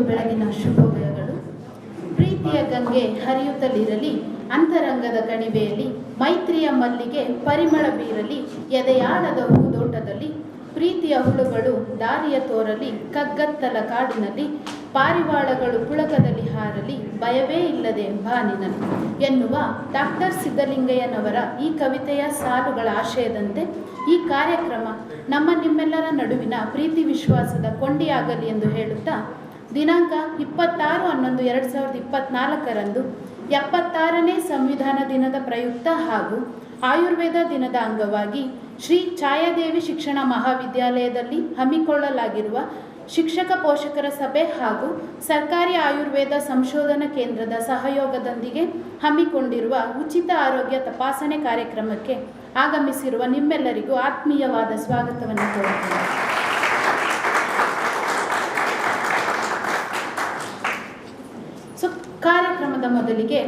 ಬೆಳಗಿನ ಶುಭೋದಯಗಳು. ಪ್ರೀತಿಯ ಗಂಗೆ ಹರಿಯುತ್ತಲಿರಲಿ, ಅಂತರಂಗದ ಕಣಿವೆಯಲ್ಲಿ ಮೈತ್ರಿಯ ಮಲ್ಲಿಗೆ ಪರಿಮಳ ಬೀರಲಿ, ಎದೆಯಾಳದ ಹೂದೋಟದಲ್ಲಿ ಪ್ರೀತಿಯ ಹುಳುಗಳು ದಾರಿಯ ತೋರಲಿ, ಕಗ್ಗತ್ತಲ ಕಾಡಿನಲ್ಲಿ ಪಾರಿವಾಳಗಳು ಪುಳಕದಲ್ಲಿ ಹಾರಲಿ, ಭಯವೇ ಇಲ್ಲದೆ ಬಾನಿನಲ್ಲಿ ಎನ್ನುವ ಡಾಕ್ಟರ್ ಸಿದ್ದಲಿಂಗಯ್ಯನವರ ಈ ಕವಿತೆಯ ಸಾಲುಗಳ ಆಶಯದಂತೆ ಈ ಕಾರ್ಯಕ್ರಮ ನಿಮ್ಮೆಲ್ಲರ ನಡುವಿನ ಪ್ರೀತಿ ವಿಶ್ವಾಸದ ಕೊಂಡಿಯಾಗಲಿ ಎಂದು ಹೇಳುತ್ತಾ, ದಿನಾಂಕ 26/11/2024 76ನೇ ಸಂವಿಧಾನ ದಿನದ ಪ್ರಯುಕ್ತ ಹಾಗೂ ಆಯುರ್ವೇದ ದಿನದ ಅಂಗವಾಗಿ ಶ್ರೀ ಛಾಯಾದೇವಿ ಶಿಕ್ಷಣ ಮಹಾವಿದ್ಯಾಲಯದಲ್ಲಿ ಹಮ್ಮಿಕೊಳ್ಳಲಾಗಿರುವ ಶಿಕ್ಷಕ ಪೋಷಕರ ಸಭೆ ಹಾಗೂ ಸರ್ಕಾರಿ ಆಯುರ್ವೇದ ಸಂಶೋಧನಾ ಕೇಂದ್ರದ ಸಹಯೋಗದೊಂದಿಗೆ ಹಮ್ಮಿಕೊಂಡಿರುವ ಉಚಿತ ಆರೋಗ್ಯ ತಪಾಸಣೆ ಕಾರ್ಯಕ್ರಮಕ್ಕೆ ಆಗಮಿಸಿರುವ ನಿಮ್ಮೆಲ್ಲರಿಗೂ ಆತ್ಮೀಯವಾದ ಸ್ವಾಗತವನ್ನು ಕೋರುತ್ತೇನೆ. ಕಾರ್ಯಕ್ರಮದ ಮೊದಲಿಗೆ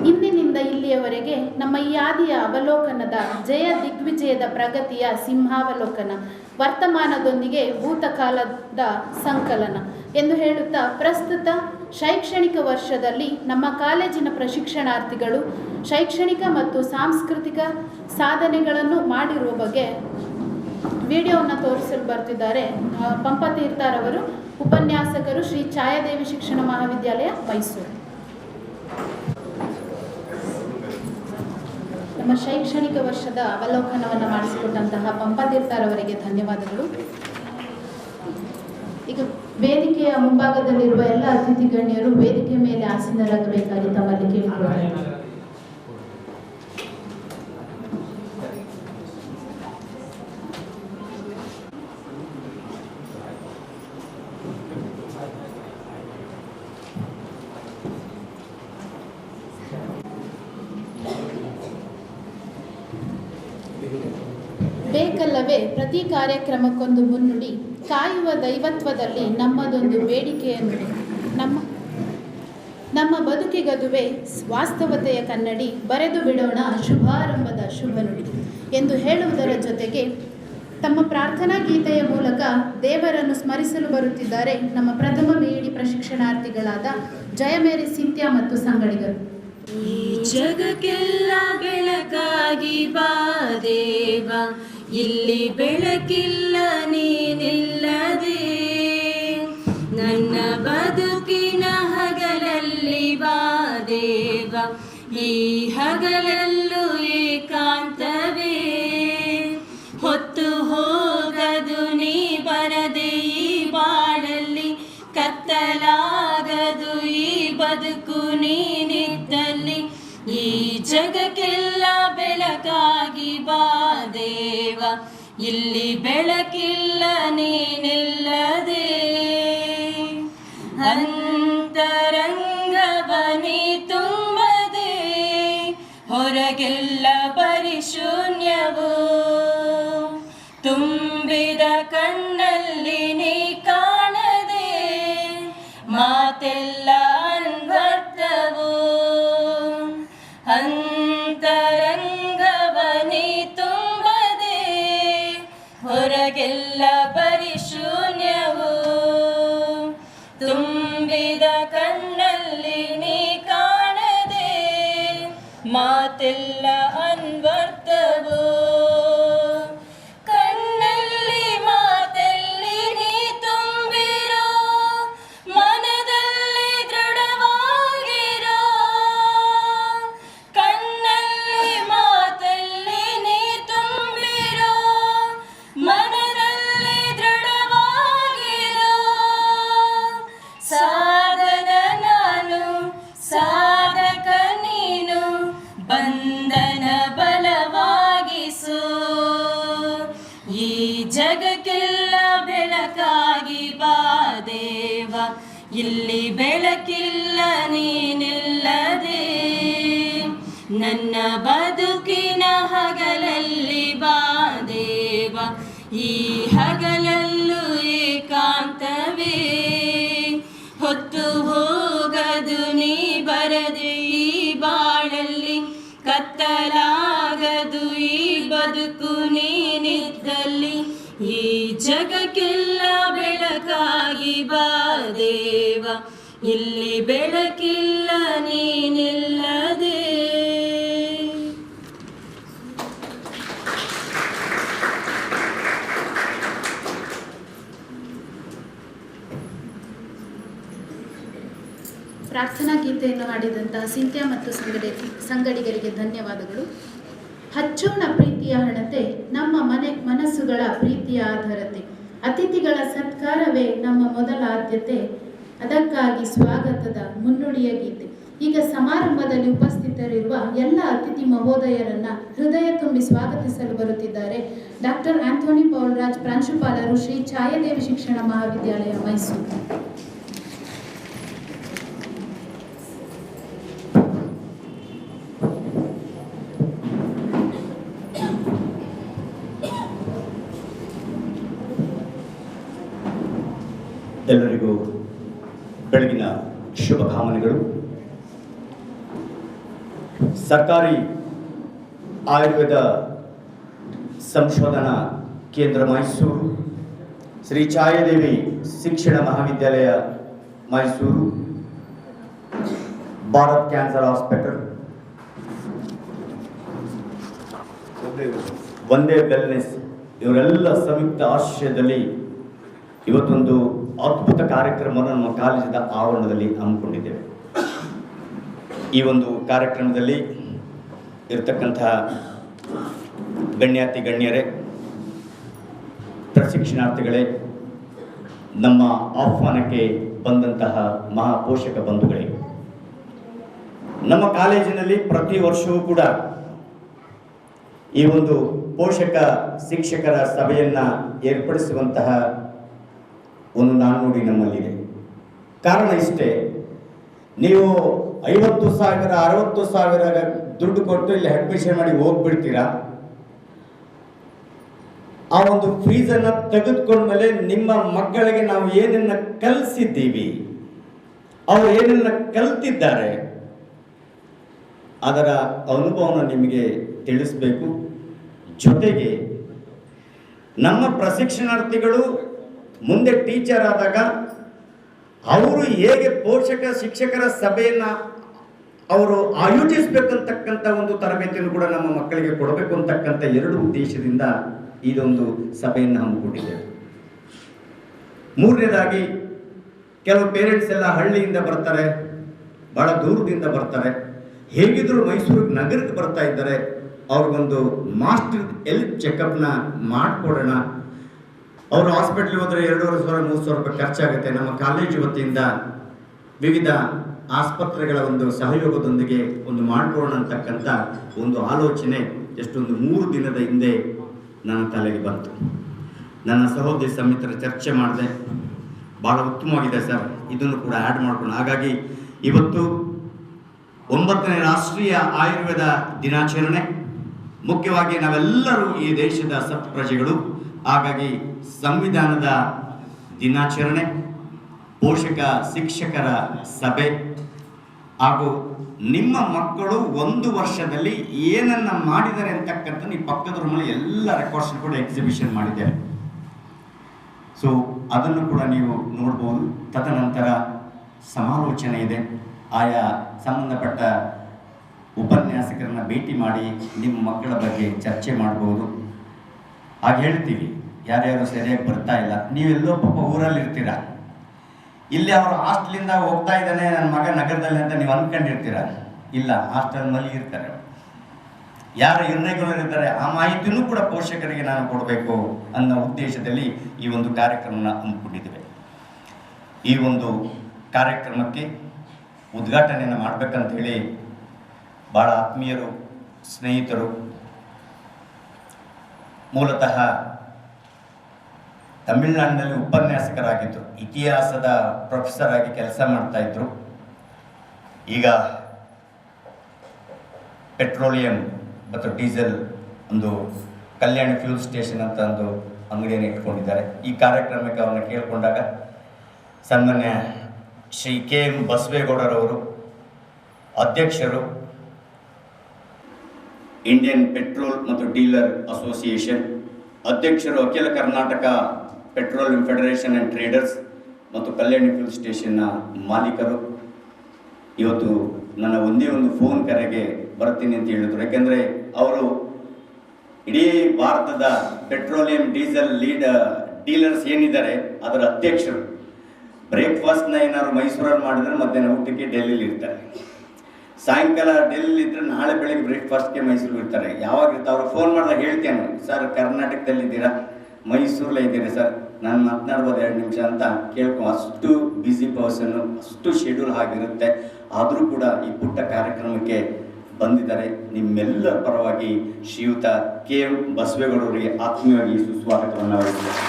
ಇಂದಿನಿಂದ ಇಲ್ಲಿಯವರೆಗೆ ನಮ್ಮ ಈ ಆದಿಯ ಅವಲೋಕನದ ಜಯ ದಿಗ್ವಿಜಯದ ಪ್ರಗತಿಯ ಸಿಂಹಾವಲೋಕನ, ವರ್ತಮಾನದೊಂದಿಗೆ ಭೂತಕಾಲದ ಸಂಕಲನ ಎಂದು ಹೇಳುತ್ತಾ, ಪ್ರಸ್ತುತ ಶೈಕ್ಷಣಿಕ ವರ್ಷದಲ್ಲಿ ನಮ್ಮ ಕಾಲೇಜಿನ ಪ್ರಶಿಕ್ಷಣಾರ್ಥಿಗಳು ಶೈಕ್ಷಣಿಕ ಮತ್ತು ಸಾಂಸ್ಕೃತಿಕ ಸಾಧನೆಗಳನ್ನು ಮಾಡಿರುವ ಬಗ್ಗೆ ವಿಡಿಯೋವನ್ನು ತೋರಿಸಲು ಬರ್ತಿದ್ದಾರೆ. ಪಂಪತೀರ್ಥರವರು, ಉಪನ್ಯಾಸಕರು, ಶ್ರೀ ಛಾಯಾದೇವಿ ಶಿಕ್ಷಣ ಮಹಾವಿದ್ಯಾಲಯ, ಮೈಸೂರು. ನಮ್ಮ ಶೈಕ್ಷಣಿಕ ವರ್ಷದ ಅವಲೋಕನವನ್ನು ಮಾಡಿಸಿಕೊಟ್ಟಂತಹ ಪಂಪತೀರ್ಥರವರಿಗೆ ಧನ್ಯವಾದಗಳು. ಈಗ ವೇದಿಕೆಯ ಮುಂಭಾಗದಲ್ಲಿರುವ ಎಲ್ಲ ಅತಿಥಿ ಗಣ್ಯರು ವೇದಿಕೆ ಮೇಲೆ ಆಸೀನರಾಗಬೇಕಾಗಿ ತಮ್ಮಲ್ಲಿ ಕೇಳಿಕೊಳ್ಳುತ್ತೇನೆ. ಬೇಕಲ್ಲವೇ ಪ್ರತಿ ಕಾರ್ಯಕ್ರಮಕ್ಕೊಂದು ಮುನ್ನುಡಿ, ಕಾಯುವ ದೈವತ್ವದಲ್ಲಿ ನಮ್ಮದೊಂದು ಬೇಡಿಕೆಯ ನುಡಿ, ನಮ್ಮ ಬದುಕಿಗದುವೆ ವಾಸ್ತವತೆಯ ಕನ್ನಡಿ, ಬರೆದು ಬಿಡೋಣ ಶುಭಾರಂಭದ ಶುಭ ನುಡಿ ಎಂದು ಹೇಳುವುದರ ಜೊತೆಗೆ ತಮ್ಮ ಪ್ರಾರ್ಥನಾ ಗೀತೆಯ ಮೂಲಕ ದೇವರನ್ನು ಸ್ಮರಿಸಲು ಬರುತ್ತಿದ್ದಾರೆ ನಮ್ಮ ಪ್ರಥಮ BEd ಪ್ರಶಿಕ್ಷಣಾರ್ಥಿಗಳಾದ ಜಯಮೇರಿ ಸಿಂತ್ಯಾ ಮತ್ತು ಸಂಗಡಿಗರು. ಈ ಜಗಕ್ಕೆಲ್ಲ ಬೆಳಕಾಗಿ ಬಾ ದೇವ, ಇಲ್ಲಿ ಬೆಳಕಿಲ್ಲ ನೀನಿಲ್ಲದೆ, ನನ್ನ ಬದುಕಿನ ಹಗಲಲ್ಲಿ ಬಾ ದೇವ, ಈ ಹಗಲಲ್ಲೂ ಏಕಾಂತವೇ, ಹೊತ್ತು ಹೋಗದು ನೀ ಬರದೆ ಈ ಬಾಳಲ್ಲಿ, ಕತ್ತಲಾಗದು ಈ ಬದುಕು ನೀನಿದ್ದಲ್ಲಿ, ಈ ಜಗಕ್ಕೆಲ್ಲ ಬೆಳಕಾಗಿ ಬಾ ದೇವ, ಇಲ್ಲಿ ಬೆಳಕಿಲ್ಲ ನೀನಿಲ್ಲದೆ, ಅಂತರಂಗವನಿ ತುಂಬದೆ ಹೊರಗೆಲ್ಲ ಪರಿಶೂನ್ಯವು, ತುಂಬಿದ ಕಣ್ಣಲ್ಲಿ ನೀ ಕಾಣದೆ ಮಾತೆಲ್ಲ ಅನ್ವರ್ಥವು, ಅಂತರಂಗವನಿ ತುಂಬದೆ ಹೊರಗೆಲ್ಲ ಪರಿಶೂನ್ಯವು, ತುಂಬಿದ ಕಣ್ಣಲ್ಲಿ ನೀ ಕಾಣದೆ ಮಾತೆಲ್ಲ ಅನ್ವರ್ಥವು, ಕಣ್ಣಲ್ಲಿ ಮಾತೆಲ್ಲಿ ನೀ ತುಂಬಿರೋ, ಮನದಲ್ಲಿ ದೃಢವಾಗಿರೋ, ಕಣ್ಣಲ್ಲಿ ಮಾತೆಲ್ಲಿ ನೀ ತುಂಬಿರೋ, ಮನದಲ್ಲಿ ದೃಢವಾಗಿರೋ, ಸಾಧನ ನಾನು ಸಾಧಕ ನೀನು, ಬಂಧನ ಬಲವಾಗಿಸು, ಈ ಜಗಕ್ಕೆಲ್ಲ ಬೆಳಕಾಗಿ ಬಾ ದೇವ, ಇಲ್ಲಿ ಬೆಳಕಿಲ್ಲ ನೀನಿಲ್ಲದೆ, ನನ್ನ ಬದುಕಿನ ಹಗಲಲ್ಲಿ ಬಾ ದೇವ, ಈ ಹಗಲಲ್ಲೂ ಏಕಾಂತವೇ, ಹೊತ್ತು ಹೋಗದು ನೀ ಬರದೆ ಈ ಬಾಳಲ್ಲಿ, ಕತ್ತಲಾಗದು ಈ ಬದುಕು ನೀನಿದ್ದಲ್ಲಿ, ಈ ಜಗಕ್ಕೆಲ್ಲ ಬೆಳಕಾಗಿ ಬಾ ದೇವ, ಇಲ್ಲಿ ಬೆಳಕಿಲ್ಲ ನೀನಿಲ್ಲದೆ. ಪ್ರಾರ್ಥನಾ ಗೀತೆಯನ್ನು ಹಾಡಿದಂತಹ ಸಿಂತ್ಯಾ ಮತ್ತು ಸಂಗಡಿಗರಿಗೆ ಧನ್ಯವಾದಗಳು. ಹಚ್ಚೋಣ ಪ್ರೀತಿಯ ಹಣತೆ, ನಮ್ಮ ಮನಸ್ಸುಗಳ ಪ್ರೀತಿಯ ಆಧಾರತೆ, ಅತಿಥಿಗಳ ಸತ್ಕಾರವೇ ನಮ್ಮ ಮೊದಲ ಆದ್ಯತೆ, ಅದಕ್ಕಾಗಿ ಸ್ವಾಗತದ ಮುನ್ನುಡಿಯ ಗೀತೆ. ಈಗ ಸಮಾರಂಭದಲ್ಲಿ ಉಪಸ್ಥಿತರಿರುವ ಎಲ್ಲ ಅತಿಥಿ ಮಹೋದಯರನ್ನ ಹೃದಯ ತುಂಬಿ ಸ್ವಾಗತಿಸಲು ಬರುತ್ತಿದ್ದಾರೆ ಡಾಕ್ಟರ್ ಆಂಥೋನಿ ಪೌಲ್ರಾಜ್, ಪ್ರಾಂಶುಪಾಲರು, ಶ್ರೀ ಛಾಯಾದೇವಿ ಶಿಕ್ಷಣ ಮಹಾವಿದ್ಯಾಲಯ, ಮೈಸೂರು. ಎಲ್ಲರಿಗೂ ಬೆಳಗಿನ ಶುಭಕಾಮನೆಗಳು. ಸರ್ಕಾರಿ ಆಯುರ್ವೇದ ಸಂಶೋಧನಾ ಕೇಂದ್ರ ಮೈಸೂರು, ಶ್ರೀ ಛಾಯಾದೇವಿ ಶಿಕ್ಷಣ ಮಹಾವಿದ್ಯಾಲಯ ಮೈಸೂರು, ಭಾರತ್ ಕ್ಯಾನ್ಸರ್ ಹಾಸ್ಪಿಟಲ್, ಒಂದೇ ವೆಲ್ನೆಸ್ ಇವರೆಲ್ಲ ಸಂಯುಕ್ತ ಆಶ್ರಯದಲ್ಲಿ ಇವತ್ತೊಂದು ಅದ್ಭುತ ಕಾರ್ಯಕ್ರಮವನ್ನು ನಮ್ಮ ಕಾಲೇಜಿನ ಆವರಣದಲ್ಲಿ ಹಮ್ಮಿಕೊಂಡಿದ್ದೇವೆ. ಈ ಒಂದು ಕಾರ್ಯಕ್ರಮದಲ್ಲಿ ಇರತಕ್ಕಂತಹ ಗಣ್ಯಾತಿ ಗಣ್ಯರೇ, ಪ್ರಶಿಕ್ಷಣಾರ್ಥಿಗಳೇ, ನಮ್ಮ ಆಹ್ವಾನಕ್ಕೆ ಬಂದಂತಹ ಮಹಾಪೋಷಕ ಬಂಧುಗಳೇ, ನಮ್ಮ ಕಾಲೇಜಿನಲ್ಲಿ ಪ್ರತಿ ವರ್ಷವೂ ಕೂಡ ಈ ಒಂದು ಪೋಷಕ ಶಿಕ್ಷಕರ ಸಭೆಯನ್ನು ಏರ್ಪಡಿಸುವಂತಹ ಒಂದು ನಾಣ್ಣುಡಿ ನಮ್ಮಲ್ಲಿದೆ. ಕಾರಣ ಇಷ್ಟೇ, ನೀವು 50,000 60,000 ದುಡ್ಡು ಕೊಟ್ಟು ಇಲ್ಲಿ ಅಡ್ಮಿಷನ್ ಮಾಡಿ ಹೋಗ್ಬಿಡ್ತೀರಾ. ಆ ಒಂದು ಫೀಸನ್ನು ತೆಗೆದುಕೊಂಡ್ಮೇಲೆ ನಿಮ್ಮ ಮಕ್ಕಳಿಗೆ ನಾವು ಏನನ್ನ ಕಲಿಸಿದ್ದೀವಿ, ಅವರು ಏನನ್ನ ಕಲ್ತಿದ್ದಾರೆ, ಅದರ ಅನುಭವನ ನಿಮಗೆ ತಿಳಿಸಬೇಕು. ಜೊತೆಗೆ ನಮ್ಮ ಪ್ರಶಿಕ್ಷಣಾರ್ಥಿಗಳು ಮುಂದೆ ಟೀಚರ್ ಆದಾಗ ಅವರು ಹೇಗೆ ಪೋಷಕ ಶಿಕ್ಷಕರ ಸಭೆಯನ್ನು ಅವರು ಆಯೋಜಿಸಬೇಕಂತಕ್ಕಂಥ ಒಂದು ತರಬೇತಿಯನ್ನು ಕೂಡ ನಮ್ಮ ಮಕ್ಕಳಿಗೆ ಕೊಡಬೇಕು ಅಂತಕ್ಕಂಥ ಎರಡು ಉದ್ದೇಶದಿಂದ ಇದೊಂದು ಸಭೆಯನ್ನು ಹಮ್ಮಿಕೊಂಡಿದ್ದೇವೆ. ಮೂರನೇದಾಗಿ, ಕೆಲವು ಪೇರೆಂಟ್ಸ್ ಎಲ್ಲ ಹಳ್ಳಿಯಿಂದ ಬರ್ತಾರೆ, ಬಹಳ ದೂರದಿಂದ ಬರ್ತಾರೆ, ಹೇಗಿದ್ರು ಮೈಸೂರು ನಗರಕ್ಕೆ ಬರ್ತಾ ಇದ್ದಾರೆ, ಅವ್ರಿಗೊಂದು ಮಾಸ್ಟರ್ ಹೆಲ್ತ್ ಚೆಕಪ್ನ ಮಾಡಿಕೊಡೋಣ. ಅವರು ಹಾಸ್ಪಿಟ್ಲಿಗೆ ಹೋದರೆ 2,500-3,000 ರೂಪಾಯಿ ಖರ್ಚಾಗುತ್ತೆ. ನಮ್ಮ ಕಾಲೇಜು ವತಿಯಿಂದ ವಿವಿಧ ಆಸ್ಪತ್ರೆಗಳ ಒಂದು ಸಹಯೋಗದೊಂದಿಗೆ ಒಂದು ಮಾಡಿಕೊಳ್ಳೋಣ ಅಂತಕ್ಕಂಥ ಒಂದು ಆಲೋಚನೆ ಎಷ್ಟೊಂದು 3 ದಿನದ ಹಿಂದೆ ನನ್ನ ತಲೆಗೆ ಬಂತು. ನನ್ನ ಸಹೋದರಿ ಸಮಿತರ ಚರ್ಚೆ ಮಾಡಿದೆ, ಭಾಳ ಉತ್ತಮವಾಗಿದೆ ಸರ್, ಇದನ್ನು ಕೂಡ ಆ್ಯಡ್ ಮಾಡ್ಕೊಂಡು. ಹಾಗಾಗಿ ಇವತ್ತು 9ನೇ ರಾಷ್ಟ್ರೀಯ ಆಯುರ್ವೇದ ದಿನಾಚರಣೆ, ಮುಖ್ಯವಾಗಿ ನಾವೆಲ್ಲರೂ ಈ ದೇಶದ ಸತ್ಪ್ರಜೆಗಳು, ಹಾಗಾಗಿ ಸಂವಿಧಾನದ ದಿನಾಚರಣೆ, ಪೋಷಕ ಶಿಕ್ಷಕರ ಸಭೆ ಹಾಗೂ ನಿಮ್ಮ ಮಕ್ಕಳು 1 ವರ್ಷದಲ್ಲಿ ಏನನ್ನ ಮಾಡಿದ್ದಾರೆ ಅಂತಕ್ಕಂಥ ಈ ಪಕ್ಕದ ರೂಮಲ್ಲಿ ಎಲ್ಲ ರೆಕಾರ್ಡ್ಸ್ ಕೂಡ ಎಕ್ಸಿಬಿಷನ್ ಮಾಡಿದ್ದಾರೆ. ಸೊ ಅದನ್ನು ಕೂಡ ನೀವು ನೋಡ್ಬೋದು. ತದನಂತರ ಸಮಾಲೋಚನೆ ಇದೆ, ಆಯಾ ಸಂಬಂಧಪಟ್ಟ ಉಪನ್ಯಾಸಕರನ್ನ ಭೇಟಿ ಮಾಡಿ ನಿಮ್ಮ ಮಕ್ಕಳ ಬಗ್ಗೆ ಚರ್ಚೆ ಮಾಡ್ಬೋದು. ಹಾಗೆ ಹೇಳ್ತೀವಿ, ಯಾರ್ಯಾರು ಸರಿಯಾಗಿ ಬರ್ತಾ ಇಲ್ಲ, ನೀವೆಲ್ಲೋ ಪಾಪ ಊರಲ್ಲಿ ಇರ್ತೀರ, ಇಲ್ಲಿ ಅವರು ಹಾಸ್ಟೆಲಿಂದ ಹೋಗ್ತಾ ಇದ್ದಾನೆ ನನ್ನ ಮಗ ನಗರದಲ್ಲಿ ಅಂತ ನೀವು ಅಂದ್ಕೊಂಡಿರ್ತೀರ. ಇಲ್ಲ, ಹಾಸ್ಟೆಲ್ನಲ್ಲಿ ಇರ್ತಾರೆ. ಯಾರು ಇರ್ರೆಗ್ಯುಲರ್ ಇರ್ತಾರೆ ಆ ಮಾಹಿತಿನೂ ಕೂಡ ಪೋಷಕರಿಗೆ ನಾನು ಕೊಡಬೇಕು ಅನ್ನೋ ಉದ್ದೇಶದಲ್ಲಿ ಈ ಒಂದು ಕಾರ್ಯಕ್ರಮನ ಹಮ್ಮಿಕೊಂಡಿದ್ದೇವೆ. ಈ ಒಂದು ಕಾರ್ಯಕ್ರಮಕ್ಕೆ ಉದ್ಘಾಟನೆಯನ್ನು ಮಾಡಬೇಕಂತ ಹೇಳಿ ಭಾಳ ಆತ್ಮೀಯರು, ಸ್ನೇಹಿತರು, ಮೂಲತಃ ತಮಿಳುನಾಡಿನಲ್ಲಿ ಉಪನ್ಯಾಸಕರಾಗಿದ್ದರು, ಇತಿಹಾಸದ ಪ್ರೊಫೆಸರ್ ಆಗಿ ಕೆಲಸ ಮಾಡ್ತಾ ಇದ್ರು. ಈಗ ಪೆಟ್ರೋಲಿಯಂ ಮತ್ತು ಡೀಸೆಲ್ ಒಂದು ಕಲ್ಯಾಣ ಫ್ಯೂಲ್ ಸ್ಟೇಷನ್ ಅಂತ ಒಂದು ಅಂಗಡಿಯನ್ನು ಇಟ್ಕೊಂಡಿದ್ದಾರೆ. ಈ ಕಾರ್ಯಕ್ರಮಕ್ಕೆ ಅವನ್ನ ಕೇಳಿಕೊಂಡಾಗ ಸನ್ಮಾನ್ಯ ಶ್ರೀ KM ಬಸವೇಗೌಡರವರು, ಅಧ್ಯಕ್ಷರು, ಇಂಡಿಯನ್ ಪೆಟ್ರೋಲ್ ಮತ್ತು ಡೀಲರ್ ಅಸೋಸಿಯೇಷನ್, ಅಧ್ಯಕ್ಷರು, ಅಖಿಲ Karnataka petroleum federation and traders ಮತ್ತು ಕಲ್ಯಾಣಿ ಫ್ಯೂಲ್ ಸ್ಟೇಷನ್ನ ಮಾಲೀಕರು ಇವತ್ತು ನನ್ನ ಒಂದೇ ಒಂದು ಫೋನ್ ಕರೆಗೆ ಬರ್ತೀನಿ ಅಂತ ಹೇಳಿದರು. ಯಾಕೆಂದರೆ ಅವರು ಇಡೀ ಭಾರತದ ಪೆಟ್ರೋಲಿಯಂ ಡೀಸೆಲ್ ಡೀಲರ್ಸ್ ಏನಿದ್ದಾರೆ ಅದರ ಅಧ್ಯಕ್ಷರು. ಬ್ರೇಕ್ಫಾಸ್ಟ್ನ ಏನಾದ್ರು ಮೈಸೂರಲ್ಲಿ ಮಾಡಿದ್ರೆ ಮಧ್ಯಾಹ್ನ ಊಟಕ್ಕೆ ಡೆಲ್ಲಿಲಿ ಇರ್ತಾರೆ, ಸಾಯಂಕಾಲ ಡೆಲ್ಲಿ ಇದ್ದರೆ ನಾಳೆ ಬೆಳಗ್ಗೆ ಬ್ರೇಕ್ಫಾಸ್ಟ್ಗೆ ಮೈಸೂರು ಇರ್ತಾರೆ. ಯಾವಾಗ ಇರ್ತಾರೆ ಅವ್ರು ಫೋನ್ ಮಾಡಿದಾಗ ಹೇಳ್ತೇನೆ, ಸರ್ ಕರ್ನಾಟಕದಲ್ಲಿದ್ದೀರಾ, ಮೈಸೂರಲ್ಲೇ ಇದ್ದೀರಾ ಸರ್, ನಾನು ಮಾತನಾಡ್ಬೋದು 2 ನಿಮಿಷ ಅಂತ ಅಷ್ಟು ಬ್ಯುಸಿ ಪರ್ಸನ್ನು, ಅಷ್ಟು ಶೆಡ್ಯೂಲ್ ಆಗಿರುತ್ತೆ. ಆದರೂ ಕೂಡ ಈ ಪುಟ್ಟ ಕಾರ್ಯಕ್ರಮಕ್ಕೆ ಬಂದಿದ್ದಾರೆ. ನಿಮ್ಮೆಲ್ಲರ ಪರವಾಗಿ ಶ್ರೀಯುತ ಕೆ ಎಂ ಬಸವೇಗೌಡರಿಗೆ ಆತ್ಮೀಯವಾಗಿ ಸುಸ್ವಾಗತವನ್ನು ವಹಿಸಿದ್ದಾರೆ.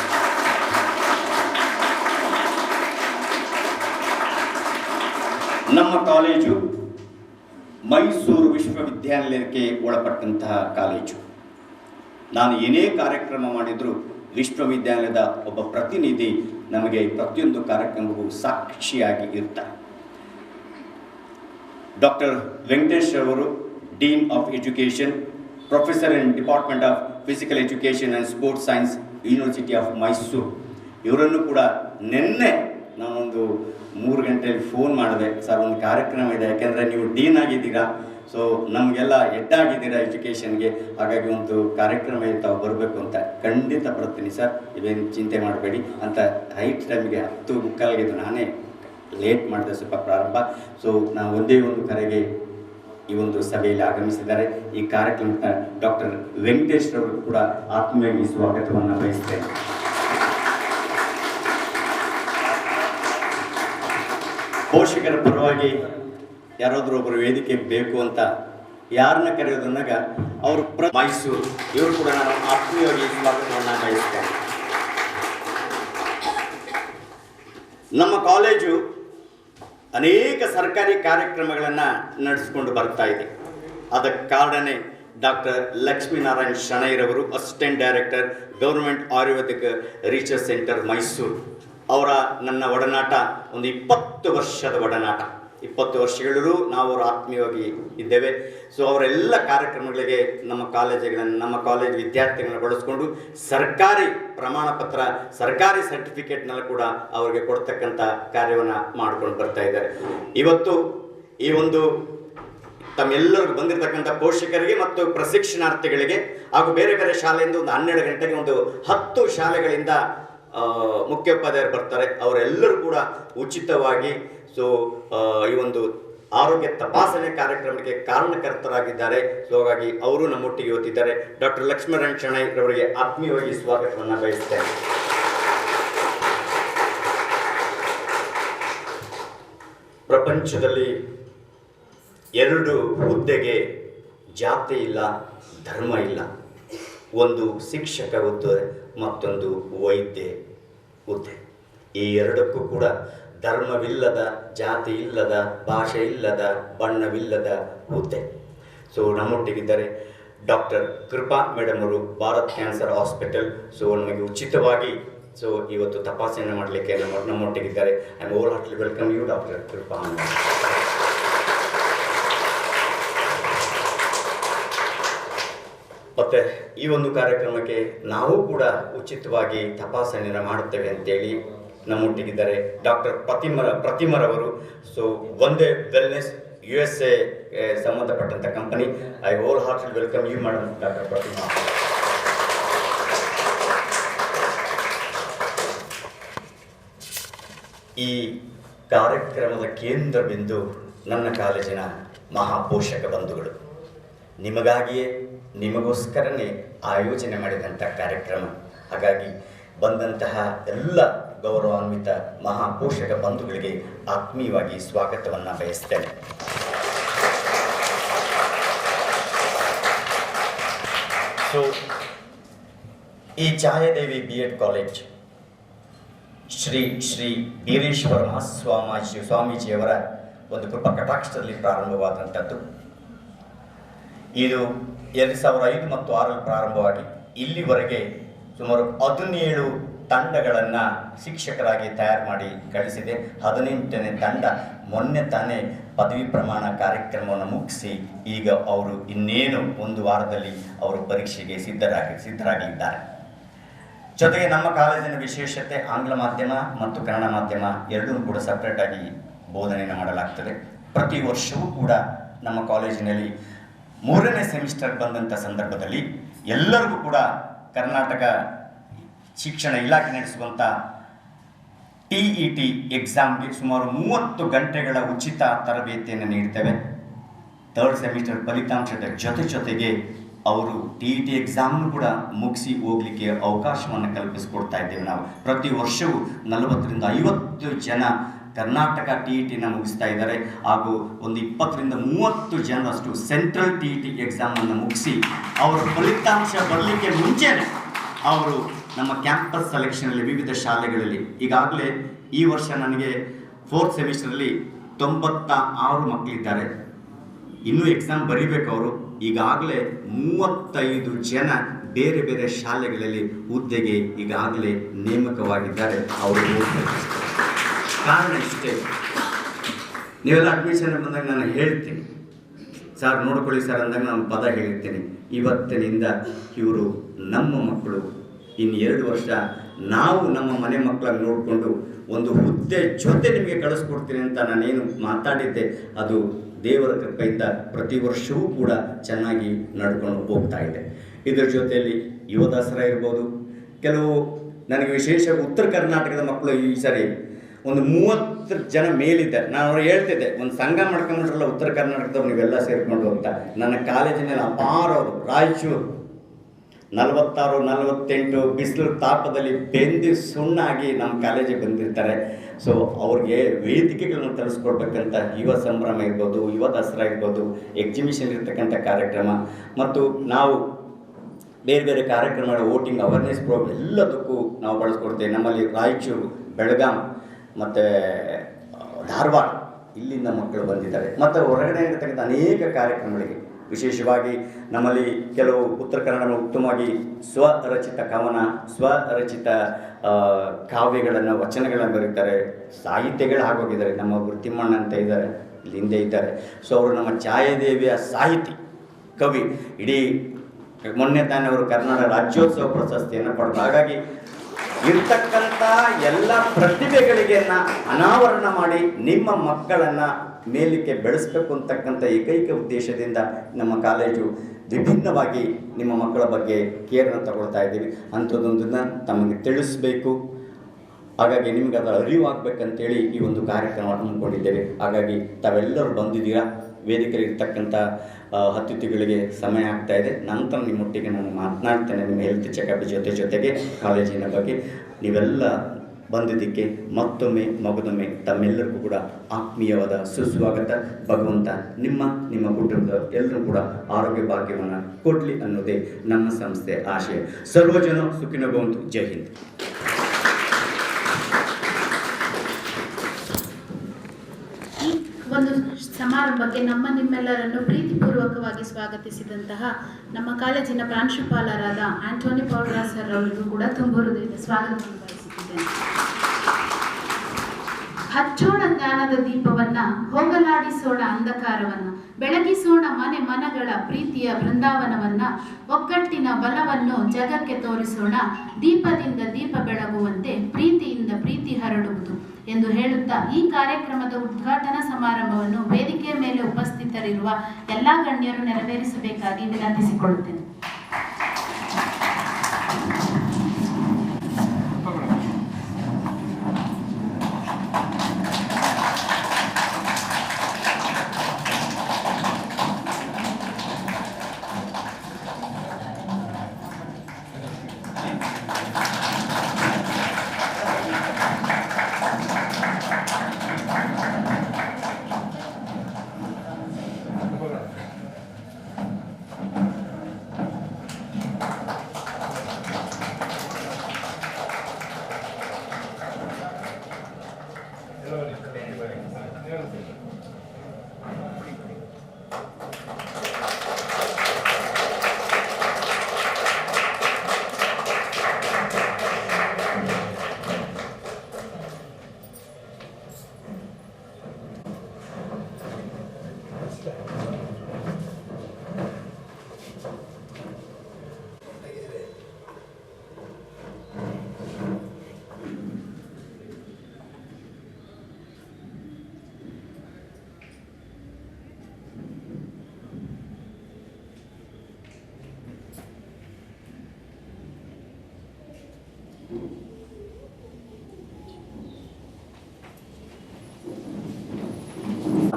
ನಮ್ಮ ಕಾಲೇಜು ಮೈಸೂರು ವಿಶ್ವವಿದ್ಯಾನಿಲಯಕ್ಕೆ ಒಳಪಟ್ಟಂತಹ ಕಾಲೇಜು. ನಾನು ಏನೇ ಕಾರ್ಯಕ್ರಮ ಮಾಡಿದರೂ ವಿಶ್ವವಿದ್ಯಾಲಯದ ಒಬ್ಬ ಪ್ರತಿನಿಧಿ ನಮಗೆ ಪ್ರತಿಯೊಂದು ಕಾರ್ಯಕ್ರಮಕ್ಕೂ ಸಾಕ್ಷಿಯಾಗಿ ಇರ್ತಾರೆ. ಡಾಕ್ಟರ್ ವೆಂಕಟೇಶ್ ಅವರು dean of education, professor in department of physical education and sports science, university of Mysuru. ಇವರನ್ನು ಕೂಡ ನಿನ್ನೆ ನಾನೊಂದು 3 ಗಂಟೆಯಲ್ಲಿ ಫೋನ್ ಮಾಡಿದೆ, ಸರ್ ಒಂದು ಕಾರ್ಯಕ್ರಮ ಇದೆ, ಯಾಕೆಂದರೆ ನೀವು ಡೀನ್ ಆಗಿದ್ದೀರಾ, ಸೊ ನಮಗೆಲ್ಲ ಆಗಿದ್ದೀರಾ ಎಜುಕೇಷನ್ಗೆ, ಹಾಗಾಗಿ ಒಂದು ಕಾರ್ಯಕ್ರಮ ತಾವು ಬರಬೇಕು ಅಂತ. ಖಂಡಿತ ಬರ್ತೀನಿ ಸರ್, ಇವೇನು ಚಿಂತೆ ಮಾಡಬೇಡಿ ಅಂತ ರೈಟ್ ಟೈಮಿಗೆ 10:45 ನಾನೇ ಲೇಟ್ ಮಾಡಿದೆ ಸ್ವಲ್ಪ ಪ್ರಾರಂಭ. ಸೊ ನಾವು ಒಂದೇ ಒಂದು ಕರೆಗೆ ಈ ಒಂದು ಸಭೆಯಲ್ಲಿ ಆಗಮಿಸಿದ್ದಾರೆ. ಈ ಕಾರ್ಯಕ್ರಮದ ಡಾಕ್ಟರ್ ವೆಂಕಟೇಶ್ ಅವರು ಕೂಡ ಆತ್ಮೀಯವಾಗಿ ಸ್ವಾಗತವನ್ನು ಬಯಸ್ತೇನೆ. ಪೋಷಕರ ಪರವಾಗಿ ಯಾರಾದರೂ ಒಬ್ಬರು ವೇದಿಕೆ ಬೇಕು ಅಂತ ಯಾರನ್ನ ಕರೆಯೋದನ್ನಾಗ ಅವರು ಮೈಸೂರು, ಇವರು ಕೂಡ ನಾನು ಆತ್ಮೀಯವಾಗಿ ಸ್ವಾಗತವನ್ನು ಬಯಸ್ತೇನೆ. ನಮ್ಮ ಕಾಲೇಜು ಅನೇಕ ಸರ್ಕಾರಿ ಕಾರ್ಯಕ್ರಮಗಳನ್ನು ನಡೆಸಿಕೊಂಡು ಬರ್ತಾ ಇದೆ. ಅದಕ್ಕೆ ಕಾರಣನೇ ಡಾಕ್ಟರ್ ಲಕ್ಷ್ಮೀನಾರಾಯಣ್ ಶಣೈರವರು, assistant director, government Ayurvedic research centre Mysuru. ಅವರ ನನ್ನ ಒಡನಾಟ ಒಂದು 20 ವರ್ಷದ ಒಡನಾಟ. 20 ವರ್ಷಗಳೂ ನಾವು ಅವರು ಆತ್ಮೀಯವಾಗಿ ಇದ್ದೇವೆ. ಸೊ ಅವರೆಲ್ಲ ಕಾರ್ಯಕ್ರಮಗಳಿಗೆ ನಮ್ಮ ಕಾಲೇಜ್ ವಿದ್ಯಾರ್ಥಿಗಳನ್ನ ಬಳಸ್ಕೊಂಡು ಸರ್ಕಾರಿ ಪ್ರಮಾಣ ಪತ್ರ, ಸರ್ಕಾರಿ ಸರ್ಟಿಫಿಕೇಟ್ನೆಲ್ಲ ಕೂಡ ಅವರಿಗೆ ಕೊಡ್ತಕ್ಕಂಥ ಕಾರ್ಯವನ್ನು ಮಾಡ್ಕೊಂಡು ಬರ್ತಾ ಇದ್ದಾರೆ. ಇವತ್ತು ಈ ಒಂದು ತಮ್ಮೆಲ್ಲರಿಗೂ ಬಂದಿರತಕ್ಕಂಥ ಪೋಷಕರಿಗೆ ಮತ್ತು ಪ್ರಶಿಕ್ಷಣಾರ್ಥಿಗಳಿಗೆ ಹಾಗೂ ಬೇರೆ ಬೇರೆ ಶಾಲೆಯಿಂದ ಒಂದು 12 ಗಂಟೆಗೆ ಒಂದು 10 ಶಾಲೆಗಳಿಂದ ಮುಖ್ಯೋಪಾಧ್ಯಾಯರು ಬರ್ತಾರೆ. ಅವರೆಲ್ಲರೂ ಕೂಡ ಉಚಿತವಾಗಿ ಈ ಒಂದು ಆರೋಗ್ಯ ತಪಾಸಣೆ ಕಾರ್ಯಕ್ರಮಕ್ಕೆ ಕಾರಣಕರ್ತರಾಗಿದ್ದಾರೆ. ಸೊ ಹಾಗಾಗಿ ಅವರು ನಮ್ಮೊಟ್ಟಿಗೆ ಇವತ್ತಿದ್ದಾರೆ. ಡಾಕ್ಟರ್ ಲಕ್ಷ್ಮೀನಾರಾಯಣ್ ಶಣೈ ಅವರಿಗೆ ಆತ್ಮೀಯವಾಗಿ ಸ್ವಾಗತವನ್ನು ಬಯಸ್ತೇನೆ. ಪ್ರಪಂಚದಲ್ಲಿ 2 ಹುದ್ದೆಗೆ ಜಾತಿ ಇಲ್ಲ, ಧರ್ಮ ಇಲ್ಲ. ಒಂದು ಶಿಕ್ಷಕ ಹುದ್ದೆ, ಮತ್ತೊಂದು ವೈದ್ಯ ಹುದ್ದೆ. ಈ 2ಕ್ಕೂ ಕೂಡ ಧರ್ಮವಿಲ್ಲದ, ಜಾತಿ ಇಲ್ಲದ, ಭಾಷೆ ಇಲ್ಲದ, ಬಣ್ಣವಿಲ್ಲದ ಹುದ್ದೆ. ಸೊ ನಮ್ಮೊಟ್ಟಿಗಿದ್ದಾರೆ ಡಾಕ್ಟರ್ ಕೃಪಾ ಮೇಡಮ್ ಅವರು, ಭಾರತ್ ಕ್ಯಾನ್ಸರ್ ಹಾಸ್ಪಿಟಲ್. ಸೊ ನಮಗೆ ಉಚಿತವಾಗಿ ಇವತ್ತು ತಪಾಸಣೆ ಮಾಡಲಿಕ್ಕೆ ನಮ್ಮೊಟ್ಟಿಗಿದ್ದಾರೆ. I am whole heartily welcome you doctor Krupa. ಮತ್ತು ಈ ಒಂದು ಕಾರ್ಯಕ್ರಮಕ್ಕೆ ನಾವು ಕೂಡ ಉಚಿತವಾಗಿ ತಪಾಸಣೆಯನ್ನು ಮಾಡುತ್ತೇವೆ ಅಂತೇಳಿ ನಮ್ಮೊಟ್ಟಿಗಿದ್ದಾರೆ ಡಾಕ್ಟರ್ ಪ್ರತಿಮರವರು. ಸೊ ಒಂದೇ ವೆಲ್ನೆಸ್ USA ಸಂಬಂಧಪಟ್ಟಂಥ company. I whole heartily welcome you madam doctor Pratima. ಈ ಕಾರ್ಯಕ್ರಮದ ಕೇಂದ್ರ ಬಿಂದು ನನ್ನ ಕಾಲೇಜಿನ ಮಹಾಪೋಷಕ ಬಂಧುಗಳು. ನಿಮಗಾಗಿಯೇ, ನಿಮಗೋಸ್ಕರನೇ ಆಯೋಜನೆ ಮಾಡಿದಂಥ ಕಾರ್ಯಕ್ರಮ. ಹಾಗಾಗಿ ಬಂದಂತಹ ಎಲ್ಲ ಗೌರವಾನ್ವಿತ ಮಹಾಪೋಷಕ ಬಂಧುಗಳಿಗೆ ಆತ್ಮೀಯವಾಗಿ ಸ್ವಾಗತವನ್ನು ಬಯಸ್ತೇನೆ. ಸೊ ಈ ಛಾಯಾದೇವಿ BEd ಕಾಲೇಜ್ ಶ್ರೀ ಬೀರೇಶ್ವರ ಸ್ವಾಮೀಜಿಯವರ ಒಂದು ಕೃಪಾ ಕಟಾಕ್ಷದಲ್ಲಿ ಪ್ರಾರಂಭವಾದಂಥದ್ದು. ಇದು 2005 ಮತ್ತು 2006 ಪ್ರಾರಂಭವಾಗಿ ಇಲ್ಲಿವರೆಗೆ ಸುಮಾರು 17 ತಂಡಗಳನ್ನು ಶಿಕ್ಷಕರಾಗಿ ತಯಾರು ಮಾಡಿ ಕಳಿಸಿದೆ. 18ನೇ ತಂಡ ಮೊನ್ನೆ ತಾನೇ ಪದವಿ ಪ್ರಮಾಣ ಕಾರ್ಯಕ್ರಮವನ್ನು ಮುಗಿಸಿ ಈಗ ಅವರು ಇನ್ನೇನು 1 ವಾರದಲ್ಲಿ ಅವರು ಪರೀಕ್ಷೆಗೆ ಸಿದ್ಧರಾಗಲಿದ್ದಾರೆ. ಜೊತೆಗೆ ನಮ್ಮ ಕಾಲೇಜಿನ ವಿಶೇಷತೆ ಆಂಗ್ಲ ಮಾಧ್ಯಮ ಮತ್ತು ಕನ್ನಡ ಮಾಧ್ಯಮ ಎರಡೂ ಕೂಡ ಸಪ್ರೇಟಾಗಿ ಬೋಧನೆಯನ್ನು ಮಾಡಲಾಗ್ತದೆ. ಪ್ರತಿ ವರ್ಷವೂ ಕೂಡ ನಮ್ಮ ಕಾಲೇಜಿನಲ್ಲಿ 3ನೇ ಸೆಮಿಸ್ಟರ್ ಬಂದಂಥ ಸಂದರ್ಭದಲ್ಲಿ ಎಲ್ಲರಿಗೂ ಕೂಡ ಕರ್ನಾಟಕ ಶಿಕ್ಷಣ ಇಲಾಖೆ ನಡೆಸುವಂಥ TET ಎಕ್ಸಾಮ್ಗೆ ಸುಮಾರು 30 ಗಂಟೆಗಳ ಉಚಿತ ತರಬೇತಿಯನ್ನು ನೀಡ್ತೇವೆ. 3rd ಸೆಮಿಸ್ಟರ್ ಫಲಿತಾಂಶದ ಜೊತೆಗೆ ಅವರು TET ಎಕ್ಸಾಮ್ನು ಕೂಡ ಮುಗಿಸಿ ಹೋಗಲಿಕ್ಕೆ ಅವಕಾಶವನ್ನು ಕಲ್ಪಿಸಿಕೊಡ್ತಾ ಇದ್ದೇವೆ. ನಾವು ಪ್ರತಿ ವರ್ಷವೂ 40 ರಿಂದ 50 ಜನ ಕರ್ನಾಟಕ TETನ ಮುಗಿಸ್ತಾ ಇದ್ದಾರೆ. ಹಾಗೂ ಒಂದು 20 ರಿಂದ 30 ಜನರಷ್ಟು ಸೆಂಟ್ರಲ್ TET ಎಕ್ಸಾಮನ್ನು ಮುಗಿಸಿ ಅವರ ಫಲಿತಾಂಶ ಬರಲಿಕ್ಕೆ ಮುಂಚೆನೇ ಅವರು ನಮ್ಮ ಕ್ಯಾಂಪಸ್ ಸೆಲೆಕ್ಷನಲ್ಲಿ ವಿವಿಧ ಶಾಲೆಗಳಲ್ಲಿ ಈಗಾಗಲೇ ಈ ವರ್ಷ ನನಗೆ 4th ಸೆಮಿಸ್ಟರಲ್ಲಿ 96 ಮಕ್ಕಳಿದ್ದಾರೆ. ಇನ್ನೂ ಎಕ್ಸಾಮ್ ಬರೀಬೇಕು ಅವರು. ಈಗಾಗಲೇ 35 ಜನ ಬೇರೆ ಬೇರೆ ಶಾಲೆಗಳಲ್ಲಿ ಹುದ್ದೆಗೆ ಈಗಾಗಲೇ ನೇಮಕವಾಗಿದ್ದಾರೆ. ಅವರು ಕಾರಣ ಇಷ್ಟೇ, ನೀವೆಲ್ಲ ಅಡ್ಮಿಷನ್ ಬಂದಾಗ ನಾನು ಹೇಳ್ತೀನಿ, ಸರ್ ನೋಡ್ಕೊಳ್ಳಿ ಸರ್ ಅಂದಾಗ ನಾನು ಪದ ಹೇಳಿರ್ತೀನಿ, ಇವತ್ತಿನಿಂದ ಇವರು ನಮ್ಮ ಮಕ್ಕಳು, ಇನ್ನು 2 ವರ್ಷ ನಾವು ನಮ್ಮ ಮನೆ ಮಕ್ಕಳನ್ನು ನೋಡಿಕೊಂಡು ಒಂದು ಹುದ್ದೆ ಜೊತೆ ನಿಮಗೆ ಕಳಿಸ್ಕೊಡ್ತೀನಿ ಅಂತ ನಾನೇನು ಮಾತಾಡಿದ್ದೆ ಅದು ದೇವರ ಕೃಪೆಯಿಂದ ಪ್ರತಿ ವರ್ಷವೂ ಕೂಡ ಚೆನ್ನಾಗಿ ನಡ್ಕೊಂಡು ಹೋಗ್ತಾ ಇದೆ. ಇದರ ಜೊತೆಯಲ್ಲಿ ಯುವ ದಸರಾ ಇರ್ಬೋದು, ಕೆಲವು ನನಗೆ ವಿಶೇಷ ಉತ್ತರ ಕರ್ನಾಟಕದ ಮಕ್ಕಳು ಈ ಸರಿ ಒಂದು 30 ಜನ ಮೇಲಿದ್ದಾರೆ. ನಾನು ಅವ್ರು ಹೇಳ್ತಿದ್ದೆ, ಒಂದು ಸಂಘ ಮಾಡ್ಕೊಂಡ್ರಲ್ಲ ಉತ್ತರ ಕರ್ನಾಟಕದವ್ರು ನೀವೆಲ್ಲ ಸೇರಿಕೊಂಡು ಅಂತ. ನನ್ನ ಕಾಲೇಜಿನಲ್ಲಿ ಅಪಾರ ಅವರು ರಾಯಚೂರು 46, 48 ಬಿಸಿಲು ತಾಪದಲ್ಲಿ ಬೆಂದಿ ಸುಣ್ಣಾಗಿ ನಮ್ಮ ಕಾಲೇಜಿಗೆ ಬಂದಿರ್ತಾರೆ. ಸೊ ಅವ್ರಿಗೆ ವೇದಿಕೆಗಳನ್ನು ತರಿಸ್ಕೊಡ್ಬೇಕಂತ ಯುವ ಸಂಭ್ರಮ ಇರ್ಬೋದು, ಯುವ ದಸರಾ ಇರ್ಬೋದು, ಎಕ್ಸಿಬಿಷನ್ ಇರ್ತಕ್ಕಂಥ ಕಾರ್ಯಕ್ರಮ ಮತ್ತು ನಾವು ಬೇರೆ ಬೇರೆ ಕಾರ್ಯಕ್ರಮಗಳ ವೋಟಿಂಗ್ ಅವೇರ್ನೆಸ್ ಪ್ರೋಗ್ರಾಮ್ ಎಲ್ಲದಕ್ಕೂ ನಾವು ಬಳಸ್ಕೊಡ್ತೇವೆ. ನಮ್ಮಲ್ಲಿ ರಾಯಚೂರು, ಬೆಳಗಾಂ ಮತ್ತು ಧಾರವಾಡ ಇಲ್ಲಿಂದ ಮಕ್ಕಳು ಬಂದಿದ್ದಾರೆ. ಮತ್ತು ಹೊರಗಡೆ ಇರತಕ್ಕಂಥ ಅನೇಕ ಕಾರ್ಯಕ್ರಮಗಳಿಗೆ ವಿಶೇಷವಾಗಿ ನಮ್ಮಲ್ಲಿ ಕೆಲವು ಉತ್ತರ ಕನ್ನಡ ಉತ್ತಮವಾಗಿ ಸ್ವರಚಿತ ಕವನ, ಸ್ವರಚಿತ ಕಾವ್ಯಗಳನ್ನು, ವಚನಗಳನ್ನು ಬರೀತಾರೆ. ಸಾಹಿತ್ಯಗಳು ಆಗೋಗಿದ್ದಾರೆ. ನಮ್ಮ ತಿಮ್ಮಣ್ಣ ಅಂತ ಇದ್ದಾರೆ, ಇಲ್ಲಿ ಹಿಂದೆ ಇದ್ದಾರೆ. ಸೊ ಅವರು ನಮ್ಮ ಛಾಯಾದೇವಿಯ ಸಾಹಿತಿ, ಕವಿ. ಇಡೀ ಮೊನ್ನೆ ತಾನೇ ಅವರು ಕರ್ನಾಟಕ ರಾಜ್ಯೋತ್ಸವ ಪ್ರಶಸ್ತಿಯನ್ನು ಪಡೆದು. ಹಾಗಾಗಿ ಇರ್ತಕ್ಕಂಥ ಎಲ್ಲ ಪ್ರತಿಭೆಗಳಿಗೆ ಅನಾವರಣ ಮಾಡಿ ನಿಮ್ಮ ಮಕ್ಕಳನ್ನು ಮೇಲಕ್ಕೆ ಬೆಳೆಸಬೇಕು ಅಂತಕ್ಕಂಥ ಏಕೈಕ ಉದ್ದೇಶದಿಂದ ನಮ್ಮ ಕಾಲೇಜು ವಿಭಿನ್ನವಾಗಿ ನಿಮ್ಮ ಮಕ್ಕಳ ಬಗ್ಗೆ ಕೇರನ್ನು ತಗೊಳ್ತಾ ಇದ್ದೀವಿ. ಅಂಥದ್ದೊಂದನ್ನು ತಮಗೆ ತಿಳಿಸಬೇಕು. ಹಾಗಾಗಿ ನಿಮಗೆ ಅದರ ಅರಿವಾಗಬೇಕಂತೇಳಿ ಈ ಒಂದು ಕಾರ್ಯಕ್ರಮ ಹಮ್ಮಿಕೊಂಡಿದ್ದೇವೆ. ಹಾಗಾಗಿ ತಾವೆಲ್ಲರೂ ಬಂದಿದ್ದೀರಾ. ವೇದಿಕೆಯಲ್ಲಿರ್ತಕ್ಕಂಥ ಅತಿಥಿಗಳಿಗೆ ಸಮಯ ಆಗ್ತಾ ಇದೆ. ನಂತರ ನಿಮ್ಮೊಟ್ಟಿಗೆ ನಾನು ಮಾತನಾಡ್ತೇನೆ ನಿಮ್ಮ ಹೆಲ್ತ್ ಚೆಕಪ್ ಜೊತೆಗೆ ಕಾಲೇಜಿನ ಬಗ್ಗೆ. ನೀವೆಲ್ಲ ಬಂದಿದ್ದಕ್ಕೆ ಮತ್ತೊಮ್ಮೆ ಮಗದೊಮ್ಮೆ ತಮ್ಮೆಲ್ಲರಿಗೂ ಕೂಡ ಆತ್ಮೀಯವಾದ ಸುಸ್ವಾಗತ. ಭಗವಂತ ನಿಮ್ಮ ಕುಟುಂಬದ ಎಲ್ಲರೂ ಕೂಡ ಆರೋಗ್ಯ ಭಾಗ್ಯವನ್ನು ಕೊಡಲಿ ಅನ್ನೋದೇ ನಮ್ಮ ಸಂಸ್ಥೆ ಆಶಯ. ಸರ್ವಜನ ಸುಖಿನೋ ಭವಂತು. ಜೈ ಹಿಂದ್. ಒಂದು ಸಮಾರಂಭಕ್ಕೆ ನಿಮ್ಮೆಲ್ಲರನ್ನು ಪ್ರೀತಿಪೂರ್ವಕವಾಗಿ ಸ್ವಾಗತಿಸಿದಂತಹ ನಮ್ಮ ಕಾಲೇಜಿನ ಪ್ರಾಂಶುಪಾಲರಾದ ಆಂಟೋನಿ ಪೌಡ್ರಾ ಸರ್ ಅವರಿಗೂ ಕೂಡ ತುಂಬ ಹೃದಯದ ಸ್ವಾಗತವನ್ನು ಬಯಸುತ್ತಿದ್ದೇನೆ. ಹಚ್ಚೋಣ ಜ್ಞಾನದ ದೀಪವನ್ನ, ಹೋಗಲಾಡಿಸೋಣ ಅಂಧಕಾರವನ್ನ, ಬೆಳಗಿಸೋಣ ಮನಗಳ ಪ್ರೀತಿಯ ಬೃಂದಾವನವನ್ನ, ಒಗ್ಗಟ್ಟಿನ ಬಲವನ್ನು ಜಗಕ್ಕೆ ತೋರಿಸೋಣ, ದೀಪದಿಂದ ದೀಪ ಬೆಳಗುವಂತೆ ಪ್ರೀತಿಯಿಂದ ಪ್ರೀತಿ ಹರಡುವುದು ಎಂದು ಹೇಳುತ್ತಾ ಈ ಕಾರ್ಯಕ್ರಮದ ಉದ್ಘಾಟನಾ ಸಮಾರಂಭವನ್ನು ವೇದಿಕೆಯ ಮೇಲೆ ಉಪಸ್ಥಿತರಿರುವ ಎಲ್ಲ ಗಣ್ಯರು ನೆರವೇರಿಸಬೇಕಾಗಿ ವಿನಂತಿಸಿಕೊಳ್ಳುತ್ತೇನೆ.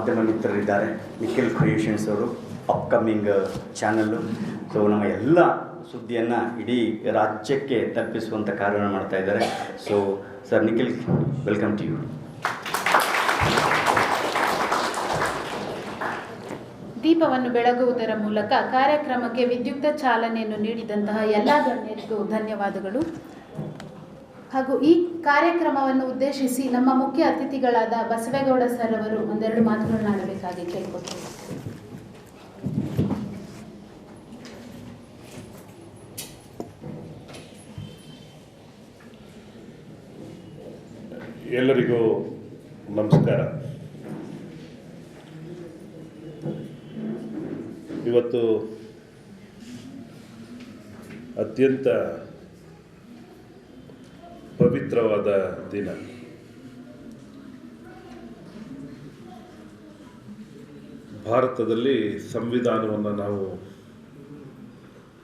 ಮಾಧ್ಯಮ ಮಿತ್ರರಿದ್ದಾರೆ, ನಿಖಿಲ್ ಕ್ರಿಯೇಷನ್ಸ್ ಅವರು, ಅಪ್ಕಮಿಂಗ್ ಚಾನಲ್ಲು. ಸೊ ನಮ್ಮ ಎಲ್ಲ ಸುದ್ದಿಯನ್ನು ಇಡೀ ರಾಜ್ಯಕ್ಕೆ ತಲುಪಿಸುವಂಥ ಕಾರ್ಯವನ್ನು ಮಾಡ್ತಾ ಇದ್ದಾರೆ. So sir Nikhil, welcome to you. ದೀಪವನ್ನು ಬೆಳಗುವುದರ ಮೂಲಕ ಕಾರ್ಯಕ್ರಮಕ್ಕೆ ವಿದ್ಯುಕ್ತ ಚಾಲನೆಯನ್ನು ನೀಡಿದಂತಹ ಎಲ್ಲ ಗಣ್ಯರಿಗೂ ಧನ್ಯವಾದಗಳು. ಹಾಗೂ ಈ ಕಾರ್ಯಕ್ರಮವನ್ನು ಉದ್ದೇಶಿಸಿ ನಮ್ಮ ಮುಖ್ಯ ಅತಿಥಿಗಳಾದ ಬಸವೇಗೌಡ ಸರ್ ಅವರು ಒಂದೆರಡು ಮಾತುಗಳನ್ನ ಆಡಬೇಕಾಗಿ ಕೇಳ್ಕೊಳ್ತೀನಿ. ಎಲ್ಲರಿಗೂ ನಮಸ್ಕಾರ. ಇವತ್ತು ಅತ್ಯಂತ ಪವಿತ್ರವಾದ ದಿನ. ಭಾರತದಲ್ಲಿ ಸಂವಿಧಾನವನ್ನು ನಾವು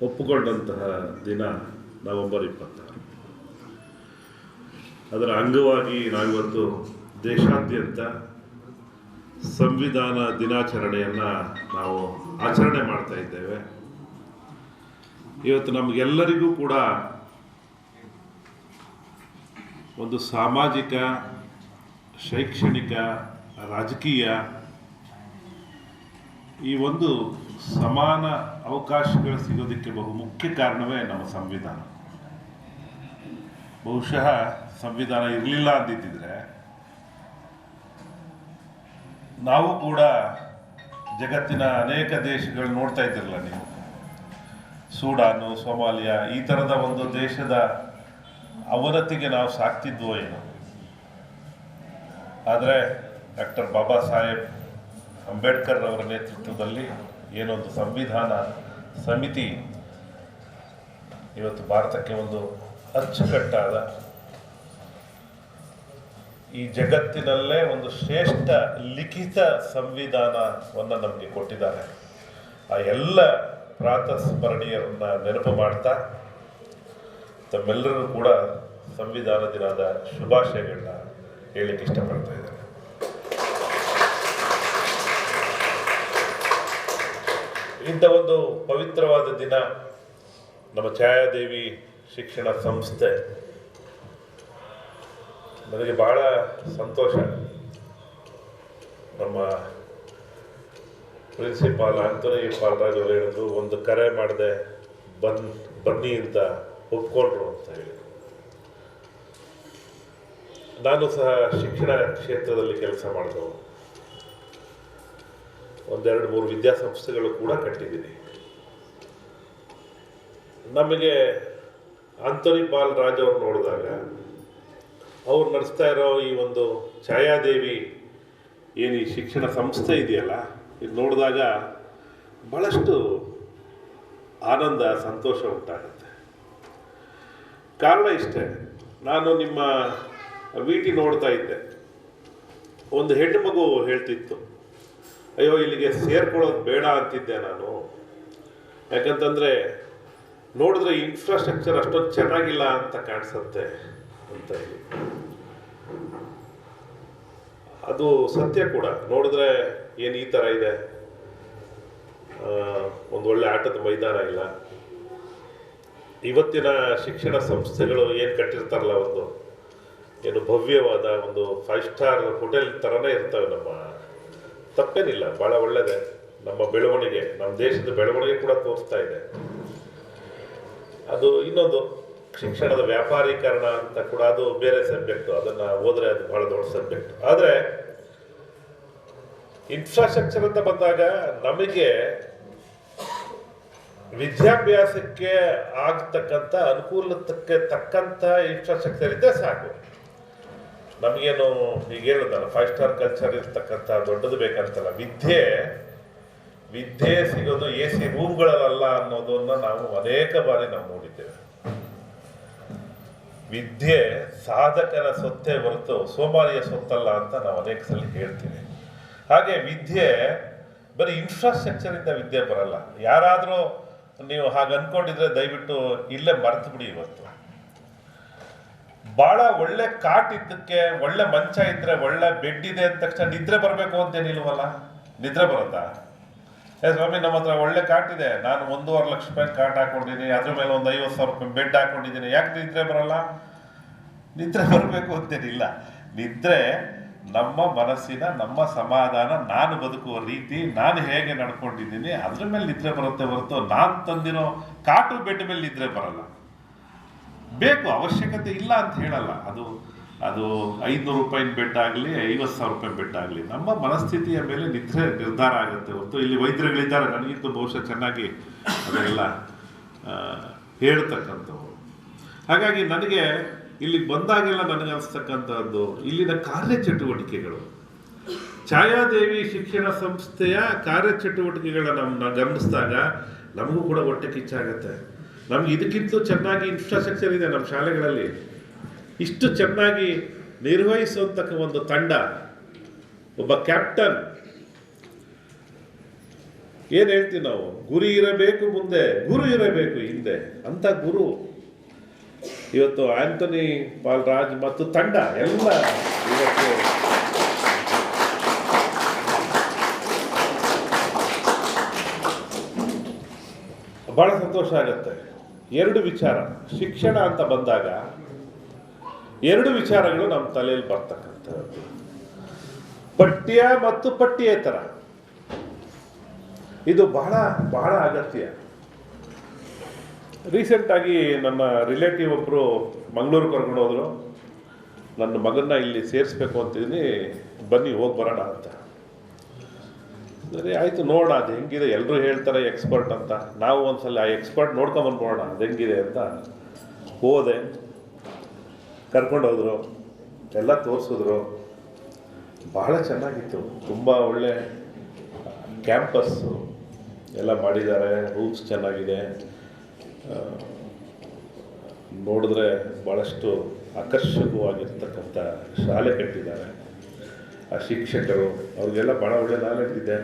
ಒಪ್ಪಿಕೊಂಡಂತಹ ದಿನ ನವೆಂಬರ್ 26. ಅದರ ಅಂಗವಾಗಿ ನಾವಿವತ್ತು ದೇಶಾದ್ಯಂತ ಸಂವಿಧಾನ ದಿನಾಚರಣೆಯನ್ನು ನಾವು ಆಚರಣೆ ಮಾಡ್ತಾ ಇದ್ದೇವೆ. ಇವತ್ತು ನಮಗೆಲ್ಲರಿಗೂ ಕೂಡ ಒಂದು ಸಾಮಾಜಿಕ, ಶೈಕ್ಷಣಿಕ, ರಾಜಕೀಯ ಈ ಒಂದು ಸಮಾನ ಅವಕಾಶಗಳು ಸಿಗೋದಕ್ಕೆ ಬಹು ಮುಖ್ಯ ಕಾರಣವೇ ನಮ್ಮ ಸಂವಿಧಾನ. ಬಹುಶಃ ಸಂವಿಧಾನ ಇರಲಿಲ್ಲ ಅಂದಿದ್ದರೆ ನಾವು ಕೂಡ ಜಗತ್ತಿನ ಅನೇಕ ದೇಶಗಳು ನೋಡ್ತಾ ಇದ್ದಿರಲ್ಲ ನೀವು. ಸೂಡಾನು, ಸೋಮಾಲಿಯಾ ಈ ಥರದ ಒಂದು ದೇಶದ ಅವನತಿಗೆ ನಾವು ಸಾಕ್ತಿದ್ವೋ ಏನೋ. ಆದರೆ ಡಾಕ್ಟರ್ ಬಾಬಾ ಸಾಹೇಬ್ ಅಂಬೇಡ್ಕರ್ ಅವರ ನೇತೃತ್ವದಲ್ಲಿ ಏನೊಂದು ಸಂವಿಧಾನ ಸಮಿತಿ ಇವತ್ತು ಭಾರತಕ್ಕೆ ಒಂದು ಅಚ್ಚುಕಟ್ಟಾದ, ಈ ಜಗತ್ತಿನಲ್ಲೇ ಒಂದು ಶ್ರೇಷ್ಠ ಲಿಖಿತ ಸಂವಿಧಾನವನ್ನು ನಮಗೆ ಕೊಟ್ಟಿದ್ದಾರೆ. ಆ ಎಲ್ಲ ಪ್ರಾತಸ್ಮರಣೀಯರನ್ನ ನೆನಪು ಮಾಡ್ತಾ ತಮ್ಮೆಲ್ಲರೂ ಕೂಡ ಸಂವಿಧಾನ ದಿನದ ಶುಭಾಶಯಗಳನ್ನ ಹೇಳಲಿಕ್ಕೆ ಇಷ್ಟಪಡ್ತಾ ಇದ್ದಾರೆ. ಇಂಥ ಒಂದು ಪವಿತ್ರವಾದ ದಿನ ನಮ್ಮ ಛಾಯಾದೇವಿ ಶಿಕ್ಷಣ ಸಂಸ್ಥೆ, ನನಗೆ ಬಹಳ ಸಂತೋಷ. ನಮ್ಮ ಪ್ರಿನ್ಸಿಪಾಲ್ ಆಂಟೋನಿ ಪಾಲ್ರಾಜ್ ಅವರು ಹೇಳಿದ್ರು, ಒಂದು ಕರೆ ಮಾಡದೆ ಬನ್ನಿ ಅಂತ ಒಪ್ಕೊಂಡ್ರು ಅಂತ ಹೇಳಿ. ನಾನು ಸಹ ಶಿಕ್ಷಣ ಕ್ಷೇತ್ರದಲ್ಲಿ ಕೆಲಸ ಮಾಡಿದವು. 1-2-3 ವಿದ್ಯಾಸಂಸ್ಥೆಗಳು ಕೂಡ ಕಟ್ಟಿದ್ದೀನಿ. ನಮಗೆ ಆಂಟೋನಿ ಪಾಲ್ರಾಜ್ ಅವ್ರು ನೋಡಿದಾಗ, ಅವ್ರು ನಡೆಸ್ತಾ ಇರೋ ಈ ಒಂದು ಛಾಯಾದೇವಿ ಏನು ಈ ಶಿಕ್ಷಣ ಸಂಸ್ಥೆ ಇದೆಯಲ್ಲ, ಇದು ನೋಡಿದಾಗ ಭಾಳಷ್ಟು ಆನಂದ, ಸಂತೋಷ ಉಂಟಾಗುತ್ತೆ. ಕಾರಣ ಇಷ್ಟೇ, ನಾನು ನಿಮ್ಮ ವಿಟಿ ನೋಡ್ತಾ ಇದ್ದೆ. ಒಂದು ಹೆಣ್ಣು ಮಗು ಹೇಳ್ತಿತ್ತು, ಅಯ್ಯೋ ಇಲ್ಲಿಗೆ ಸೇರ್ಕೊಳ್ಳೋದು ಬೇಡ ಅಂತಿದ್ದೆ ನಾನು. ಯಾಕಂತಂದರೆ ನೋಡಿದ್ರೆ ಇನ್ಫ್ರಾಸ್ಟ್ರಕ್ಚರ್ ಅಷ್ಟೊಂದು ಚೆನ್ನಾಗಿಲ್ಲ ಅಂತ ಕಾಣಿಸುತ್ತೆ ಅಂತ ಹೇಳಿ. ಅದು ಸತ್ಯ ಕೂಡ. ನೋಡಿದ್ರೆ ಏನು ಈ ಥರ ಇದೆ, ಒಂದು ಒಳ್ಳೆ ಆಟದ ಮೈದಾನ ಇಲ್ಲ. ಇವತ್ತಿನ ಶಿಕ್ಷಣ ಸಂಸ್ಥೆಗಳು ಏನು ಕಟ್ಟಿರ್ತಾರಲ್ಲ, ಒಂದು ಏನು ಭವ್ಯವಾದ ಒಂದು 5 ಸ್ಟಾರ್ ಹೋಟೆಲ್ ಥರನೇ ಇರ್ತವೆ. ನಮ್ಮ ತಪ್ಪೇನಿಲ್ಲ, ಭಾಳ ಒಳ್ಳೆಯದೇ. ನಮ್ಮ ಬೆಳವಣಿಗೆ, ನಮ್ಮ ದೇಶದ ಬೆಳವಣಿಗೆ ಕೂಡ ತೋರಿಸ್ತಾ ಇದೆ. ಅದು ಇನ್ನೊಂದು ಶಿಕ್ಷಣದ ವ್ಯಾಪಾರೀಕರಣ ಅಂತ ಕೂಡ, ಅದು ಬೇರೆ ಸಬ್ಜೆಕ್ಟು, ಅದನ್ನು ಹೋದರೆ ಅದು ಭಾಳ ದೊಡ್ಡ ಸಬ್ಜೆಕ್ಟ್. ಆದರೆ ಇನ್ಫ್ರಾಸ್ಟ್ರಕ್ಚರ್ ಅಂತ ಬಂದಾಗ ನಮಗೆ ವಿದ್ಯಾಭ್ಯಾಸಕ್ಕೆ ಆಗ್ತಕ್ಕಂಥ ಅನುಕೂಲಕ್ಕೆ ತಕ್ಕಂಥ ಇನ್ಫ್ರಾಸ್ಟ್ರಕ್ಚರ್ ಇದ್ದರೆ ಸಾಕು. ನಮಗೇನು ಈಗ ಹೇಳಿದಲ್ಲ, 5 ಸ್ಟಾರ್ ಕಲ್ಚರ್ ಇರ್ತಕ್ಕಂಥ ದೊಡ್ಡದು ಬೇಕಂತಲ್ಲ. ವಿದ್ಯೆ ಸಿಗೋದು AC ರೂಮ್ಗಳಲ್ಲ ಅನ್ನೋದನ್ನ ನಾವು ಅನೇಕ ಬಾರಿ ನಾವು ನೋಡಿದ್ದೇವೆ. ವಿದ್ಯೆ ಸಾಧಕನ ಸೊತ್ತೇ ಹೊರತು ಸೋಮಾರಿಯ ಸೊತ್ತಲ್ಲ ಅಂತ ನಾವು ಅನೇಕ ಸಲ ಹೇಳ್ತೀವಿ. ಹಾಗೆ ವಿದ್ಯೆ ಬರೀ ಇನ್ಫ್ರಾಸ್ಟ್ರಕ್ಚರಿಂದ ವಿದ್ಯೆ ಬರಲ್ಲ. ಯಾರಾದರೂ ನೀವು ಹಾಗೆ ಅನ್ಕೊಂಡಿದ್ರೆ ದಯವಿಟ್ಟು ಇಲ್ಲೇ ಮರೆತು ಬಿಡಿ. ಇವತ್ತು ಭಾಳ ಒಳ್ಳೆ ಕಾಟ್ ಇದ್ದಕ್ಕೆ, ಒಳ್ಳೆ ಮಂಚ ಇದ್ರೆ, ಒಳ್ಳೆ ಬೆಡ್ ಇದೆ ಅಂದ ತಕ್ಷಣ ನಿದ್ರೆ ಬರಬೇಕು ಅಂತೇನಿಲ್ವಲ್ಲ. ನಿದ್ರೆ ಬರುತ್ತಾ? ಸ್ವಾಮಿ ನಮ್ಮ ಹತ್ರ ಒಳ್ಳೆ ಕಾಟ್ ಇದೆ, ನಾನು 1.5 ಲಕ್ಷ ರೂಪಾಯಿ ಕಾಟ್ ಹಾಕೊಂಡಿದ್ದೀನಿ, ಅದ್ರ ಮೇಲೆ ಒಂದು 50,000 ರೂಪಾಯಿ ಬೆಡ್ ಹಾಕೊಂಡಿದ್ದೀನಿ, ಯಾಕೆ ನಿದ್ರೆ ಬರಲ್ಲ? ನಿದ್ರೆ ಬರಬೇಕು ಅಂತೇನಿಲ್ಲ. ನಿದ್ರೆ ನಮ್ಮ ಮನಸ್ಸಿನ, ನಮ್ಮ ಸಮಾಧಾನ, ನಾನು ಬದುಕುವ ರೀತಿ, ನಾನು ಹೇಗೆ ನಡ್ಕೊಂಡಿದ್ದೀನಿ ಅದ್ರ ಮೇಲೆ ನಿದ್ರೆ ಬರುತ್ತೆ ಹೊರತು ನಾನು ತಂದಿರೋ ಕಾಟು ಬೆಡ್ ಮೇಲೆ ನಿದ್ರೆ ಬರಲ್ಲ. ಬೇಕು, ಅವಶ್ಯಕತೆ ಇಲ್ಲ ಅಂತ ಹೇಳಲ್ಲ. ಅದು 500 ರೂಪಾಯಿನ ಬೆಡ್ ಆಗಲಿ, 50,000 ರೂಪಾಯಿ ಬೆಡ್ ಆಗಲಿ, ನಮ್ಮ ಮನಸ್ಥಿತಿಯ ಮೇಲೆ ನಿದ್ರೆ ನಿರ್ಧಾರ ಆಗುತ್ತೆ ಹೊರತು ಇಲ್ಲಿ ವೈದ್ಯರುಗಳಿದ್ದಾರೆ ನನಗಿಂತ ಬಹುಶಃ ಚೆನ್ನಾಗಿ ಅದೆಲ್ಲ ಹೇಳ್ತಕ್ಕಂಥವ್ರು. ಹಾಗಾಗಿ ನನಗೆ ಇಲ್ಲಿಗೆ ಬಂದಾಗೆಲ್ಲ ನನಗನ್ನಿಸ್ತಕ್ಕಂಥದ್ದು ಇಲ್ಲಿನ ಕಾರ್ಯಚಟುವಟಿಕೆಗಳು, ಛಾಯಾದೇವಿ ಶಿಕ್ಷಣ ಸಂಸ್ಥೆಯ ಕಾರ್ಯಚಟುವಟಿಕೆಗಳನ್ನ ನಾವು ಗಮನಿಸಿದಾಗ ನಮಗೂ ಕೂಡ ಹೊಟ್ಟೆ ಕಿಚ್ಚಾಗತ್ತೆ. ನಮ್ಗೆ ಇದಕ್ಕಿಂತಲೂ ಚೆನ್ನಾಗಿ ಇನ್ಫ್ರಾಸ್ಟ್ರಕ್ಚರ್ ಇದೆ ನಮ್ಮ ಶಾಲೆಗಳಲ್ಲಿ. ಇಷ್ಟು ಚೆನ್ನಾಗಿ ನಿರ್ವಹಿಸುವಂತಕ್ಕ ಒಂದು ತಂಡ, ಒಬ್ಬ ಕ್ಯಾಪ್ಟನ್, ಏನು ಹೇಳ್ತೀವಿ ನಾವು, ಗುರಿ ಇರಬೇಕು ಮುಂದೆ, ಗುರು ಇರಬೇಕು ಹಿಂದೆ ಅಂತ ಗುರು ಇವತ್ತು ಆಂಟನಿ ಪಾಲ್ರಾಜ್ ಮತ್ತು ತಂಡ ಎಲ್ಲ ಇವತ್ತು ಬಹಳ ಸಂತೋಷ ಆಗತ್ತೆ. 2 ವಿಚಾರ, ಶಿಕ್ಷಣ ಅಂತ ಬಂದಾಗ 2 ವಿಚಾರಗಳು ನಮ್ಮ ತಲೆಯಲ್ಲಿ ಬರ್ತಕ್ಕಂಥದ್ದು, ಪಠ್ಯ ಮತ್ತು ಪಠ್ಯೇತರ. ಇದು ಬಹಳ ಬಹಳ ಅಗತ್ಯ. ರೀಸೆಂಟಾಗಿ ನನ್ನ ರಿಲೇಟಿವ್ ಒಬ್ಬರು ಮಂಗಳೂರು ಕರ್ಕೊಂಡು ಹೋದರು. ನನ್ನ ಮಗನ್ನ ಇಲ್ಲಿ ಸೇರಿಸ್ಬೇಕು ಅಂತಿದ್ದೀನಿ, ಬನ್ನಿ ಹೋಗಿ ಬರೋಣ ಅಂತ. ಸರಿ ಆಯಿತು, ನೋಡೋಣ ಅದು ಹೆಂಗಿದೆ. ಎಲ್ಲರೂ ಹೇಳ್ತಾರೆ ಎಕ್ಸ್ಪರ್ಟ್ ಅಂತ, ನಾವು ಒಂದ್ಸಲ ಆ ಎಕ್ಸ್ಪರ್ಟ್ ನೋಡ್ಕೊಂಬಂದ್ಬೋಣ ಅದು ಹೆಂಗಿದೆ ಅಂತ ಹೋದೆ. ಕರ್ಕೊಂಡು ಹೋದರು, ಎಲ್ಲ ತೋರಿಸಿದ್ರು. ಬಹಳ ಚೆನ್ನಾಗಿತ್ತು, ತುಂಬ ಒಳ್ಳೆ ಕ್ಯಾಂಪಸ್ಸು ಎಲ್ಲ ಮಾಡಿದ್ದಾರೆ, ರೂಮ್ಸ್ ಚೆನ್ನಾಗಿದೆ. ನೋಡಿದ್ರೆ ಭಾಳಷ್ಟು ಆಕರ್ಷಕವಾಗಿರ್ತಕ್ಕಂಥ ಶಾಲೆ ಕಟ್ಟಿದ್ದಾರೆ. ಆ ಶಿಕ್ಷಕರು ಅವ್ರಿಗೆಲ್ಲ ಭಾಳ ಒಳ್ಳೆ ನಾಲೆಡ್ಜ್ ಇದೆ,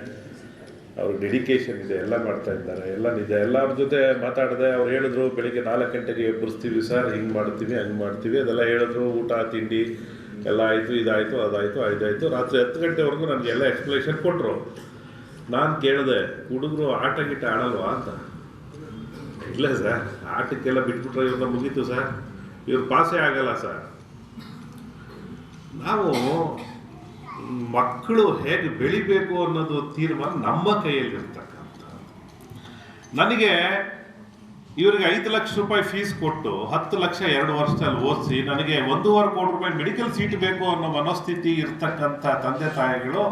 ಅವ್ರಿಗೆ ಡೆಡಿಕೇಶನ್ ಇದೆ, ಎಲ್ಲ ಮಾಡ್ತಾ ಇದ್ದಾರೆ, ಎಲ್ಲ ನಿಜ. ಎಲ್ಲರ ಜೊತೆ ಮಾತಾಡಿದೆ. ಅವ್ರು ಹೇಳಿದ್ರು ಬೆಳಿಗ್ಗೆ 4 ಗಂಟೆಗೆ ಎಬ್ಬರಿಸ್ತೀವಿ ಸರ್, ಹಿಂಗೆ ಮಾಡ್ತೀವಿ ಹಂಗೆ ಮಾಡ್ತೀವಿ ಅದೆಲ್ಲ ಹೇಳಿದ್ರು. ಊಟ ತಿಂಡಿ ಎಲ್ಲ ಆಯಿತು, ಇದಾಯಿತು ಅದಾಯಿತು ಇದಾಯಿತು. ರಾತ್ರಿ 10 ಗಂಟೆವರೆಗೂ ನನಗೆಲ್ಲ ಎಕ್ಸ್ಪ್ಲನೇಷನ್ ಕೊಟ್ಟರು. ನಾನು ಕೇಳಿದೆ, ಹುಡುಗರು ಆಟ ಗೀಟ ಆಡಲ್ವಾ ಅಂತ. ಇಲ್ಲ ಸರ್, ಆಟಕ್ಕೆಲ್ಲ ಬಿಟ್ಬಿಟ್ರೆ ಇವ್ರನ್ನ ಮುಗೀತು ಸರ್, ಇವ್ರು ಪಾಸೇ ಆಗಲ್ಲ ಸರ್. ನಾವು ಮಕ್ಕಳು ಹೇಗೆ ಬೆಳಿಬೇಕು ಅನ್ನೋದು ತೀರ್ಮಾನ ನಮ್ಮ ಕೈಯಲ್ಲಿ ಇರ್ತಕ್ಕಂಥ. ನನಗೆ ಇವರಿಗೆ 5 ಲಕ್ಷ ರೂಪಾಯಿ ಫೀಸ್ ಕೊಟ್ಟು 10 ಲಕ್ಷ 2 ವರ್ಷದಲ್ಲಿ ಓದಿಸಿ ನನಗೆ 1.25 ಕೋಟಿ ರೂಪಾಯಿ ಮೆಡಿಕಲ್ ಸೀಟ್ ಬೇಕು ಅನ್ನೋ ಮನೋಸ್ಥಿತಿ ಇರ್ತಕ್ಕಂಥ ತಂದೆ ತಾಯಿಗಳು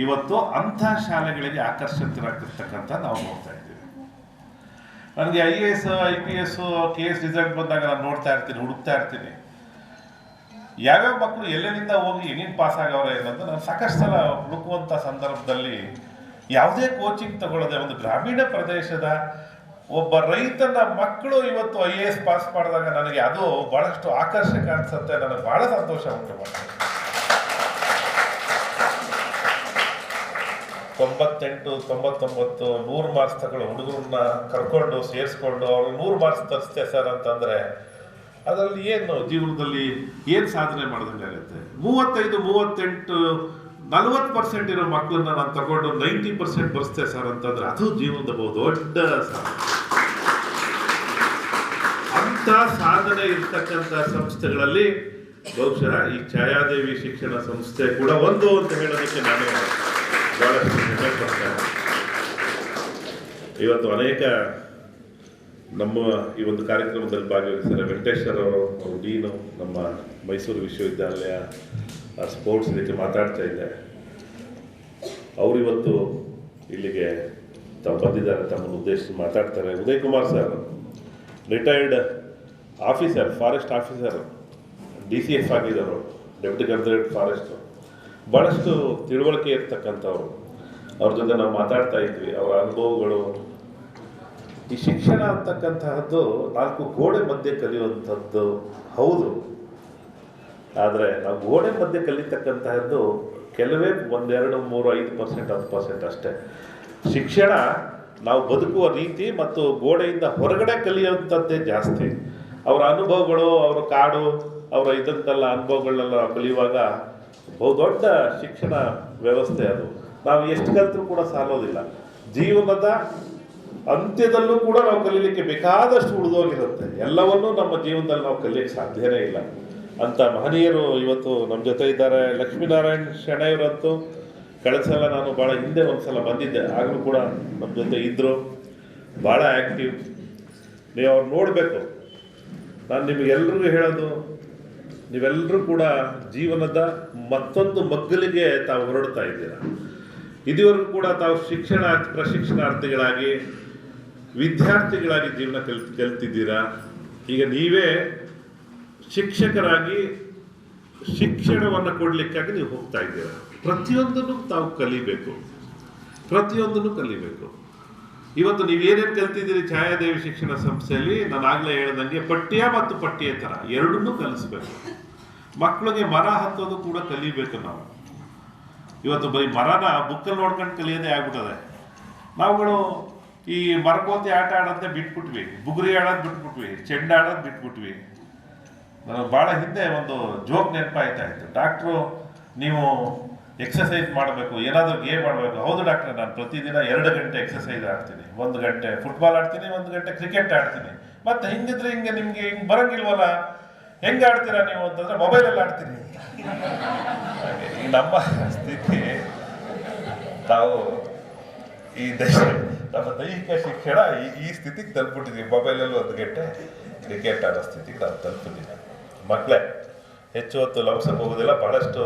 ಇವತ್ತು ಅಂಥ ಶಾಲೆಗಳಿಗೆ ಆಕರ್ಷಿತರಾಗಿರ್ತಕ್ಕಂಥ ನಾವು ನೋಡ್ತಾ ಇದ್ದೀವಿ. ನನಗೆ IAS IPS KS ರಿಸಲ್ಟ್ ಬಂದಾಗ ನಾನು ನೋಡ್ತಾ ಇರ್ತೀನಿ, ಹುಡುಕ್ತಾ ಇರ್ತೀನಿ ಯಾವ್ಯಾವ ಮಕ್ಕಳು ಎಲ್ಲೆಲ್ಲಿಂದ ಹೋಗಿ ಹೆಂಗೆ ಪಾಸ್ ಆಗವ್ರೆ ಅನ್ನೋದು ನಾನು ಸಾಕಷ್ಟು ಸಲ ಹುಡುಕುವಂಥ ಸಂದರ್ಭದಲ್ಲಿ ಯಾವುದೇ ಕೋಚಿಂಗ್ ತಗೊಳ್ಳದೆ ಒಂದು ಗ್ರಾಮೀಣ ಪ್ರದೇಶದ ಒಬ್ಬ ರೈತನ ಮಕ್ಕಳು ಇವತ್ತು IAS ಪಾಸ್ ಮಾಡಿದಾಗ ನನಗೆ ಅದು ಬಹಳಷ್ಟು ಆಕರ್ಷಕ ಅನ್ಸುತ್ತೆ. ನನಗೆ ಬಹಳ ಸಂತೋಷ ಉಂಟು ಮಾಡ್ತಾರೆ. 98, 99, 100 ಮಾರ್ಕ್ಸ್ ತಗೊಳ್ಳೋ ಹುಡುಗರನ್ನ ಕರ್ಕೊಂಡು ಸೇರಿಸ್ಕೊಂಡು ಅವ್ರಿಗೆ 100 ಮಾರ್ಕ್ಸ್ ತರಿಸ್ತೆ ಸರ್ ಅಂತಂದರೆ ಅದರಲ್ಲಿ ಏನು ಜೀವನದಲ್ಲಿ ಏನು ಸಾಧನೆ ಮಾಡೋದಂಗೆ ಆಗುತ್ತೆ. 35, 38, 40% ಇರೋ ಮಕ್ಕಳನ್ನ ನಾನು ತಗೊಂಡು 90% ಬರೆಸ್ತೆ ಸರ್ ಅಂತಂದ್ರೆ ಅದು ಜೀವನದ ಬಹು ದೊಡ್ಡ ಸಾಧನೆ. ಅಂಥ ಸಾಧನೆ ಇರ್ತಕ್ಕಂಥ ಸಂಸ್ಥೆಗಳಲ್ಲಿ ಬಹುಶಃ ಈ ಛಾಯಾದೇವಿ ಶಿಕ್ಷಣ ಸಂಸ್ಥೆ ಕೂಡ ಒಂದು ಅಂತ ಹೇಳೋದಕ್ಕೆ ನಾನು ಬಹಳಷ್ಟು ಹೆಮ್ಮೆಪಡ್ತೇನೆ. ಇವತ್ತು ಅನೇಕ ನಮ್ಮ ಈ ಒಂದು ಕಾರ್ಯಕ್ರಮದಲ್ಲಿ ಭಾಗವಹಿಸಿದ್ದಾರೆ. ವೆಂಕಟೇಶ್ವರ ಅವರು ಡೀನು, ನಮ್ಮ ಮೈಸೂರು ವಿಶ್ವವಿದ್ಯಾಲಯ ಸ್ಪೋರ್ಟ್ಸ್ ಇದಕ್ಕೆ ಮಾತಾಡ್ತಾ ಇದ್ದೆ. ಅವರಿವತ್ತು ಇಲ್ಲಿಗೆ ಬಂದಿದ್ದಾರೆ, ತಮ್ಮನ್ನು ಉದ್ದೇಶಿಸಿ ಮಾತಾಡ್ತಾರೆ. Uday Kumar sir retired officer, forest officer, DCF ಆಗಿದ್ದರು, ಡೆಪ್ಟಿ ಕನ್ಸರ್ವೇಟ್ ಫಾರೆಸ್ಟ್. ಭಾಳಷ್ಟು ತಿಳುವಳಿಕೆ ಇರ್ತಕ್ಕಂಥವ್ರು. ಅವ್ರ ಜೊತೆ ನಾವು ಮಾತಾಡ್ತಾ ಇದ್ವಿ, ಅವರ ಅನುಭವಗಳು. ಈ ಶಿಕ್ಷಣ ಅಂತಕ್ಕಂತಹದ್ದು 4 ಗೋಡೆ ಮಧ್ಯೆ ಕಲಿಯುವಂಥದ್ದು ಹೌದು, ಆದರೆ ನಾವು ಗೋಡೆ ಮಧ್ಯೆ ಕಲಿತಕ್ಕಂತಹದ್ದು ಕೆಲವೇ 1, 2, 3, 5%, 10% ಅಷ್ಟೇ. ಶಿಕ್ಷಣ ನಾವು ಬದುಕುವ ರೀತಿ ಮತ್ತು ಗೋಡೆಯಿಂದ ಹೊರಗಡೆ ಕಲಿಯುವಂಥದ್ದೇ ಜಾಸ್ತಿ. ಅವರ ಅನುಭವಗಳು, ಅವರ ಕಾಡು, ಅವರ ಇದ್ದಂತೆಲ್ಲ ಅನುಭವಗಳನ್ನೆಲ್ಲ ನಾವು ಕಲಿಯುವಾಗ ಬಹುದೊಡ್ಡ ಶಿಕ್ಷಣ ವ್ಯವಸ್ಥೆ ಅದು. ನಾವು ಎಷ್ಟು ಕಲಿತರೂ ಕೂಡ ಸಾಲೋದಿಲ್ಲ. ಜೀವನದ ಅಂತ್ಯದಲ್ಲೂ ಕೂಡ ನಾವು ಕಲೀಲಿಕ್ಕೆ ಬೇಕಾದಷ್ಟು ಉಳಿದೋಗಿರುತ್ತೆ. ಎಲ್ಲವನ್ನೂ ನಮ್ಮ ಜೀವನದಲ್ಲಿ ನಾವು ಕಲಿಯಕ್ಕೆ ಸಾಧ್ಯನೇ ಇಲ್ಲ. ಅಂತ ಮಹನೀಯರು ಇವತ್ತು ನಮ್ಮ ಜೊತೆ ಇದ್ದಾರೆ. ಲಕ್ಷ್ಮೀನಾರಾಯಣ್ ಶೆಣೈಯವರಂತೂ ಕಳೆದ ಸಲ ನಾನು ಭಾಳ ಹಿಂದೆ ಒಂದು ಸಲ ಬಂದಿದ್ದೆ, ಆಗಲೂ ಕೂಡ ನಮ್ಮ ಜೊತೆ ಇದ್ದರು. ಭಾಳ ಆ್ಯಕ್ಟಿವ್. ನೀವು ಅವ್ರು ನೋಡಬೇಕು. ನಾನು ನಿಮಗೆಲ್ರಿಗೂ ಹೇಳೋದು, ನೀವೆಲ್ಲರೂ ಕೂಡ ಜೀವನದ ಮತ್ತೊಂದು ಮಗ್ಗಲಿಗೆ ತಾವು ಹೊರಡ್ತಾ ಇದ್ದೀರ. ಇದುವರೆಗೂ ಕೂಡ ತಾವು ಪ್ರಶಿಕ್ಷಣಾರ್ಥಿಗಳಾಗಿ ವಿದ್ಯಾರ್ಥಿಗಳಾಗಿ ಜೀವನ ಕಲ್ತಿದ್ದೀರಾ. ಈಗ ನೀವೇ ಶಿಕ್ಷಕರಾಗಿ ಶಿಕ್ಷಣವನ್ನು ಕೊಡಲಿಕ್ಕಾಗಿ ನೀವು ಹೋಗ್ತಾ ಇದ್ದೀರಾ. ಪ್ರತಿಯೊಂದನ್ನು ತಾವು ಕಲಿಬೇಕು, ಪ್ರತಿಯೊಂದನ್ನು ಕಲಿಬೇಕು. ಇವತ್ತು ನೀವೇನೇನು ಕಲ್ತಿದ್ದೀರಿ ಛಾಯಾದೇವಿ ಶಿಕ್ಷಣ ಸಂಸ್ಥೆಯಲ್ಲಿ, ನಾನು ಆಗಲೇ ಹೇಳ್ದಂಗೆ ಪಠ್ಯ ಮತ್ತು ಪಠ್ಯೇತರ ಎರಡನ್ನೂ ಕಲಿಸ್ಬೇಕು. ಮಕ್ಕಳಿಗೆ ಮರ ಹತ್ತೋದು ಕೂಡ ಕಲಿಬೇಕು ನಾವು. ಇವತ್ತು ಬರೀ ಮರನ ಬುಕ್ಕಲ್ಲಿ ನೋಡ್ಕೊಂಡು ಕಲಿಯೋದೇ ಆಗ್ಬಿಟ್ಟದೆ. ನಾವುಗಳು ಈ ಮರಕೋತಿ ಆಟ ಆಡೋದೇ ಬಿಟ್ಬಿಟ್ವಿ, ಬುಗುರಿ ಆಡೋದು ಬಿಟ್ಬಿಟ್ವಿ, ಚೆಂಡ ಆಡೋದು ಬಿಟ್ಬಿಟ್ವಿ. ನನಗೆ ಭಾಳ ಹಿಂದೆ ಒಂದು ಜೋಕ್ ನೆನಪಾಯ್ತಾ ಇತ್ತು. ಡಾಕ್ಟ್ರು ನೀವು ಎಕ್ಸಸೈಸ್ ಮಾಡಬೇಕು, ಏನಾದರೂ ಗೇಮ್ ಮಾಡಬೇಕು. ಹೌದು ಡಾಕ್ಟ್ರೆ, ನಾನು ಪ್ರತಿದಿನ 2 ಗಂಟೆ ಎಕ್ಸಸೈಸ್ ಆಡ್ತೀನಿ, 1 ಗಂಟೆ ಫುಟ್ಬಾಲ್ ಆಡ್ತೀನಿ, 1 ಗಂಟೆ ಕ್ರಿಕೆಟ್ ಆಡ್ತೀನಿ. ಮತ್ತೆ ಹಿಂಗಿದ್ರೆ ಹಿಂಗೆ ನಿಮಗೆ ಹಿಂಗೆ ಬರೋಂಗಿಲ್ವಲ್ಲ, ಹೆಂಗೆ ಆಡ್ತೀರಾ ನೀವು ಅಂತಂದರೆ ಮೊಬೈಲಲ್ಲಿ ಆಡ್ತೀನಿ. ಈ ನಮ್ಮ ಸ್ಥಿತಿ, ನಾವು ಈ ನಮ್ಮ ದೈಹಿಕ ಶಿಕ್ಷಣ ಈ ಸ್ಥಿತಿಗೆ ತಲುಪಿಟ್ಟಿದ್ದೀವಿ. ಮೊಬೈಲಲ್ಲಿ 1 ಗಂಟೆ ಕ್ರಿಕೆಟ್ ಆಡೋ ಸ್ಥಿತಿಗೆ ನಾವು ತಲುಪಿದ್ದೀವಿ. ಮಕ್ಕಳೇ ಹೆಚ್ಚು ಹೊತ್ತು ಲಂಸಕ್ಕೆ ಹೋಗೋದಿಲ್ಲ. ಭಾಳಷ್ಟು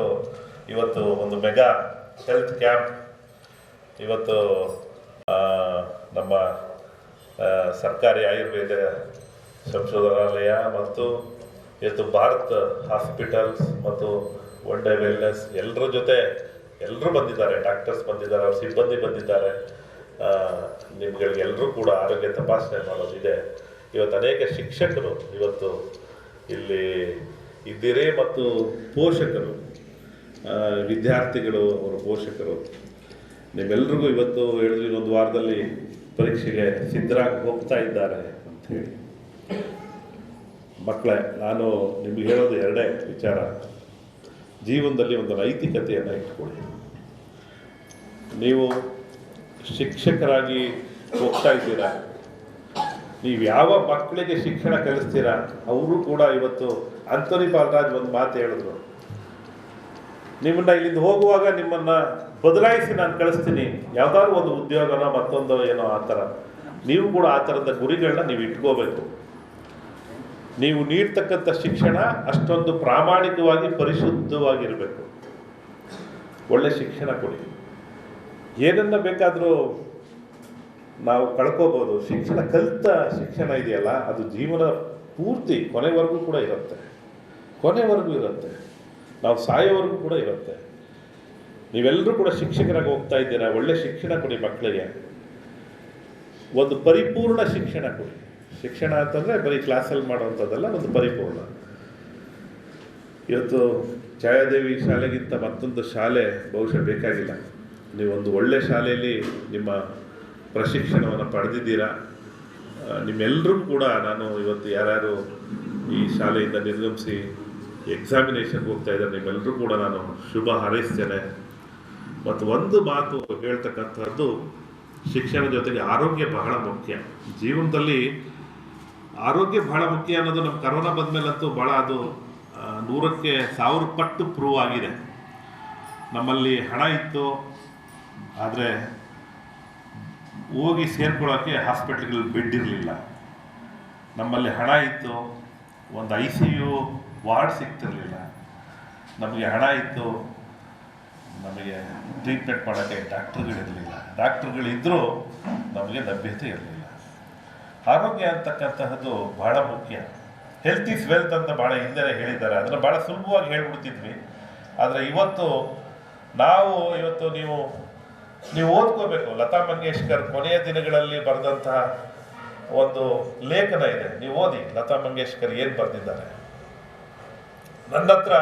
ಇವತ್ತು ಒಂದು ಮೆಗಾ ಹೆಲ್ತ್ ಕ್ಯಾಂಪ್ ಇವತ್ತು ನಮ್ಮ ಸರ್ಕಾರಿ ಆಯುರ್ವೇದ ಸಂಶೋಧನಾಲಯ ಮತ್ತು ಇವತ್ತು ಭಾರತ್ ಹಾಸ್ಪಿಟಲ್ಸ್ ಮತ್ತು ಒನ್ ಡೇ ವೆಲ್ನೆಸ್ ಎಲ್ಲರ ಜೊತೆ ಎಲ್ಲರೂ ಬಂದಿದ್ದಾರೆ. ಡಾಕ್ಟರ್ಸ್ ಬಂದಿದ್ದಾರೆ, ಅವ್ರ ಸಿಬ್ಬಂದಿ ಬಂದಿದ್ದಾರೆ. ನಿಮ್ಗಳಿಗೆಲ್ಲರೂ ಕೂಡ ಆರೋಗ್ಯ ತಪಾಸಣೆ ಮಾಡೋದಿದೆ. ಇವತ್ತು ಅನೇಕ ಶಿಕ್ಷಕರು ಇವತ್ತು ಇಲ್ಲಿ ಇದ್ದೀರಿ ಮತ್ತು ಪೋಷಕರು, ವಿದ್ಯಾರ್ಥಿಗಳು, ಅವರ ಪೋಷಕರು, ನಿಮ್ಮೆಲ್ರಿಗೂ ಇವತ್ತು ಹೇಳಿದ್ರು ಇನ್ನೊಂದು ವಾರದಲ್ಲಿ ಪರೀಕ್ಷೆಗೆ ಸಿದ್ಧರಾಗಿ ಹೋಗ್ತಾ ಇದ್ದಾರೆ ಅಂಥೇಳಿ. ಮಕ್ಕಳೇ, ನಾನು ನಿಮಗೆ ಹೇಳೋದು 2 ವಿಚಾರ. ಜೀವನದಲ್ಲಿ ಒಂದು ನೈತಿಕತೆಯನ್ನು ಇಟ್ಕೊಳ್ಳಿ. ನೀವು ಶಿಕ್ಷಕರಾಗಿ ಹೋಗ್ತಾ ಇದ್ದೀರಾ, ನೀವು ಯಾವ ಮಕ್ಕಳಿಗೆ ಶಿಕ್ಷಣ ಕಲಿಸ್ತೀರಾ ಅವರು ಕೂಡ ಇವತ್ತು ಆಂಥೋನಿ ಪಾಲ್ರಾಜ್ ಒಂದು ಮಾತು ಹೇಳಿದ್ರು, ನಿಮ್ಮನ್ನ ಇಲ್ಲಿಂದ ಹೋಗುವಾಗ ನಿಮ್ಮನ್ನ ಬದಲಾಯಿಸಿ ನಾನು ಕಳಿಸ್ತೀನಿ, ಯಾವ್ದಾದ್ರು ಒಂದು ಉದ್ಯೋಗನೋ ಮತ್ತೊಂದು ಏನೋ ಆ ಥರ. ನೀವು ಕೂಡ ಆ ಥರದ ಗುರಿಗಳನ್ನ ನೀವು ಇಟ್ಕೋಬೇಕು. ನೀವು ನೀಡ್ತಕ್ಕಂಥ ಶಿಕ್ಷಣ ಅಷ್ಟೊಂದು ಪ್ರಾಮಾಣಿಕವಾಗಿ ಪರಿಶುದ್ಧವಾಗಿರಬೇಕು. ಒಳ್ಳೆ ಶಿಕ್ಷಣ ಕೊಡಿ. ಏನನ್ನ ಬೇಕಾದರೂ ನಾವು ಕಳ್ಕೋಬೋದು. ಶಿಕ್ಷಣ ಕಲಿತ ಶಿಕ್ಷಣ ಇದೆಯಲ್ಲ, ಅದು ಜೀವನ ಪೂರ್ತಿ ಕೊನೆವರೆಗೂ ಕೂಡ ಇರುತ್ತೆ, ಕೊನೆವರೆಗೂ ಇರುತ್ತೆ, ನಾವು ಸಾಯೋವರೆಗೂ ಕೂಡ ಇರುತ್ತೆ. ನೀವೆಲ್ಲರೂ ಕೂಡ ಶಿಕ್ಷಕರಾಗಿ ಹೋಗ್ತಾ ಇದ್ದೀರಾ, ಒಳ್ಳೆ ಶಿಕ್ಷಣ ಕೊಡಿ ಮಕ್ಕಳಿಗೆ. ಒಂದು ಪರಿಪೂರ್ಣ ಶಿಕ್ಷಣ ಕೊಡಿ. ಶಿಕ್ಷಣ ಅಂತಂದರೆ ಬರೀ ಕ್ಲಾಸಲ್ಲಿ ಮಾಡೋವಂಥದ್ದಲ್ಲ, ಒಂದು ಪರಿಪೂರ್ಣ. ಇವತ್ತು ಛಾಯಾದೇವಿ ಶಾಲೆಗಿಂತ ಮತ್ತೊಂದು ಶಾಲೆ ಬಹುಶಃ ಬೇಕಾಗಿಲ್ಲ. ನೀವೊಂದು ಒಳ್ಳೆ ಶಾಲೆಯಲ್ಲಿ ನಿಮ್ಮ ಪ್ರಶಿಕ್ಷಣವನ್ನು ಪಡೆದಿದ್ದೀರಾ. ನಿಮ್ಮೆಲ್ಲರೂ ಕೂಡ ನಾನು ಇವತ್ತು ಯಾರ್ಯಾರು ಈ ಶಾಲೆಯಿಂದ ನಿರ್ಗಮಿಸಿ ಎಕ್ಸಾಮಿನೇಷನ್ಗೆ ಹೋಗ್ತಾ ಇದ್ದಾರೆ ನಿಮ್ಮೆಲ್ಲರೂ ಕೂಡ ನಾನು ಶುಭ ಹಾರೈಸ್ತೇನೆ. ಮತ್ತು ಒಂದು ಮಾತು ಹೇಳ್ತಕ್ಕಂಥದ್ದು, ಶಿಕ್ಷಣ ಜೊತೆಗೆ ಆರೋಗ್ಯ ಬಹಳ ಮುಖ್ಯ. ಜೀವನದಲ್ಲಿ ಆರೋಗ್ಯ ಬಹಳ ಮುಖ್ಯ ಅನ್ನೋದು ನಮ್ಮ ಕರೋನಾ ಬಂದಮೇಲಂತೂ ಭಾಳ ಅದು 100ಕ್ಕೆ 1000 ಪಟ್ಟು ಪ್ರೂವ್ ಆಗಿದೆ. ನಮ್ಮಲ್ಲಿ ಹಣ ಇತ್ತು, ಆದರೆ ಹೋಗಿ ಸೇರ್ಕೊಳ್ಳೋಕ್ಕೆ ಹಾಸ್ಪಿಟ್ಲ್ಗಳಲ್ಲಿ ಬೆಡ್ ಇರಲಿಲ್ಲ. ನಮ್ಮಲ್ಲಿ ಹಣ ಇತ್ತು, ಒಂದು ICU ವಾರ್ಡ್ ಸಿಗ್ತಿರಲಿಲ್ಲ. ನಮಗೆ ಹಣ ಇತ್ತು, ನಮಗೆ ಟ್ರೀಟ್ಮೆಂಟ್ ಮಾಡೋಕ್ಕೆ ಡಾಕ್ಟ್ರುಗಳಿರಲಿಲ್ಲ. ಡಾಕ್ಟ್ರುಗಳಿದ್ದರೂ ನಮಗೆ ಲಭ್ಯತೆ ಇರಲಿಲ್ಲ. ಆರೋಗ್ಯ ಅಂತಕ್ಕಂತಹದ್ದು ಬಹಳ ಮುಖ್ಯ. ಹೆಲ್ತ್ ಈಸ್ ವೆಲ್ತ್ ಅಂತ ಭಾಳ ಹಿಂದೆ ಹೇಳಿದ್ದಾರೆ. ಅದನ್ನು ಭಾಳ ಸುಲಭವಾಗಿ ಹೇಳ್ಬಿಡ್ತಿದ್ವಿ. ಆದರೆ ಇವತ್ತು ನೀವು ಓದ್ಕೋಬೇಕು. ಲತಾ ಮಂಗೇಶ್ಕರ್ ಕೊನೆಯ ದಿನಗಳಲ್ಲಿ ಬರೆದಂತಹ ಒಂದು ಲೇಖನ ಇದೆ, ನೀವು ಓದಿ. ಲತಾ ಮಂಗೇಶ್ಕರ್ ಏನು ಬರೆದಿದ್ದಾರೆ. ನನ್ನ ಹತ್ರ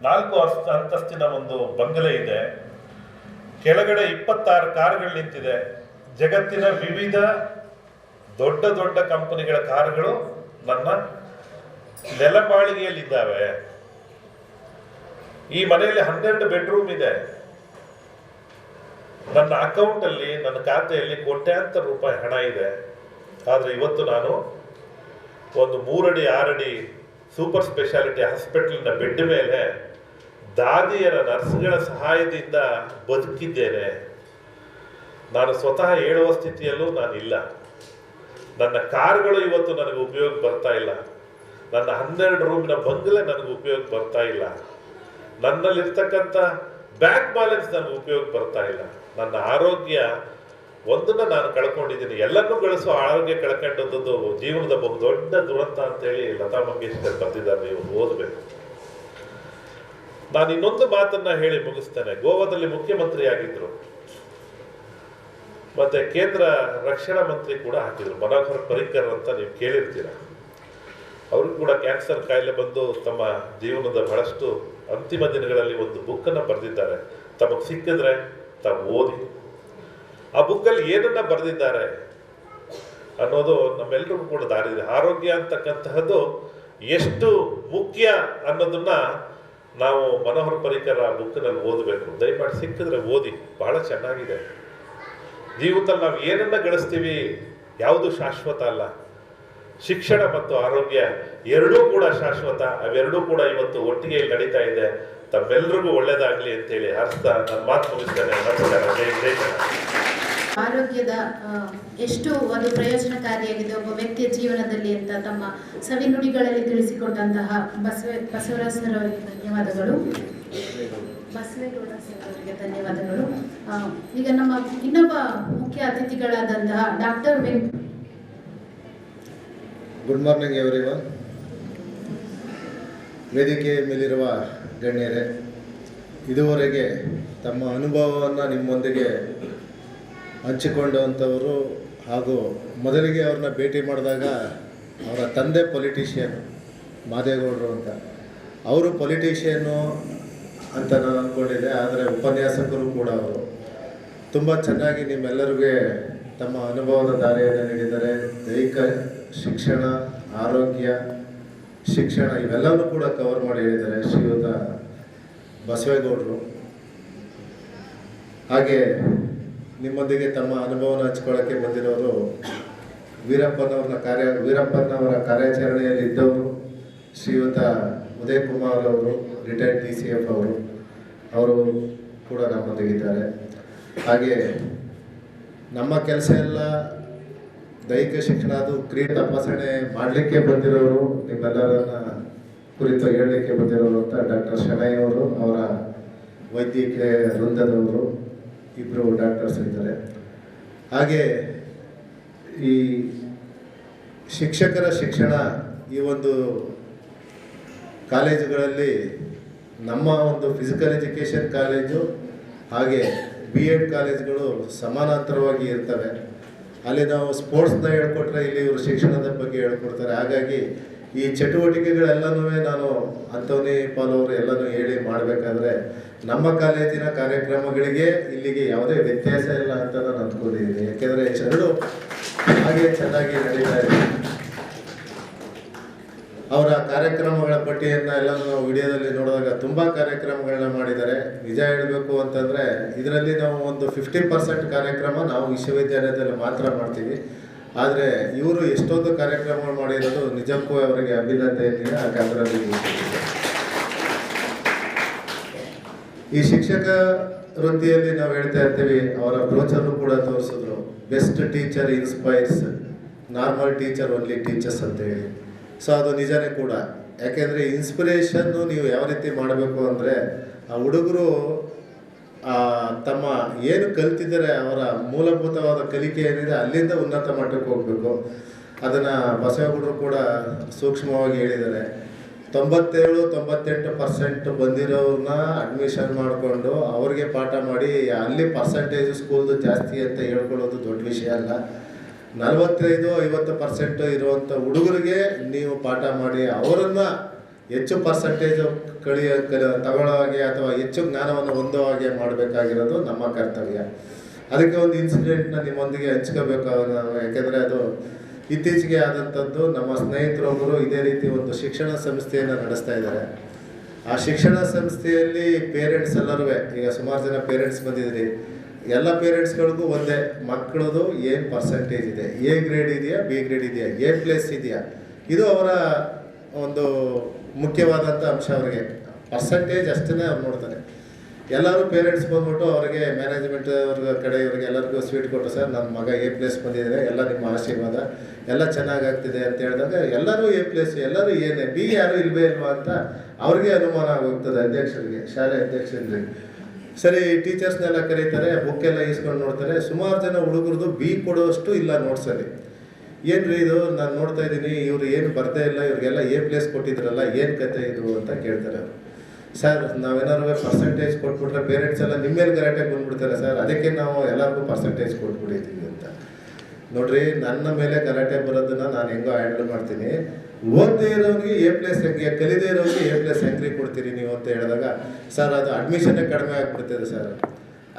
4 ಅಂತಸ್ತಿನ ಒಂದು ಬಂಗಲೆ ಇದೆ. ಕೆಳಗಡೆ 26 ಕಾರುಗಳು ನಿಂತಿದೆ. ಜಗತ್ತಿನ ವಿವಿಧ ದೊಡ್ಡ ದೊಡ್ಡ ಕಂಪನಿಗಳ ಕಾರುಗಳು ನನ್ನ ನೆಲಮಾಳಿಗೆಯಲ್ಲಿದ್ದಾವೆ. ಈ ಮನೆಯಲ್ಲಿ 12 ಬೆಡ್ರೂಮ್ ಇದೆ. ನನ್ನ ಅಕೌಂಟಲ್ಲಿ, ನನ್ನ ಖಾತೆಯಲ್ಲಿ ಕೋಟ್ಯಾಂತರ ರೂಪಾಯಿ ಹಣ ಇದೆ. ಆದರೆ ಇವತ್ತು ನಾನು ಒಂದು 3 ಅಡಿ 6 ಅಡಿ ಸೂಪರ್ ಸ್ಪೆಷಾಲಿಟಿ ಹಾಸ್ಪಿಟಲ್ನ ಬೆಡ್ ಮೇಲೆ ದಾದಿಯರ ನರ್ಸ್ಗಳ ಸಹಾಯದಿಂದ ಬದುಕಿದ್ದೇನೆ. ನಾನು ಸ್ವತಃ ಹೇಳುವ ಸ್ಥಿತಿಯಲ್ಲೂ ನಾನಿಲ್ಲ. ನನ್ನ ಕಾರ್ಗಳು ಇವತ್ತು ನನಗೆ ಉಪಯೋಗ ಬರ್ತಾ ಇಲ್ಲ. ನನ್ನ 12 ರೂಮಿನ ಬಂಗಲೆ ನನಗೆ ಉಪಯೋಗ ಬರ್ತಾ ಇಲ್ಲ. ನನ್ನಲ್ಲಿರ್ತಕ್ಕಂಥ ಬ್ಯಾಂಕ್ ಬ್ಯಾಲೆನ್ಸ್ ನನಗೆ ಉಪಯೋಗ ಬರ್ತಾ ಇಲ್ಲ. ನನ್ನ ಆರೋಗ್ಯ ಒಂದನ್ನ ನಾನು ಕಳ್ಕೊಂಡಿದ್ದೀನಿ. ಎಲ್ಲನ್ನೂ ಗಳಿಸೋ ಆರೋಗ್ಯ ಕಳ್ಕೊಂಡದ್ದು ಜೀವನದ ಬಹು ದೊಡ್ಡ ದುರಂತ ಅಂತೇಳಿ ಲತಾ ಮಂಗೇಶ್ಕರ್ ಬರೆದಿದ್ದಾರೆ. ನೀವು ಓದಬೇಕು. ನಾನು ಇನ್ನೊಂದು ಮಾತನ್ನ ಹೇಳಿ ಮುಗಿಸ್ತೇನೆ. ಗೋವಾದಲ್ಲಿ ಮುಖ್ಯಮಂತ್ರಿ ಆಗಿದ್ರು, ಮತ್ತೆ ಕೇಂದ್ರ ರಕ್ಷಣಾ ಮಂತ್ರಿ ಕೂಡ ಹಾಕಿದ್ರು, ಮನೋಹರ್ ಪರಿಕ್ಕರ್ ಅಂತ ನೀವು ಕೇಳಿರ್ತೀರ. ಅವರು ಕೂಡ ಕ್ಯಾನ್ಸರ್ ಕಾಯಿಲೆ ಬಂದು ತಮ್ಮ ಜೀವನದ ಬಹಳಷ್ಟು ಅಂತಿಮ ದಿನಗಳಲ್ಲಿ ಒಂದು ಬುಕ್ಕನ್ನು ಬರೆದಿದ್ದಾರೆ. ತಮಗೆ ಸಿಕ್ಕಿದ್ರೆ ತಾವು ಓದಿ. ಆ ಬುಕ್ಕಲ್ಲಿ ಏನನ್ನ ಬರೆದಿದ್ದಾರೆ ಅನ್ನೋದು ನಮ್ಮೆಲ್ಲರಿಗೂ ಕೂಡ ದಾರಿ ಇದೆ. ಆರೋಗ್ಯ ಅಂತಕ್ಕಂತಹದ್ದು ಎಷ್ಟು ಮುಖ್ಯ ಅನ್ನೋದನ್ನ ನಾವು ಮನೋಹರ್ ಪರಿಕ್ಕರ್ ಆ ಬುಕ್ನಲ್ಲಿ ಓದಬೇಕು. ದಯಮಾಡಿ ಸಿಕ್ಕಿದ್ರೆ ಓದಿ, ಬಹಳ ಚೆನ್ನಾಗಿದೆ. ಜೀವನದಲ್ಲಿ ನಾವು ಏನನ್ನ ಗಳಿಸ್ತೀವಿ ಯಾವುದು ಶಾಶ್ವತ ಅಲ್ಲ. ಶಿಕ್ಷಣ ಮತ್ತು ಆರೋಗ್ಯ ಎರಡೂ ಕೂಡ ಶಾಶ್ವತ. ಅವೆರಡೂ ಕೂಡ ಇವತ್ತು ಒಟ್ಟಿಗೆ ನಡೀತಾ ಇದೆ. ತಮ್ಮೆಲ್ಲರಿಗೂ ಒಳ್ಳೇದಾಗ್ಲಿ ಅಂತೇಳಿ ಹಾರಿಸ್ತಾ ನನ್ನ ಮಾತು ಮುಗಿಸ್ತೇನೆ. ನಮಸ್ಕಾರ. ಜೈ ಜೈ ಕನ್ನಡ. ಆರೋಗ್ಯದ ಎಷ್ಟು ಅದು ಪ್ರಯೋಜನಕಾರಿಯಾಗಿದೆ ಒಬ್ಬ ವ್ಯಕ್ತಿಯ ಜೀವನದಲ್ಲಿ ಅಂತ ತಮ್ಮ ಸವಿನುಡಿಗಳಲ್ಲಿ ತಿಳಿಸಿಕೊಟ್ಟಂತಹ ಬಸವರಾಜ್ ಸರ್ ಅವರಿಗೆ ಧನ್ಯವಾದಗಳು. ಬಸವೇಗೌಡ ಸರ್ ಅವರಿಗೆ ಧನ್ಯವಾದಗಳು. ಈಗ ನಮ್ಮ ಇನ್ನೊಬ್ಬ ಮುಖ್ಯ ಅತಿಥಿಗಳಾದಂತಹ ಡಾಕ್ಟರ್ ಗುಡ್ ಮಾರ್ನಿಂಗ್ ಎವ್ರಿವನ್. ವೇದಿಕೆ ಮೇಲಿರುವ ಗಣ್ಯರೇ, ಇದುವರೆಗೆ ತಮ್ಮ ಅನುಭವವನ್ನು ನಿಮ್ಮೊಂದಿಗೆ ಹಂಚಿಕೊಂಡಂಥವರು ಹಾಗೂ ಮೊದಲಿಗೆ ಅವ್ರನ್ನ ಭೇಟಿ ಮಾಡಿದಾಗ ಅವರ ತಂದೆ ಪೊಲಿಟಿಷಿಯನ್ ಮಾದೇಗೌಡರು ಅಂತ, ಅವರು ಪೊಲಿಟಿಷಿಯನ್ನು ಅಂತ ನಾನು ಅಂದ್ಕೊಂಡಿದ್ದೆ. ಆದರೆ ಉಪನ್ಯಾಸಕರು ಕೂಡ ಅವರು ತುಂಬ ಚೆನ್ನಾಗಿ ನಿಮ್ಮೆಲ್ಲರಿಗೆ ತಮ್ಮ ಅನುಭವದ ದಾರಿಯನ್ನು ನೀಡಿದ್ದಾರೆ. ದೈಹಿಕ ಶಿಕ್ಷಣ, ಆರೋಗ್ಯ ಶಿಕ್ಷಣ ಇವೆಲ್ಲವೂ ಕೂಡ ಕವರ್ ಮಾಡಿ ಹೇಳಿದ್ದಾರೆ ಶ್ರೀಯುತ ಬಸವೇಗೌಡರು. ಹಾಗೆ ನಿಮ್ಮೊಂದಿಗೆ ತಮ್ಮ ಅನುಭವನ ಹಂಚ್ಕೊಳ್ಳೋಕ್ಕೆ ಬಂದಿರೋರು ವೀರಪ್ಪನವರ ಕಾರ್ಯಾಚರಣೆಯಲ್ಲಿ ಇದ್ದವರು ಶ್ರೀಯುತ ಉದಯ್ ಕುಮಾರ್ ಅವರು, ರಿಟೈರ್ಡ್ DCF ಅವರು ಕೂಡ ನಮ್ಮೊಂದಿಗಿದ್ದಾರೆ. ಹಾಗೆ ನಮ್ಮ ಕೆಲಸ ಎಲ್ಲ ದೈಹಿಕ ಶಿಕ್ಷಣ, ಅದು ಕ್ರಿಯೆ ತಪಾಸಣೆ ಮಾಡಲಿಕ್ಕೆ ಬಂದಿರೋರು, ನಿಮ್ಮೆಲ್ಲರನ್ನ ಕುರಿತು ಹೇಳಲಿಕ್ಕೆ ಬಂದಿರೋರು ಅಂತ ಡಾಕ್ಟರ್ ಶನೈ ಅವರು, ಅವರ ವೈದ್ಯಕೀಯ ವೃಂದದವರು ಇಬ್ಬರು ಡಾಕ್ಟರ್ಸ್ ಇದ್ದಾರೆ. ಹಾಗೆ ಈ ಶಿಕ್ಷಕರ ಶಿಕ್ಷಣ ಈ ಒಂದು ಕಾಲೇಜುಗಳಲ್ಲಿ ನಮ್ಮ ಒಂದು ಫಿಸಿಕಲ್ ಎಜುಕೇಷನ್ ಕಾಲೇಜು ಹಾಗೆ B.Ed ಕಾಲೇಜುಗಳು ಸಮಾನಾಂತರವಾಗಿ ಇರ್ತವೆ. ಅಲ್ಲಿ ನಾವು ಸ್ಪೋರ್ಟ್ಸ್ನ ಹೇಳ್ಕೊಟ್ರೆ ಇಲ್ಲಿ ಇವರು ಶಿಕ್ಷಣದ ಬಗ್ಗೆ ಹೇಳ್ಕೊಡ್ತಾರೆ. ಹಾಗಾಗಿ ಈ ಚಟುವಟಿಕೆಗಳೆಲ್ಲನೂ ನಾನು ಅಂಥೋನಿ ಪಾಲ್ ಅವರು ಎಲ್ಲನೂ ಹೇಳಿ ಮಾಡಬೇಕಾದ್ರೆ ನಮ್ಮ ಕಾಲೇಜಿನ ಕಾರ್ಯಕ್ರಮಗಳಿಗೆ ಇಲ್ಲಿಗೆ ಯಾವುದೇ ವ್ಯತ್ಯಾಸ ಇಲ್ಲ ಅಂತ ನಾನು ಅಂದ್ಕೊಂಡಿದ್ದೀನಿ. ಯಾಕೆಂದರೆ ಎರಡು ಹಾಗೆ ಚೆನ್ನಾಗಿ ನಡೀತಾ ಇದೆ. ಅವರ ಕಾರ್ಯಕ್ರಮಗಳ ಪಟ್ಟಿಯನ್ನು ಎಲ್ಲ ನಾವು ವಿಡಿಯೋದಲ್ಲಿ ನೋಡಿದಾಗ ತುಂಬ ಕಾರ್ಯಕ್ರಮಗಳನ್ನ ಮಾಡಿದ್ದಾರೆ. ನಿಜ ಹೇಳಬೇಕು ಅಂತಂದರೆ ಇದರಲ್ಲಿ ನಾವು ಒಂದು 50% ಕಾರ್ಯಕ್ರಮ ನಾವು ವಿಶ್ವವಿದ್ಯಾಲಯದಲ್ಲಿ ಮಾತ್ರ ಮಾಡ್ತೀವಿ. ಆದರೆ ಇವರು ಎಷ್ಟೊಂದು ಕಾರ್ಯಕ್ರಮಗಳು ಮಾಡಿರೋದು ನಿಜಕ್ಕೂ ಅವರಿಗೆ ಅಭಿನಂದನೆ. ಅದರಲ್ಲಿ ಈ ಶಿಕ್ಷಕ ವೃತ್ತಿಯಲ್ಲಿ ನಾವು ಹೇಳ್ತಾ ಇರ್ತೀವಿ, ಅವರ ಬ್ರೋಚರ್ನು ಕೂಡ ತೋರಿಸಿದ್ರು, best teacher inspires, normal teacher only teachers ಅಂತ ಹೇಳಿ. ಸೊ ಅದು ನಿಜನೇ ಕೂಡ. ಯಾಕೆಂದರೆ ಇನ್ಸ್ಪಿರೇಷನ್ನು ನೀವು ಯಾವ ರೀತಿ ಮಾಡಬೇಕು ಅಂದರೆ ಆ ಹುಡುಗರು ತಮ್ಮ ಏನು ಕಲ್ತಿದ್ದಾರೆ ಅವರ ಮೂಲಭೂತವಾದ ಕಲಿಕೆ ಏನಿದೆ ಅಲ್ಲಿಂದ ಉನ್ನತ ಮಟ್ಟಕ್ಕೆ ಹೋಗಬೇಕು. ಅದನ್ನು ಬಸವೇಗೌಡರು ಕೂಡ ಸೂಕ್ಷ್ಮವಾಗಿ ಹೇಳಿದ್ದಾರೆ. 97-98% ಬಂದಿರೋರನ್ನ ಅಡ್ಮಿಷನ್ ಮಾಡಿಕೊಂಡು ಅವ್ರಿಗೆ ಪಾಠ ಮಾಡಿ ಅಲ್ಲಿ ಪರ್ಸೆಂಟೇಜ್ ಸ್ಕೂಲ್ದು ಜಾಸ್ತಿ ಅಂತ ಹೇಳ್ಕೊಳ್ಳೋದು ದೊಡ್ಡ ವಿಷಯ ಅಲ್ಲ. 45-50% ಇರುವಂಥ ಹುಡುಗರಿಗೆ ನೀವು ಪಾಠ ಮಾಡಿ ಅವರನ್ನು ಹೆಚ್ಚು ಪರ್ಸೆಂಟೇಜು ತಗೊಳ್ಳೋ ಹಾಗೆ ಅಥವಾ ಹೆಚ್ಚು ಜ್ಞಾನವನ್ನು ಹೊಂದೋ ಹಾಗೆ ಮಾಡಬೇಕಾಗಿರೋದು ನಮ್ಮ ಕರ್ತವ್ಯ. ಅದಕ್ಕೆ ಒಂದು ಇನ್ಸಿಡೆಂಟ್ನ ನಿಮ್ಮೊಂದಿಗೆ ಹಂಚ್ಕೋಬೇಕು ನಾವು. ಯಾಕೆಂದರೆ ಅದು ಇತ್ತೀಚೆಗೆ ಆದಂಥದ್ದು ನಮ್ಮ ಸ್ನೇಹಿತರೊಬ್ಬರು ಇದೇ ರೀತಿ ಒಂದು ಶಿಕ್ಷಣ ಸಂಸ್ಥೆಯನ್ನು ನಡೆಸ್ತಾ ಇದ್ದಾರೆ. ಆ ಶಿಕ್ಷಣ ಸಂಸ್ಥೆಯಲ್ಲಿ ಪೇರೆಂಟ್ಸ್ ಎಲ್ಲರೂ, ಈಗ ಸುಮಾರು ಜನ ಪೇರೆಂಟ್ಸ್ ಬಂದಿದ್ರಿ, ಎಲ್ಲ ಪೇರೆಂಟ್ಸ್ಗಳಿಗೂ ಒಂದೇ, ಮಕ್ಕಳದು ಏನು ಪರ್ಸೆಂಟೇಜ್ ಇದೆ, ಎ ಗ್ರೇಡ್ ಇದೆಯಾ, ಬಿ ಗ್ರೇಡ್ ಇದೆಯಾ, A+ ಇದೆಯಾ, ಇದು ಅವರ ಒಂದು ಮುಖ್ಯವಾದಂಥ ಅಂಶ. ಅವರಿಗೆ ಪರ್ಸೆಂಟೇಜ್ ಅಷ್ಟೇ ಅವ್ರು ನೋಡ್ತಾರೆ. ಎಲ್ಲರೂ ಪೇರೆಂಟ್ಸ್ ಬಂದ್ಬಿಟ್ಟು ಅವರಿಗೆ ಮ್ಯಾನೇಜ್ಮೆಂಟ್ ಅವ್ರ ಕಡೆ ಇವರಿಗೆ ಎಲ್ಲರಿಗೂ ಸ್ವೀಟ್ ಕೊಟ್ಟು, ಸರ್ ನನ್ನ ಮಗ A+ ಬಂದಿದ್ದಾರೆ, ಎಲ್ಲ ನಿಮ್ಮ ಆಶೀರ್ವಾದ, ಎಲ್ಲ ಚೆನ್ನಾಗಾಗ್ತಿದೆ ಅಂತ ಹೇಳಿದಾಗ ಎಲ್ಲರೂ A+, ಎಲ್ಲರೂ ಏನೇ, ಬಿ ಯಾರು ಇಲ್ವೇ ಇಲ್ವಾ ಅಂತ ಅವ್ರಿಗೆ ಅನುಮಾನ ಆಗೋಗ್ತದೆ ಅಧ್ಯಕ್ಷರಿಗೆ, ಶಾಲೆ ಅಧ್ಯಕ್ಷರಿಗೆ. ಸರಿ, ಟೀಚರ್ಸ್ನೆಲ್ಲ ಕರೀತಾರೆ, ಬುಕ್ಕೆಲ್ಲ ಈಸ್ಕೊಂಡು ನೋಡ್ತಾರೆ. ಸುಮಾರು ಜನ ಹುಡುಗರದು ಬಿ ಕೊಡೋಷ್ಟು ಇಲ್ಲ ನೋಟ್ಸಲ್ಲಿ. ಏನು ರೀ ಇದು, ನಾನು ನೋಡ್ತಾ ಇದ್ದೀನಿ, ಇವರು ಏನು ಬರ್ದೇ ಇಲ್ಲ, ಇವ್ರಿಗೆಲ್ಲ A+ ಕೊಟ್ಟಿದ್ರಲ್ಲ, ಏನು ಕತೆ ಇದು ಅಂತ ಕೇಳ್ತಾರೆ ಅವರು. ಸರ್, ನಾವೇನಾದ್ರು ಪರ್ಸೆಂಟೇಜ್ ಕೊಟ್ಬಿಟ್ರೆ ಪೇರೆಂಟ್ಸ್ ಎಲ್ಲ ನಿಮ್ಮ ಮೇಲೆ ಗಲಾಟೆಗೆ ಬಂದ್ಬಿಡ್ತಾರೆ ಸರ್, ಅದಕ್ಕೆ ನಾವು ಎಲ್ಲರಿಗೂ ಪರ್ಸೆಂಟೇಜ್ ಕೊಟ್ಬಿಟ್ಟಿದ್ದೀವಿ ಅಂತ. ನೋಡ್ರಿ, ನನ್ನ ಮೇಲೆ ಗಲಾಟೆ ಬರೋದನ್ನು ನಾನು ಹೆಂಗೋ ಹ್ಯಾಂಡಲ್ ಮಾಡ್ತೀನಿ. ಓದದೇ ಇರೋರಿಗೆ A+ ಹೆಂಗೆ, ಕಲಿದೇ ಇರೋರಿಗೆ A+ ಹೆಂಗ್ರಿ ಕೊಡ್ತೀರಿ ನೀವು ಅಂತ ಹೇಳಿದಾಗ, ಸರ್ ಅದು ಅಡ್ಮಿಷನ್ನೇ ಕಡಿಮೆ ಆಗಿಬಿಡ್ತದೆ ಸರ್.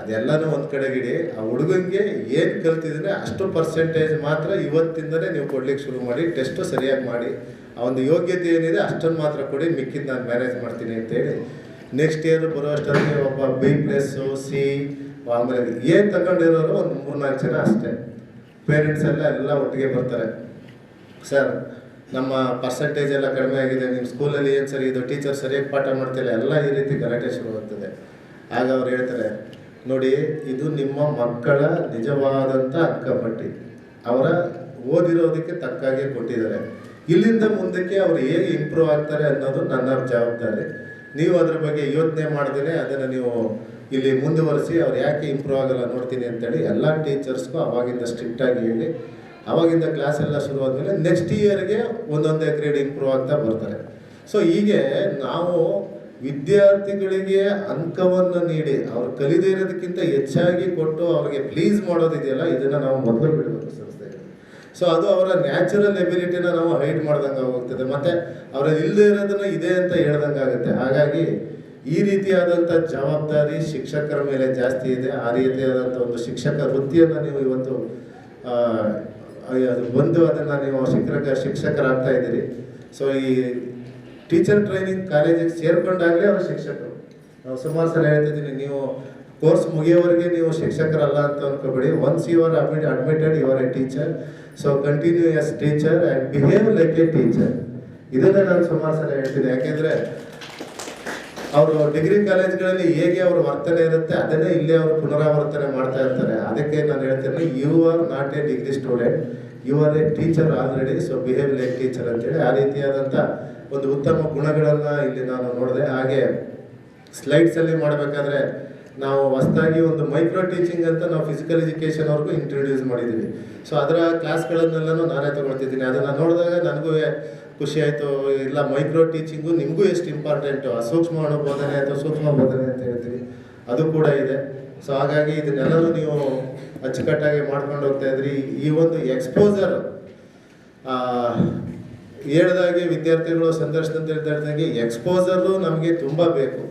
ಅದೆಲ್ಲನೂ ಒಂದು ಕಡೆಗಿಡಿ, ಆ ಹುಡುಗನಿಗೆ ಏನು ಕಲ್ತಿದ್ರೆ ಅಷ್ಟು ಪರ್ಸೆಂಟೇಜ್ ಮಾತ್ರ ಇವತ್ತಿಂದಲೇ ನೀವು ಕೊಡ್ಲಿಕ್ಕೆ ಶುರು ಮಾಡಿ, ಟೆಸ್ಟು ಸರಿಯಾಗಿ ಮಾಡಿ, ಆ ಒಂದು ಯೋಗ್ಯತೆ ಏನಿದೆ ಅಷ್ಟನ್ನು ಮಾತ್ರ ಕೊಡಿ, ಮಿಕ್ಕಿದ್ದು ನಾನು ಮ್ಯಾನೇಜ್ ಮಾಡ್ತೀನಿ ಅಂತೇಳಿ ನೆಕ್ಸ್ಟ್ ಇಯರ್ ಬರೋ ಅಷ್ಟೊತ್ತಿಗೆ ಒಬ್ಬ B+, C, ಆಮೇಲೆ ಏನು ತಗೊಂಡಿರೋರು ಒಂದು 3-4 ಜನ ಅಷ್ಟೇ. ಪೇರೆಂಟ್ಸ್ ಎಲ್ಲ ಒಟ್ಟಿಗೆ ಬರ್ತಾರೆ. ಸರ್, ನಮ್ಮ ಪರ್ಸೆಂಟೇಜ್ ಎಲ್ಲ ಕಡಿಮೆ ಆಗಿದೆ, ನಿಮ್ಮ ಸ್ಕೂಲಲ್ಲಿ ಏನು ಸರಿ ಇದು, ಟೀಚರ್ ಸರಿಯಾಗಿ ಪಾಠ ಮಾಡ್ತಿಲ್ಲ, ಎಲ್ಲ ಈ ರೀತಿ ಗಲಾಟೆ ಶುರುವಾಗ್ತದೆ. ಆಗ ಅವ್ರು ಹೇಳ್ತಾರೆ, ನೋಡಿ, ಇದು ನಿಮ್ಮ ಮಕ್ಕಳ ನಿಜವಾದಂಥ ಅಂಕಪಟ್ಟಿ, ಅವರ ಓದಿರೋದಕ್ಕೆ ತಕ್ಕಾಗೆ ಕೊಟ್ಟಿದ್ದಾರೆ. ಇಲ್ಲಿಂದ ಮುಂದಕ್ಕೆ ಅವ್ರು ಹೇಗೆ ಇಂಪ್ರೂವ್ ಆಗ್ತಾರೆ ಅನ್ನೋದು ನನ್ನ ಜವಾಬ್ದಾರಿ. ನೀವು ಅದ್ರ ಬಗ್ಗೆ ಯೋಚನೆ ಮಾಡ್ದೇ ಅದನ್ನು ನೀವು ಇಲ್ಲಿ ಮುಂದುವರಿಸಿ, ಅವ್ರು ಯಾಕೆ ಇಂಪ್ರೂವ್ ಆಗಲ್ಲ ನೋಡ್ತೀನಿ ಅಂತೇಳಿ ಎಲ್ಲ ಟೀಚರ್ಸ್ಗೂ ಅವಾಗಿಂದ ಸ್ಟ್ರಿಕ್ಟಾಗಿ ಹೇಳಿ, ಅವಾಗಿಂದ ಕ್ಲಾಸ್ ಎಲ್ಲ ಶುರುವಾದ್ಮೇಲೆ ನೆಕ್ಸ್ಟ್ ಇಯರ್ಗೆ ಒಂದೊಂದೇ ಗ್ರೇಡ್ ಇಂಪ್ರೂವ್ ಆಗ್ತಾ ಬರ್ತಾರೆ. ಸೊ ಹೀಗೆ ನಾವು ವಿದ್ಯಾರ್ಥಿಗಳಿಗೆ ಅಂಕವನ್ನು ನೀಡಿ ಅವ್ರು ಕಲಿದೇ ಇರೋದಕ್ಕಿಂತ ಹೆಚ್ಚಾಗಿ ಕೊಟ್ಟು ಅವ್ರಿಗೆ ಪ್ಲೀಸ್ ಮಾಡೋದಿದೆಯಲ್ಲ, ಇದನ್ನು ನಾವು ಮೊದಲು ಬಿಡಬೇಕು ಸಂಸ್ಥೆಗೆ. ಸೊ ಅದು ಅವರ ನ್ಯಾಚುರಲ್ ಎಬಿಲಿಟಿನ ನಾವು ಹೈಡ್ ಮಾಡ್ದಂಗೆ ಹೋಗ್ತದೆ, ಮತ್ತು ಅವರಲ್ಲಿ ಇಲ್ಲದೆ ಇರೋದನ್ನು ಇದೆ ಅಂತ ಹೇಳ್ದಂಗೆ ಆಗುತ್ತೆ. ಹಾಗಾಗಿ ಈ ರೀತಿಯಾದಂಥ ಜವಾಬ್ದಾರಿ ಶಿಕ್ಷಕರ ಮೇಲೆ ಜಾಸ್ತಿ ಇದೆ. ಆ ರೀತಿಯಾದಂಥ ಒಂದು ಶಿಕ್ಷಕ ವೃತ್ತಿಯನ್ನು ನೀವು ಇವತ್ತು ಅದು ಬಂದು ಅದನ್ನು ನೀವು ಶಿಕ್ಷಕರಾಗ್ತಾ ಇದ್ದೀರಿ. ಸೊ ಈ ಟೀಚರ್ ಟ್ರೈನಿಂಗ್ ಕಾಲೇಜಿಗೆ ಸೇರ್ಕೊಂಡಾಗಲೇ ಅವರು ಶಿಕ್ಷಕರು. ನಾವು ಸುಮಾರು ಸಲ ಹೇಳ್ತಿದ್ದೀನಿ, ನೀವು ಕೋರ್ಸ್ ಮುಗಿಯೋವರೆಗೆ ನೀವು ಶಿಕ್ಷಕರಲ್ಲ ಅಂತ ಅನ್ಕೋಬೇಡಿ. Once you are admitted you are a teacher. So continue as teacher and behave like a teacher. ಇದನ್ನು ನಾನು ಸುಮಾರು ಸಲ ಹೇಳ್ತೀನಿ. ಯಾಕೆಂದರೆ ಅವರು ಡಿಗ್ರಿ ಕಾಲೇಜ್ಗಳಲ್ಲಿ ಹೇಗೆ ಅವ್ರ ವರ್ತನೆ ಇರುತ್ತೆ ಅದನ್ನೇ ಇಲ್ಲೇ ಅವರು ಪುನರಾವರ್ತನೆ ಮಾಡ್ತಾ ಇರ್ತಾರೆ. ಅದಕ್ಕೆ ನಾನು ಹೇಳ್ತೇನೆ, you are not a degree student, you are a teacher already. So behave like teacher ಅಂತೇಳಿ ಆ ರೀತಿಯಾದಂಥ ಒಂದು ಉತ್ತಮ ಗುಣಗಳನ್ನು ಇಲ್ಲಿ ನಾನು ನೋಡಿದೆ. ಹಾಗೆ ಸ್ಲೈಡ್ಸಲ್ಲಿ ಮಾಡಬೇಕಾದ್ರೆ ನಾವು ಹೊಸದಾಗಿ ಒಂದು ಮೈಕ್ರೋ ಟೀಚಿಂಗ್ ಅಂತ ನಾವು ಫಿಸಿಕಲ್ ಎಜುಕೇಷನ್ ಅವ್ರಿಗೂ ಇಂಟ್ರೊಡ್ಯೂಸ್ ಮಾಡಿದ್ದೀವಿ. ಸೊ ಅದರ ಕ್ಲಾಸ್ಗಳನ್ನೆಲ್ಲನೂ ನಾನೇ ತೊಗೊಳ್ತಿದ್ದೀನಿ. ಅದನ್ನು ನೋಡಿದಾಗ ನನಗೂ ಖುಷಿ ಆಯಿತು. ಇಲ್ಲ, ಮೈಕ್ರೋ ಟೀಚಿಂಗು ನಿಮಗೂ ಎಷ್ಟು ಇಂಪಾರ್ಟೆಂಟು, ಅಸೂಕ್ಷ್ಮ ಬೋಧನೆ ಅಥವಾ ಸೂಕ್ಷ್ಮ ಬೋಧನೆ ಅಂತ ಹೇಳ್ತೀವಿ, ಅದು ಕೂಡ ಇದೆ. ಸೊ ಹಾಗಾಗಿ ಇದನ್ನೆಲ್ಲರೂ ನೀವು ಅಚ್ಚುಕಟ್ಟಾಗಿ ಮಾಡ್ಕೊಂಡು ಹೋಗ್ತಾ ಇದ್ರಿ. ಈ ಒಂದು ಎಕ್ಸ್ಪೋಜರ್ ಹೇಳ್ದಾಗೆ ವಿದ್ಯಾರ್ಥಿಗಳು ಸಂದರ್ಶನದಲ್ಲಿ ಹೇಳ್ದಂಗೆ ಎಕ್ಸ್ಪೋಜರು ನಮಗೆ ತುಂಬ ಬೇಕು.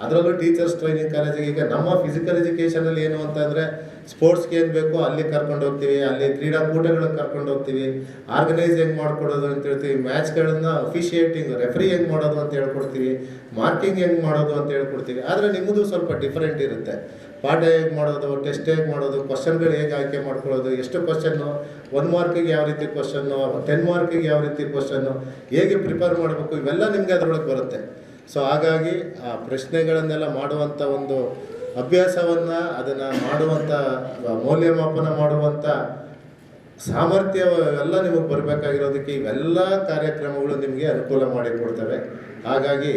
ಅದರಲ್ಲೂ ಟೀಚರ್ಸ್ ಟ್ರೈನಿಂಗ್ ಕಾಲೇಜಿಗೆ ಈಗ ನಮ್ಮ ಫಿಸಿಕಲ್ ಎಜುಕೇಷನಲ್ಲಿ ಏನು ಅಂತಂದರೆ ಸ್ಪೋರ್ಟ್ಸ್ಗೆ ಏನು ಬೇಕೋ ಅಲ್ಲಿ ಕರ್ಕೊಂಡು ಹೋಗ್ತೀವಿ, ಅಲ್ಲಿ ಕ್ರೀಡಾಕೂಟಗಳಿಗೆ ಕರ್ಕೊಂಡು ಹೋಗ್ತೀವಿ, ಆರ್ಗನೈಸ್ ಹೆಂಗೆ ಮಾಡ್ಕೊಡೋದು ಅಂತ ಹೇಳ್ತೀವಿ, ಮ್ಯಾಚ್ಗಳನ್ನ ಅಫಿಷಿಯೇಟಿಂಗ್ ರೆಫ್ರಿ ಹೆಂಗೆ ಮಾಡೋದು ಅಂತ ಹೇಳ್ಕೊಡ್ತೀವಿ, ಮಾರ್ಕಿಂಗ್ ಹೆಂಗೆ ಮಾಡೋದು ಅಂತ ಹೇಳ್ಕೊಡ್ತೀವಿ. ಆದರೆ ನಿಮ್ಮದು ಸ್ವಲ್ಪ ಡಿಫ್ರೆಂಟ್ ಇರುತ್ತೆ. ಪಾಠ ಹೇಗೆ ಮಾಡೋದು, ಟೆಸ್ಟ್ ಹೇಗೆ ಮಾಡೋದು, ಕ್ವಶನ್ಗಳು ಹೇಗೆ ಆಯ್ಕೆ ಮಾಡ್ಕೊಳ್ಳೋದು, ಎಷ್ಟು ಕ್ವಶನ್ನು, 1 ಮಾರ್ಕಿಗೆ ಯಾವ ರೀತಿ ಕ್ವಶನ್ನು, 10 ಮಾರ್ಕಿಗೆ ಯಾವ ರೀತಿ ಕ್ವಶನ್ನು, ಹೇಗೆ ಪ್ರಿಪೇರ್ ಮಾಡಬೇಕು, ಇವೆಲ್ಲ ನಿಮಗೆ ಅದರೊಳಗೆ ಬರುತ್ತೆ. ಸೊ ಹಾಗಾಗಿ ಆ ಪ್ರಶ್ನೆಗಳನ್ನೆಲ್ಲ ಮಾಡುವಂಥ ಒಂದು ಅಭ್ಯಾಸವನ್ನು, ಅದನ್ನು ಮಾಡುವಂಥ ಮೌಲ್ಯಮಾಪನ ಮಾಡುವಂಥ ಸಾಮರ್ಥ್ಯ ಎಲ್ಲ ನಿಮಗೆ ಬರಬೇಕಾಗಿರೋದಕ್ಕೆ ಇವೆಲ್ಲ ಕಾರ್ಯಕ್ರಮಗಳು ನಿಮಗೆ ಅನುಕೂಲ ಮಾಡಿಕೊಡ್ತವೆ. ಹಾಗಾಗಿ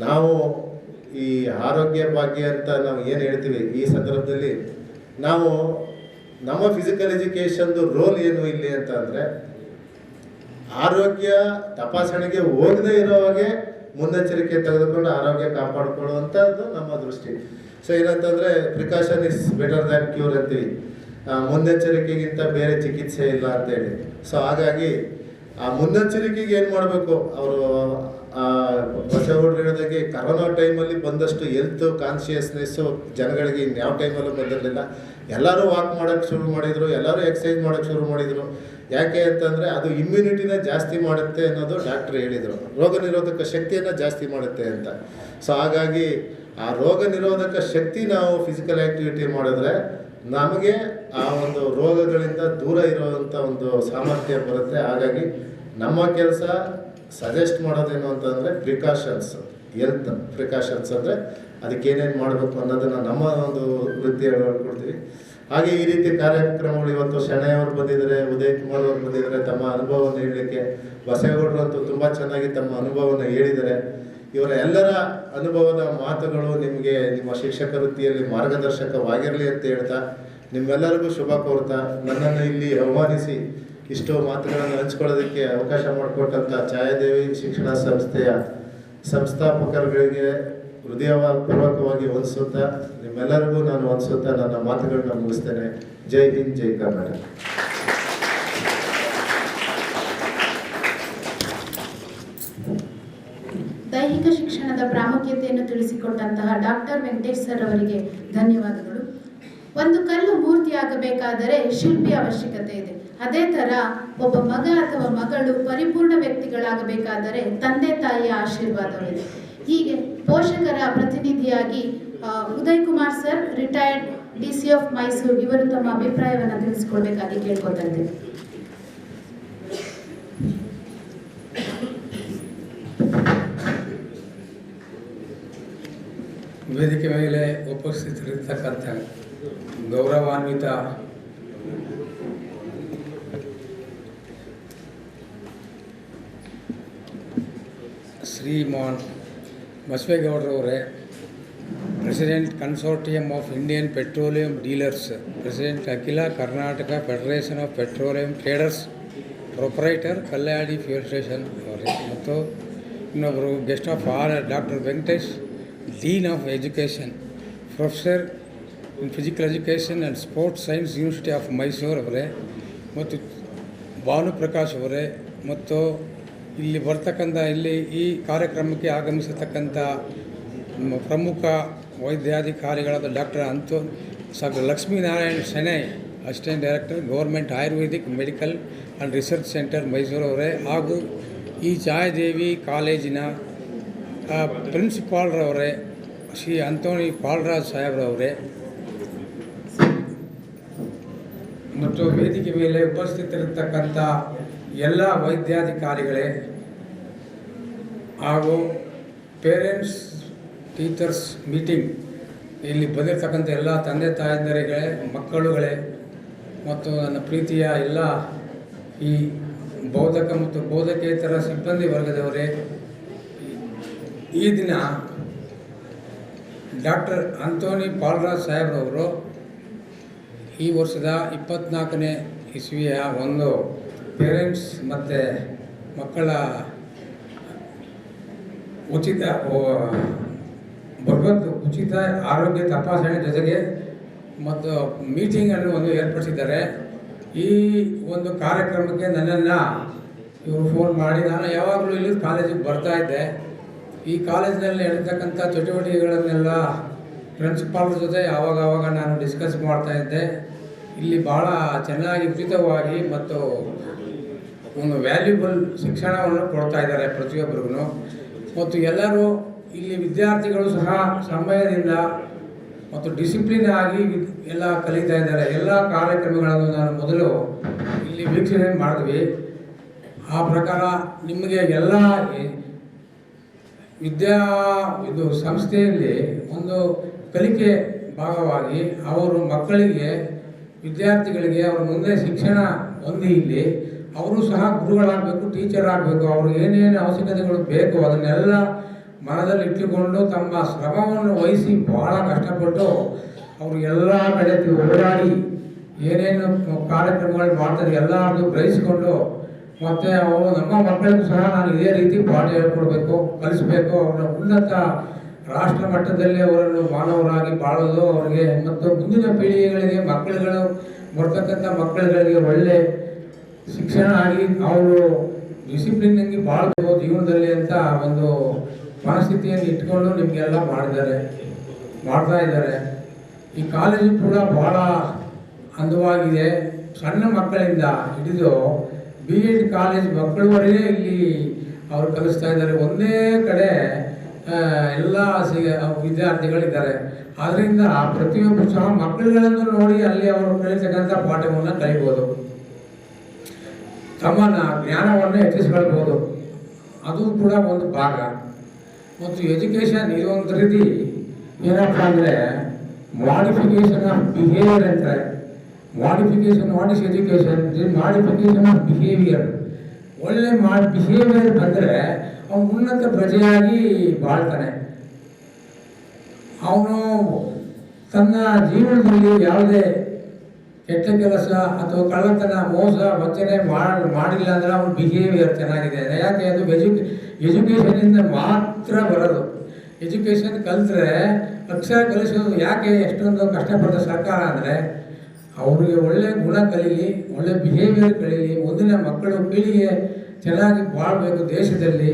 ನಾವು ಈ ಆರೋಗ್ಯ ಭಾಗ್ಯ ಅಂತ ನಾವು ಏನು ಹೇಳ್ತೀವಿ, ಈ ಸಂದರ್ಭದಲ್ಲಿ ನಾವು ನಮ್ಮ ಫಿಸಿಕಲ್ ಎಜುಕೇಷನ್ದು ರೋಲ್ ಏನು ಇಲ್ಲಿ ಅಂತ ಅಂದರೆ, ಆರೋಗ್ಯ ತಪಾಸಣೆಗೆ ಹೋಗದೇ ಇರೋವಾಗೆ ಮುನ್ನೆಚ್ಚರಿಕೆ ತೆಗೆದುಕೊಂಡು ಆರೋಗ್ಯ ಕಾಪಾಡಿಕೊಳ್ಳುವಂಥದ್ದು ನಮ್ಮ ದೃಷ್ಟಿ. ಸೊ ಏನಂತಂದರೆ, precaution is better than cure ಅಂತೀವಿ. ಮುನ್ನೆಚ್ಚರಿಕೆಗಿಂತ ಬೇರೆ ಚಿಕಿತ್ಸೆ ಇಲ್ಲ ಅಂತೇಳಿ. ಸೊ ಹಾಗಾಗಿ ಆ ಮುನ್ನೆಚ್ಚರಿಕೆಗೆ ಏನು ಮಾಡಬೇಕು, ಅವರು ಬಸವಗೌಡರು ಹೇಳಿದಾಗೆ ಕರೋನಾ ಟೈಮಲ್ಲಿ ಬಂದಷ್ಟು ಹೆಲ್ತ್ ಕಾನ್ಷಿಯಸ್ನೆಸ್ಸು ಜನಗಳಿಗೆ ಇನ್ಯಾವ ಟೈಮಲ್ಲೂ ಬಂದಿರಲಿಲ್ಲ. ಎಲ್ಲರೂ ವಾಕ್ ಮಾಡೋಕ್ಕೆ ಶುರು ಮಾಡಿದರು, ಎಲ್ಲರೂ ಎಕ್ಸಸೈಸ್ ಮಾಡೋಕ್ಕೆ ಶುರು ಮಾಡಿದರು. ಯಾಕೆ ಅಂತಂದರೆ ಅದು ಇಮ್ಯುನಿಟಿನ ಜಾಸ್ತಿ ಮಾಡುತ್ತೆ ಅನ್ನೋದು ಡಾಕ್ಟ್ರ್ ಹೇಳಿದರು, ರೋಗ ನಿರೋಧಕ ಶಕ್ತಿಯನ್ನು ಜಾಸ್ತಿ ಮಾಡುತ್ತೆ ಅಂತ. ಸೊ ಹಾಗಾಗಿ ಆ ರೋಗ ನಿರೋಧಕ ಶಕ್ತಿ ನಾವು ಫಿಸಿಕಲ್ ಆ್ಯಕ್ಟಿವಿಟಿ ಮಾಡಿದ್ರೆ ನಮಗೆ ಆ ಒಂದು ರೋಗಗಳಿಂದ ದೂರ ಇರೋವಂಥ ಒಂದು ಸಾಮರ್ಥ್ಯ ಬರುತ್ತೆ. ಹಾಗಾಗಿ ನಮ್ಮ ಕೆಲಸ ಸಜೆಸ್ಟ್ ಮಾಡೋದೇನು ಅಂತಂದರೆ ಪ್ರಿಕಾಷನ್ಸ್, ಹೆಲ್ತ್ ಪ್ರಿಕಾಷನ್ಸ್ ಅಂದರೆ ಅದಕ್ಕೇನೇನು ಮಾಡಬೇಕು ಅನ್ನೋದನ್ನು ನಮ್ಮ ಒಂದು ವೃತ್ತಿಯಲ್ಲಿ ಹೇಳ್ಕೊಡ್ತೀವಿ. ಹಾಗೆ ಈ ರೀತಿ ಕಾರ್ಯಕ್ರಮಗಳು ಇವತ್ತು ಶೆಣೈ ಅವರು ಬಂದಿದ್ದಾರೆ, ಉದಯ್ ಕುಮಾರ್ ಅವರು ಬಂದಿದ್ದಾರೆ ತಮ್ಮ ಅನುಭವವನ್ನು ಹೇಳಲಿಕ್ಕೆ. ಬಸವೇಗೌಡರು ಅಂತೂ ತುಂಬ ಚೆನ್ನಾಗಿ ತಮ್ಮ ಅನುಭವವನ್ನು ಹೇಳಿದ್ದಾರೆ. ಇವರ ಎಲ್ಲರ ಅನುಭವದ ಮಾತುಗಳು ನಿಮಗೆ ನಿಮ್ಮ ಶಿಕ್ಷಕ ವೃತ್ತಿಯಲ್ಲಿ ಮಾರ್ಗದರ್ಶಕವಾಗಿರಲಿ ಅಂತ ಹೇಳ್ತಾ ನಿಮ್ಮೆಲ್ಲರಿಗೂ ಶುಭ ಕೋರ್ತಾ ನನ್ನನ್ನು ಇಲ್ಲಿ ಆಹ್ವಾನಿಸಿ ಇಷ್ಟು ಮಾತುಗಳನ್ನು ಹಂಚ್ಕೊಳ್ಳೋದಕ್ಕೆ ಅವಕಾಶ ಮಾಡಿಕೊಟ್ಟಂಥ ಛಾಯಾದೇವಿ ಶಿಕ್ಷಣ ಸಂಸ್ಥೆಯ ಸಂಸ್ಥಾಪಕರುಗಳಿಗೆ ಹೃದಯಪೂರ್ವಕವಾಗಿ ವಂದಿಸುತ್ತಾ ನಿಮ್ಮೆಲ್ಲರಿಗೂ ನಾನು ವಂದಿಸುತ್ತಾ ನನ್ನ ಮಾತುಗಳನ್ನ ಮುಗಿಸ್ತೇನೆ. ಜೈ ಹಿಂದ್, ಜೈ ಕರ್ನಾಟಕ. ದೈಹಿಕ ಶಿಕ್ಷಣದ ಪ್ರಾಮುಖ್ಯತೆಯನ್ನು ತಿಳಿಸಿಕೊಟ್ಟಂತಹ ಡಾಕ್ಟರ್ ವೆಂಕಟೇಶ್ ಸರ್ ಅವರಿಗೆ ಧನ್ಯವಾದಗಳು. ಒಂದು ಕಲ್ಲು ಮೂರ್ತಿಯಾಗಬೇಕಾದರೆ ಶಿಲ್ಪಿ ಅವಶ್ಯಕತೆ ಇದೆ. ಅದೇ ಥರ ಒಬ್ಬ ಮಗ ಅಥವಾ ಮಗಳು ಪರಿಪೂರ್ಣ ವ್ಯಕ್ತಿಗಳಾಗಬೇಕಾದರೆ ತಂದೆ ತಾಯಿಯ ಆಶೀರ್ವಾದವಿದೆ. ಹೀಗೆ ಪೋಷಕರ ಪ್ರತಿನಿಧಿಯಾಗಿ Uday Kumar sir, retired DC of Mysuru, ಇವರು ತಮ್ಮ ಅಭಿಪ್ರಾಯವನ್ನು ತಿಳಿಸಿಕೊಳ್ಬೇಕಾಗಿ ಕೇಳ್ಕೊತಾ ಇದ್ದೇವೆ. ವೇದಿಕೆ ಮೇಲೆ ಉಪಸ್ಥಿತರಿರ್ತಕ್ಕಂಥ ಗೌರವಾನ್ವಿತ ಶ್ರೀಮಾನ್ ಬಸವೇಗೌಡರವರೇ, president consortium of Indian petroleum dealers, president Akhila Karnataka federation of petroleum traders, proprietor Kalyani fuel station ಅವರೇ, ಮತ್ತು ಇನ್ನೊಬ್ಬರು guest of honour doctor Venkatesh, dean of education, professor in physical education and sports science university of Mysuru ಅವರೇ, ಮತ್ತು ಭಾನುಪ್ರಕಾಶ್ ಅವರೇ, ಮತ್ತು ಇಲ್ಲಿ ಬರ್ತಕ್ಕಂಥ ಈ ಕಾರ್ಯಕ್ರಮಕ್ಕೆ ಆಗಮಿಸತಕ್ಕಂಥ ಪ್ರಮುಖ ವೈದ್ಯಾಧಿಕಾರಿಗಳಾದ doctor Lakshminarayan Shenoy, assistant director government Ayurvedic medical and research centre Mysuru ಅವರೇ, ಹಾಗೂ ಈ ಛಾಯಾದೇವಿ ಕಾಲೇಜಿನ ಪ್ರಿನ್ಸಿಪಾಲ್ರವರೇ ಶ್ರೀ ಅಂತೋಣಿ ಪಾಲ್ರಾಜ್ ಸಾಹೇಬ್ರವರೇ, ಮತ್ತು ವೇದಿಕೆ ಮೇಲೆ ಉಪಸ್ಥಿತರಿರ್ತಕ್ಕಂಥ ಎಲ್ಲ ವೈದ್ಯಾಧಿಕಾರಿಗಳೇ, ಹಾಗೂ ಪೇರೆಂಟ್ಸ್ ಟೀಚರ್ಸ್ ಮೀಟಿಂಗ್ ಇಲ್ಲಿ ಬಂದಿರತಕ್ಕಂಥ ಎಲ್ಲ ತಂದೆ ತಾಯಂದಿರುಗಳೇ, ಮಕ್ಕಳುಗಳೇ, ಮತ್ತು ನನ್ನ ಪ್ರೀತಿಯ ಎಲ್ಲ ಈ ಬೋಧಕ ಮತ್ತು ಬೋಧಕೇತರ ಸಿಬ್ಬಂದಿ ವರ್ಗದವರೇ, ಈ ದಿನ ಡಾಕ್ಟರ್ ಅಂತೋಣಿ ಪಾಲ್ರಾಜ್ ಸಾಹೇಬ್ರವರು ಈ ವರ್ಷದ 24ನೇ ಇಸ್ವಿಯ ಒಂದು ಪೇರೆಂಟ್ಸ್ ಮತ್ತು ಮಕ್ಕಳ ಉಚಿತ ಆರೋಗ್ಯ ತಪಾಸಣೆ ಜೊತೆಗೆ ಮತ್ತು ಮೀಟಿಂಗನ್ನು ಒಂದು ಏರ್ಪಡಿಸಿದ್ದಾರೆ. ಈ ಒಂದು ಕಾರ್ಯಕ್ರಮಕ್ಕೆ ನನ್ನನ್ನು ಇವರು ಫೋನ್ ಮಾಡಿ, ನಾನು ಯಾವಾಗಲೂ ಇಲ್ಲಿ ಕಾಲೇಜಿಗೆ ಬರ್ತಾಯಿದ್ದೆ. ಈ ಕಾಲೇಜಿನಲ್ಲಿ ನಡೀತಕ್ಕಂಥ ಚಟುವಟಿಕೆಗಳನ್ನೆಲ್ಲ ಪ್ರಿನ್ಸಿಪಾಲ್ರ ಜೊತೆ ಆವಾಗ ನಾನು ಡಿಸ್ಕಸ್ ಮಾಡ್ತಾಯಿದ್ದೆ. ಇಲ್ಲಿ ಭಾಳ ಚೆನ್ನಾಗಿ ಉಚಿತವಾಗಿ ಮತ್ತು ಒಂದು ವ್ಯಾಲ್ಯೂಬಲ್ ಶಿಕ್ಷಣವನ್ನು ಕೊಡ್ತಾ ಇದ್ದಾರೆ ಪ್ರತಿಯೊಬ್ಬರಿಗೂ. ಮತ್ತು ಎಲ್ಲರೂ ಇಲ್ಲಿ ವಿದ್ಯಾರ್ಥಿಗಳು ಸಹ ಸಮಯದಿಂದ ಮತ್ತು ಡಿಸಿಪ್ಲಿನ್ ಆಗಿ ಎಲ್ಲ ಕಲಿತಾ ಇದ್ದಾರೆ. ಎಲ್ಲ ಕಾರ್ಯಕ್ರಮಗಳನ್ನು ನಾನು ಮೊದಲು ಇಲ್ಲಿ ವೀಕ್ಷಣೆ ಮಾಡಿದ್ವಿ. ಆ ಪ್ರಕಾರ ನಿಮಗೆ ಎಲ್ಲ ಇದು ಸಂಸ್ಥೆಯಲ್ಲಿ ಒಂದು ಕಲಿಕೆ ಭಾಗವಾಗಿ ಅವರು ಮಕ್ಕಳಿಗೆ, ವಿದ್ಯಾರ್ಥಿಗಳಿಗೆ ಅವರ ಮುಂದೆ ಶಿಕ್ಷಣ ಹೊಂದಿ ಇಲ್ಲಿ ಅವರು ಸಹ ಗುರುಗಳಾಗಬೇಕು, ಟೀಚರ್ ಆಗಬೇಕು. ಅವ್ರಿಗೆ ಏನೇನು ಅವಶ್ಯಕತೆಗಳು ಬೇಕು ಅದನ್ನೆಲ್ಲ ಮನದಲ್ಲಿ ಇಟ್ಟುಕೊಂಡು ತಮ್ಮ ಶ್ರಮವನ್ನು ವಹಿಸಿ ಭಾಳ ಕಷ್ಟಪಟ್ಟು ಅವರು ಎಲ್ಲ ಕಡೆ ಓಡಾಡಿ ಏನೇನು ಕಾರ್ಯಕ್ರಮಗಳು ಮಾಡ್ತಾರೆ ಎಲ್ಲರೂ ಗ್ರಹಿಸಿಕೊಂಡು, ಮತ್ತು ಅವರು ನಮ್ಮ ಮಕ್ಕಳಿಗೂ ಸಹ ನಾನು ಇದೇ ರೀತಿ ಪಾಠ ಹೇಳ್ಕೊಡ್ಬೇಕು, ಕಲಿಸ್ಬೇಕು. ಅವರ ಉನ್ನತ ರಾಷ್ಟ್ರ ಮಟ್ಟದಲ್ಲಿ ಅವರನ್ನು ಮಾನವರಾಗಿ ಬಾಳೋದು ಅವರಿಗೆ, ಮತ್ತು ಮುಂದಿನ ಪೀಳಿಗೆಗಳಿಗೆ ಮಕ್ಕಳುಗಳು ಬರ್ತಕ್ಕಂಥ ಮಕ್ಕಳುಗಳಿಗೆ ಒಳ್ಳೆ ಶಿಕ್ಷಣ ಆಗಿ ಅವರು ಡಿಸಿಪ್ಲಿನ್ ಆಗಿ ಬಾಳ್ಬೇಕು ಜೀವನದಲ್ಲಿ ಅಂತ ಒಂದು ಮನಸ್ಥಿತಿಯನ್ನು ಇಟ್ಕೊಂಡು ನಿಮಗೆಲ್ಲ ಮಾಡ್ತಾ ಇದ್ದಾರೆ. ಈ ಕಾಲೇಜು ಕೂಡ ಭಾಳ ಅಂದವಾಗಿದೆ, ಸಣ್ಣ ಮಕ್ಕಳಿಂದ ಹಿಡಿದು BEd ಕಾಲೇಜ್ ಮಕ್ಕಳವರೆಗೆ ಇಲ್ಲಿ ಅವರು ಕಲಿಸ್ತಾ ಇದ್ದಾರೆ. ಒಂದೇ ಕಡೆ ಎಲ್ಲ ವಿದ್ಯಾರ್ಥಿಗಳಿದ್ದಾರೆ. ಆದ್ದರಿಂದ ಪ್ರತಿಯೊಬ್ಬರು ಸಹ ಮಕ್ಕಳುಗಳನ್ನು ನೋಡಿ ಅಲ್ಲಿ ಅವರು ಕಲಿತಕ್ಕಂಥ ಪಾಠವನ್ನು ಕಲಿಬೋದು, ತಮ್ಮ ಜ್ಞಾನವನ್ನು ಹೆಚ್ಚಿಸಿಕೊಳ್ಬೋದು. ಅದು ಕೂಡ ಒಂದು ಭಾಗ. ಮತ್ತು ಎಜುಕೇಷನ್ ಇದೊಂದು ರೀತಿ ಏನಪ್ಪ ಅಂದರೆ ಮಾಡಿಫಿಕೇಶನ್ ಆಫ್ ಬಿಹೇವಿಯರ್ ಅಂತಾರೆ. Modification, what is education? Modification of behaviour. ಒಳ್ಳೆ ಬಿಹೇವಿಯರ್ ಬಂದರೆ ಅವನು ಉನ್ನತ ಪ್ರಜೆಯಾಗಿ ಬಾಳ್ತಾನೆ. ಅವನು ತನ್ನ ಜೀವನದಲ್ಲಿ ಯಾವುದೇ ಕೆಟ್ಟ ಕೆಲಸ ಅಥವಾ ಕಳ್ಳತನ, ಮೋಸ, ವಂಚನೆ ಮಾಡಿಲ್ಲ ಅಂದರೆ ಅವನ ಬಿಹೇವಿಯರ್ ಚೆನ್ನಾಗಿದೆ. ಯಾಕೆ? ಅದು ಎಜುಕೇಷನಿಂದ ಮಾತ್ರ ಬರೋದು. ಎಜುಕೇಷನ್ ಕಲಿತ್ರೆ ಅಕ್ಷರ ಕಲಿಸೋದು ಯಾಕೆ ಎಷ್ಟೊಂದು ಕಷ್ಟಪಡ್ತ ಸರ್ಕಾರ ಅಂದರೆ ಅವ್ರಿಗೆ ಒಳ್ಳೆ ಗುಣ ಕಲೀಲಿ, ಒಳ್ಳೆ ಬಿಹೇವಿಯರ್ ಕಲೀಲಿ, ಮುಂದಿನ ಮಕ್ಕಳು ಪೀಳಿಗೆ ಚೆನ್ನಾಗಿ ಬಾಳಬೇಕು ದೇಶದಲ್ಲಿ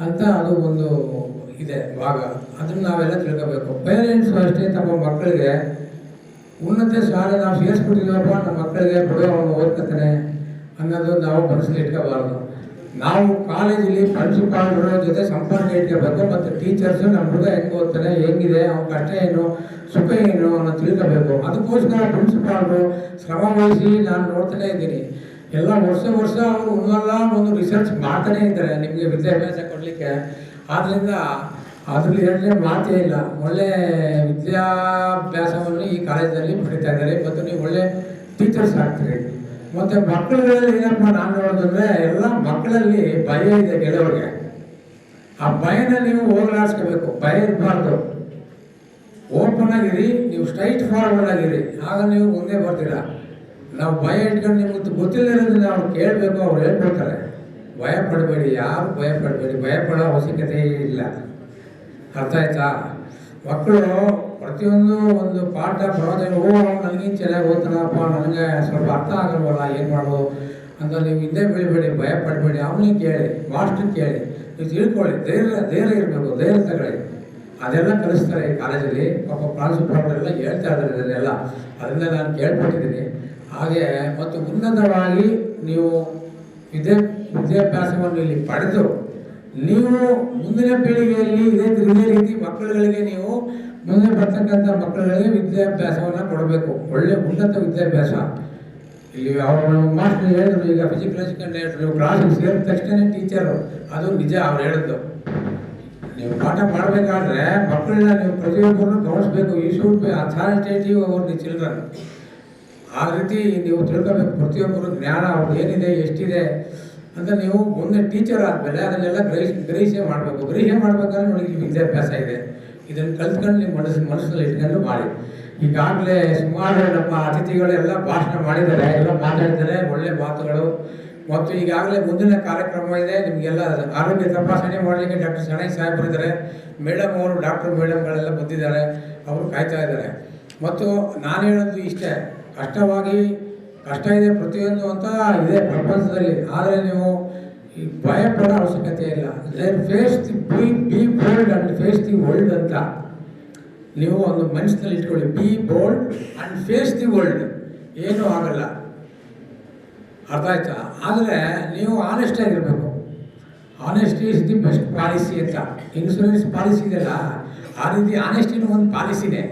ಅಂತ ಅದು ಒಂದು ಇದೆ ಭಾಗ. ಅದನ್ನು ನಾವೆಲ್ಲ ತಿಳ್ಕೋಬೇಕು. ಪೇರೆಂಟ್ಸು ಅಷ್ಟೇ ತಮ್ಮ ಮಕ್ಕಳಿಗೆ ಉನ್ನತ ಶಾಲೆ ನಾವು ಸೇರಿಸ್ಬಿಟ್ಟಿದ್ದೀವಪ್ಪ, ನಮ್ಮ ಮಕ್ಕಳಿಗೆ ಬಿಡೋ ಅವನು ಓದ್ಕೊತಾನೆ ಅನ್ನೋದು ನಾವು ಮನಸ್ಸಲ್ಲಿ ಇಟ್ಕೋಬಾರ್ದು. ನಾವು ಕಾಲೇಜಲ್ಲಿ ಪ್ರಿನ್ಸಿಪಾಲ್ರ ಜೊತೆ ಸಂಪರ್ಕ ಇಟ್ಕೋಬೇಕು. ಮತ್ತು ಟೀಚರ್ಸು ನಮ್ಮ ಹುಡುಗ ಹೆಂಗೆ ಓದ್ತಾನೆ, ಹೆಂಗಿದೆ, ಅವನ ಕಷ್ಟ ಏನು, ಸುಖ ಏನು ಅನ್ನೋ ತಿಳ್ಕೋಬೇಕು. ಅದಕ್ಕೋಸ್ಕರ ಪ್ರಿನ್ಸಿಪಾಲ್ರು ಶ್ರಮ ವಹಿಸಿ ನಾನು ನೋಡ್ತಾನೆ ಇದ್ದೀನಿ. ಎಲ್ಲ ವರ್ಷ ಅವರು ಒಂದಲ್ಲ ಒಂದು ರಿಸರ್ಚ್ ಮಾಡ್ತಾನೇ ಇದ್ದಾರೆ ನಿಮಗೆ ವಿದ್ಯಾಭ್ಯಾಸ ಕೊಡಲಿಕ್ಕೆ. ಆದ್ದರಿಂದ ಅದರಲ್ಲಿ ಎರಡನೇ ಮಾತೇ ಇಲ್ಲ. ಒಳ್ಳೆ ವಿದ್ಯಾಭ್ಯಾಸವನ್ನು ಈ ಕಾಲೇಜಲ್ಲಿ ಪಡಿತಾ ಇದ್ದಾರೆ. ಮತ್ತು ನೀವು ಒಳ್ಳೆ ಟೀಚರ್ಸ್ ಆಗ್ತೀರಿ. ಮತ್ತು ಮಕ್ಕಳುಗಳಲ್ಲಿ ಏನಪ್ಪ ನಾನು ನೋಡೋದಂದರೆ ಎಲ್ಲ ಮಕ್ಕಳಲ್ಲಿ ಭಯ ಇದೆ ಕೆಲವರಿಗೆ. ಆ ಭಯನ ನೀವು ಹೋಗಲಾಡಿಸ್ಕೋಬೇಕು. ಭಯ ಇರಬಾರ್ದು. ಓಪನ್ ಆಗಿರಿ, ನೀವು ಸ್ಟ್ರೈಟ್ ಫಾರ್ವರ್ಡ್ ಆಗಿರಿ, ಆಗ ನೀವು ಮುಂದೆ ಬರ್ತೀರಾ. ನಾವು ಭಯ ಇಟ್ಕೊಂಡು ನಿಮ್ಗೆ ಗೊತ್ತಿಲ್ಲದಿರೋದನ್ನ ಅವ್ರು ಕೇಳಬೇಕು, ಅವ್ರು ಹೇಳ್ಕೊಡ್ತಾರೆ. ಭಯ ಪಡಬೇಡಿ, ಯಾರು ಭಯ ಪಡಬೇಡಿ, ಭಯ ಪಡೋ ಅವಶ್ಯಕತೆ ಇಲ್ಲ. ಅರ್ಥ ಆಯ್ತಾ? ಮಕ್ಕಳು ಪ್ರತಿಯೊಂದು ಒಂದು ಪಾಠ ಪ್ರವಚನ ನನಗೇನು ಚೆನ್ನಾಗಿ ಓದ್ತಾನಪ್ಪ, ನನಗೆ ಸ್ವಲ್ಪ ಅರ್ಥ ಆಗಲ್ವಲ್ಲ, ಏನು ಮಾಡೋದು ಅಂತ ನೀವು ಹಿಂದೆ ಬೆಳಿಬೇಡಿ, ಭಯ ಪಡಬೇಡಿ. ಅವನಿಗೆ ಕೇಳಿ, ಮಾಸ್ಟರ್ ಕೇಳಿ, ನೀವು ತಿಳ್ಕೊಳ್ಳಿ. ಧೈರ್ಯ ಇರಬೇಕು, ಧೈರ್ಯ ತಗೊಳ್ಳಿ. ಅದೆಲ್ಲ ಕಲಿಸ್ತಾರೆ ಈ ಕಾಲೇಜಲ್ಲಿ. ಪಾಪ ಪ್ರಾಂಶುಪಾಲರೆಲ್ಲ ಹೇಳ್ತಾ ಇದ್ದಾರೆ ಇದನ್ನೆಲ್ಲ. ಅದರಿಂದ ನಾನು ಕೇಳ್ಪಟ್ಟಿದ್ದೀನಿ. ಹಾಗೆ ಮತ್ತು ಉನ್ನತವಾಗಿ ನೀವು ವಿದ್ಯಾಭ್ಯಾಸವನ್ನು ಇಲ್ಲಿ ಪಡೆದು ನೀವು ಮುಂದಿನ ಪೀಳಿಗೆಯಲ್ಲಿ ಇದೇ ರೀತಿ ಮಕ್ಕಳುಗಳಿಗೆ ನೀವು ಮುಂದೆ ಬರ್ತಕ್ಕಂಥ ಮಕ್ಕಳುಗಳಿಗೆ ವಿದ್ಯಾಭ್ಯಾಸವನ್ನು ಕೊಡಬೇಕು. ಒಳ್ಳೆ ಉನ್ನತ ವಿದ್ಯಾಭ್ಯಾಸ. ಇಲ್ಲಿ ಅವರು ಮಾಸ್ಟರ್ ಹೇಳಿದ್ರು, ಈಗ ಫಿಸಿಕಲ್ ಎಜುಕೇಷನ್ ಹೇಳಿದ್ರು, ನೀವು ಕ್ಲಾಸಿಗೆ ಸೇರಿದ ತಕ್ಷಣ ಟೀಚರು. ಅದು ನಿಜ ಅವ್ರು ಹೇಳಿದ್ದು. ನೀವು ಪಾಠ ಮಾಡಬೇಕಾದ್ರೆ ಮಕ್ಕಳನ್ನ ನೀವು ಪ್ರತಿಯೊಬ್ಬರನ್ನು ಗಮನಿಸಬೇಕು. ಈ should be authoritative over the children. ಆ ರೀತಿ ನೀವು ತಿಳ್ಕೋಬೇಕು. ಪ್ರತಿಯೊಬ್ಬರು ಜ್ಞಾನ ಅವ್ರು ಏನಿದೆ, ಎಷ್ಟಿದೆ ಅಂತ ನೀವು ಮುಂದೆ ಟೀಚರ್ ಆದಮೇಲೆ ಅದನ್ನೆಲ್ಲ ಗ್ರಹಿಸೇ ಮಾಡಬೇಕು. ಗ್ರಹಿಸೇ ಮಾಡಬೇಕಾದ್ರೆ ನೋಡಿ ಇಲ್ಲಿ ವಿದ್ಯಾಭ್ಯಾಸ ಇದೆ. ಇದನ್ನು ಕಲ್ತ್ಕೊಂಡು ನೀವು ಮನಸ್ಸಲ್ಲಿ ಇಟ್ಕೊಂಡು ಮಾಡಿ. ಈಗಾಗಲೇ ಸುಮಾರು ನಮ್ಮ ಅತಿಥಿಗಳೆಲ್ಲ ಭಾಷಣ ಮಾಡಿದ್ದಾರೆ, ಎಲ್ಲ ಮಾತಾಡಿದ್ದಾರೆ, ಒಳ್ಳೆ ಮಾತುಗಳು. ಮತ್ತು ಈಗಾಗಲೇ ಮುಂದಿನ ಕಾರ್ಯಕ್ರಮ ಇದೆ. ನಿಮಗೆಲ್ಲ ಆರೋಗ್ಯ ತಪಾಸಣೆ ಮಾಡಲಿಕ್ಕೆ ಡಾಕ್ಟರ್ ಶರಣಯ್ಯ ಸಾಹೇಬರು ಇದ್ದಾರೆ. ಮೇಡಮ್ ಅವರು, ಡಾಕ್ಟರ್ ಮೇಡಮ್ಗಳೆಲ್ಲ ಬಂದಿದ್ದಾರೆ, ಅವರು ಕಾಯ್ತಾ ಇದ್ದಾರೆ. ಮತ್ತು ನಾನು ಹೇಳೋದು ಇಷ್ಟೇ, ಕಷ್ಟ ಇದೆ ಪ್ರತಿಯೊಂದು ಅಂತ ಇದೆ ಪ್ರಪಂಚದಲ್ಲಿ. ಆದರೆ ನೀವು ಈ ಭಯ ಪಡೋ ಅವಶ್ಯಕತೆ ಇಲ್ಲ. Face the be bold and face the world ಅಂತ ನೀವು ಒಂದು ಮನಸ್ಸಿನಲ್ಲಿ ಇಟ್ಕೊಳ್ಳಿ. Be bold and face the world. ಏನೂ ಆಗಲ್ಲ. ಅರ್ಥ ಆಯ್ತಾ? ಆದರೆ ನೀವು ಆನೆಸ್ಟ್ ಆಗಿರಬೇಕು. Honesty is the best policy ಅಂತ ಇನ್ಶೂರೆನ್ಸ್ ಪಾಲಿಸಿ ಇದೆಯಲ್ಲ, ಆ ರೀತಿ ಆನೆಸ್ಟಿನೂ ಒಂದು ಪಾಲಿಸಿನೇ.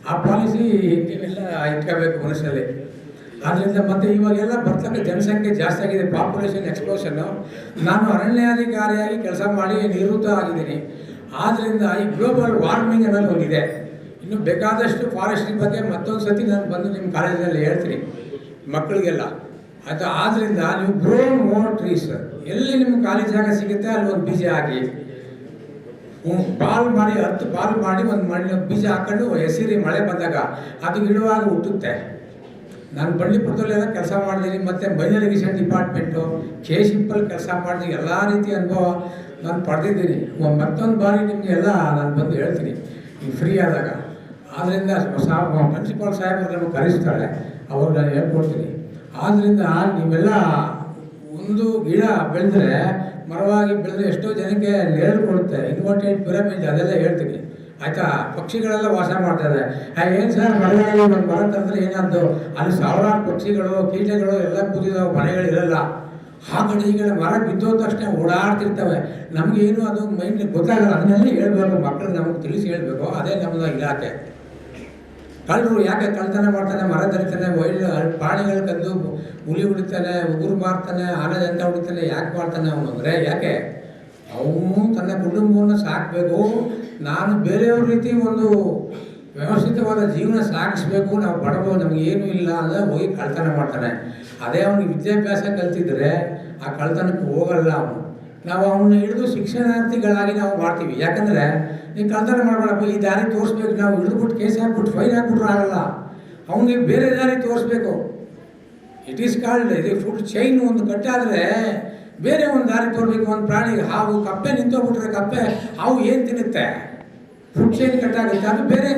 ಆ ಪಾಲಿಸಿ ನೀವೆಲ್ಲ ಇಟ್ಕೋಬೇಕು ಮನಸ್ಸಲ್ಲಿ. ಆದ್ದರಿಂದ ಮತ್ತು ಇವಾಗೆಲ್ಲ ಬರ್ತಕ್ಕ ಜನಸಂಖ್ಯೆ ಜಾಸ್ತಿ ಆಗಿದೆ, ಪಾಪ್ಯುಲೇಷನ್ ಎಕ್ಸ್ಪ್ಲೋಷನ್ನು. ನಾನು ಅರಣ್ಯಾಧಿಕಾರಿಯಾಗಿ ಕೆಲಸ ಮಾಡಿ ನಿವೃತ್ತ ಆಗಿದ್ದೀನಿ. ಆದ್ದರಿಂದ ಈ ಗ್ಲೋಬಲ್ ವಾರ್ಮಿಂಗ್ ಅನ್ನೋದು ಹೋಗಿದೆ. ಇನ್ನು ಬೇಕಾದಷ್ಟು ಫಾರೆಸ್ಟ್ರಿ ಬಗ್ಗೆ ಮತ್ತೊಂದು ಸತಿ ನಾನು ಬಂದು ನಿಮ್ಮ ಕಾಲೇಜಿನಲ್ಲಿ ಹೇಳ್ತೀನಿ ಮಕ್ಕಳಿಗೆಲ್ಲ. ಆಯಿತಾ? ಆದ್ದರಿಂದ ನೀವು ಗ್ರೋ ಮೋರ್ ಟ್ರೀಸ್. ಎಲ್ಲಿ ನಿಮ್ಮ ಖಾಲಿ ಜಾಗ ಸಿಗುತ್ತೆ ಅಲ್ಲಿ ಒಂದು ಬೀಜ ಹಾಕಿ, ಪಾಲ್ ಮಾಡಿ 10 ಪಾಲ್ ಮಾಡಿ ಒಂದು ಮಣ್ಣಿನ ಬೀಜ ಹಾಕೊಂಡು ಹೆಸರಿ ಮಳೆ ಬಂದಾಗ ಅದು ಗಿಡವಾಗಿ ಹುಟ್ಟುತ್ತೆ. ನಾನು ಬಂಡೀಪುರದಲ್ಲೆಲ್ಲ ಕೆಲಸ ಮಾಡಿದ್ದೀನಿ. ಮತ್ತು ಮೈನರ್ ಇರಿಗೇಷನ್ ಡಿಪಾರ್ಟ್ಮೆಂಟು, KSIP ಕೆಲಸ ಮಾಡಿದ್ದೀನಿ. ಎಲ್ಲ ರೀತಿಯ ಅನುಭವ ನಾನು ಪಡೆದಿದ್ದೀನಿ. ಮತ್ತೊಂದು ಬಾರಿ ನಿಮಗೆಲ್ಲ ನಾನು ಬಂದು ಹೇಳ್ತೀನಿ ಈಗ ಫ್ರೀ ಆದಾಗ. ಆದ್ದರಿಂದ ಪ್ರಿನ್ಸಿಪಾಲ್ ಸಾಹೇಬರು ನಮಗೆ ಕರೆಸ್ತಾರೆ, ಅವರು ನಾನು ಹೇಳ್ಕೊಡ್ತೀನಿ. ಆದ್ದರಿಂದ ನೀವೆಲ್ಲ ಒಂದು ಗಿಡ ಬೆಳೆದ್ರೆ, ಮರವಾಗಿ ಬೆಳೆದ್ರೆ ಎಷ್ಟೋ ಜನಕ್ಕೆ ನೆರಳು ಕೊಡುತ್ತೆ. ಇನ್ವರ್ಟೆಡ್ ಪಿರಮಿಡ್ ಅದೆಲ್ಲ ಹೇಳ್ತೀನಿ. ಆಯಿತಾ. ಪಕ್ಷಿಗಳೆಲ್ಲ ವಾಸ ಮಾಡ್ತಾರೆ. ಏನು ಸರ್ ಮರಗಳಲ್ಲಿ ಒಂದು ಮರ ತಂದರೆ ಏನಾದ್ದು ಅಲ್ಲಿ ಸಾವಿರಾರು ಪಕ್ಷಿಗಳು ಕೀಟಗಳು ಎಲ್ಲ ಕೂತಿದ್ದಾವೆ, ಮನೆಗಳಿರಲ್ಲ. ಆ ಕಡೆ ಈ ಕಡೆ ಮರ ಬಿದ್ದೋದ ತಕ್ಷಣ ಓಡಾಡ್ತಿರ್ತವೆ. ನಮಗೇನು ಅದು ಮೈಂಡ್ ಗೊತ್ತಾಗಲ್ಲ. ಅದನ್ನೆಲ್ಲ ಹೇಳ್ಬೇಕು ಮಕ್ಕಳಿಗೆ, ನಮಗೆ ತಿಳಿಸಿ ಹೇಳಬೇಕು. ಅದೇ ನಮ್ಮದು ಇಲಾಖೆ. ಕಳ್ಳರು ಯಾಕೆ ಕಳ್ತನ ಮಾಡ್ತಾನೆ, ಮರ ಧರಿತಾನೆ, ವೈಲ್ಡ್ ಪ್ರಾಣಿಗಳು ಕದ್ದು ಹುಲಿ ಹೊಡಿತಾನೆ, ಉಗುರು ಮಾರ್ತಾನೆ, ಆನೆದಂತ ಹೊಡಿತಾನೆ, ಯಾಕೆ ಮಾಡ್ತಾನೆ ಅವನು ಅಂದರೆ ಯಾಕೆ ಅವನು ತನ್ನ ಕುಟುಂಬವನ್ನು ಸಾಕಬೇಕು. ನಾನು ಬೇರೆಯವ್ರ ರೀತಿ ಒಂದು ವ್ಯವಸ್ಥಿತವಾದ ಜೀವನ ಸಾಗಿಸ್ಬೇಕು, ನಾವು ಬಡವರು ನಮಗೇನು ಇಲ್ಲ ಅಂದರೆ ಹೋಗಿ ಕಳ್ತನ ಮಾಡ್ತಾನೆ. ಅದೇ ಅವನಿಗೆ ವಿದ್ಯಾಭ್ಯಾಸ ಕಲ್ತಿದ್ರೆ ಆ ಕಳ್ತನಕ್ಕೆ ಹೋಗಲ್ಲ ಅವನು. ನಾವು ಅವನ್ನ ಹಿಡಿದು ಶಿಕ್ಷಣಾರ್ಥಿಗಳಾಗಿ ನಾವು ಮಾಡ್ತೀವಿ. ಯಾಕಂದರೆ ನೀವು ಕಳ್ತನ ಮಾಡಬೇಡಪ್ಪ, ಈ ದಾರಿ ತೋರಿಸ್ಬೇಕು. ನಾವು ಹಿಡಿದುಬಿಟ್ಟು ಕೇಸ್ ಹಾಕ್ಬಿಟ್ಟು ಫೈನ್ ಹಾಕ್ಬಿಟ್ರು ಆಗಲ್ಲ. ಅವನಿಗೆ ಬೇರೆ ದಾರಿ ತೋರಿಸ್ಬೇಕು. ಇಟ್ ಈಸ್ ಕಾಲ್ಡ್ ಇದು ಫುಡ್ ಚೈನ್. ಒಂದು ಕಟ್ಟಾದರೆ ಬೇರೆ ಒಂದು ದಾರಿ ತೋರ್ಬೇಕು. ಒಂದು ಪ್ರಾಣಿಗೆ ಹಾವು ಕಪ್ಪೆ ನಿಂತೋಗ್ಬಿಟ್ರೆ ಕಪ್ಪೆ ಹಾವು ಏನು ತಿನ್ನುತ್ತೆ, ಫುಡ್ ಚೈನ್ ಕಟ್ಟಾಗುತ್ತೆ. ಅದು ಬೇರೆ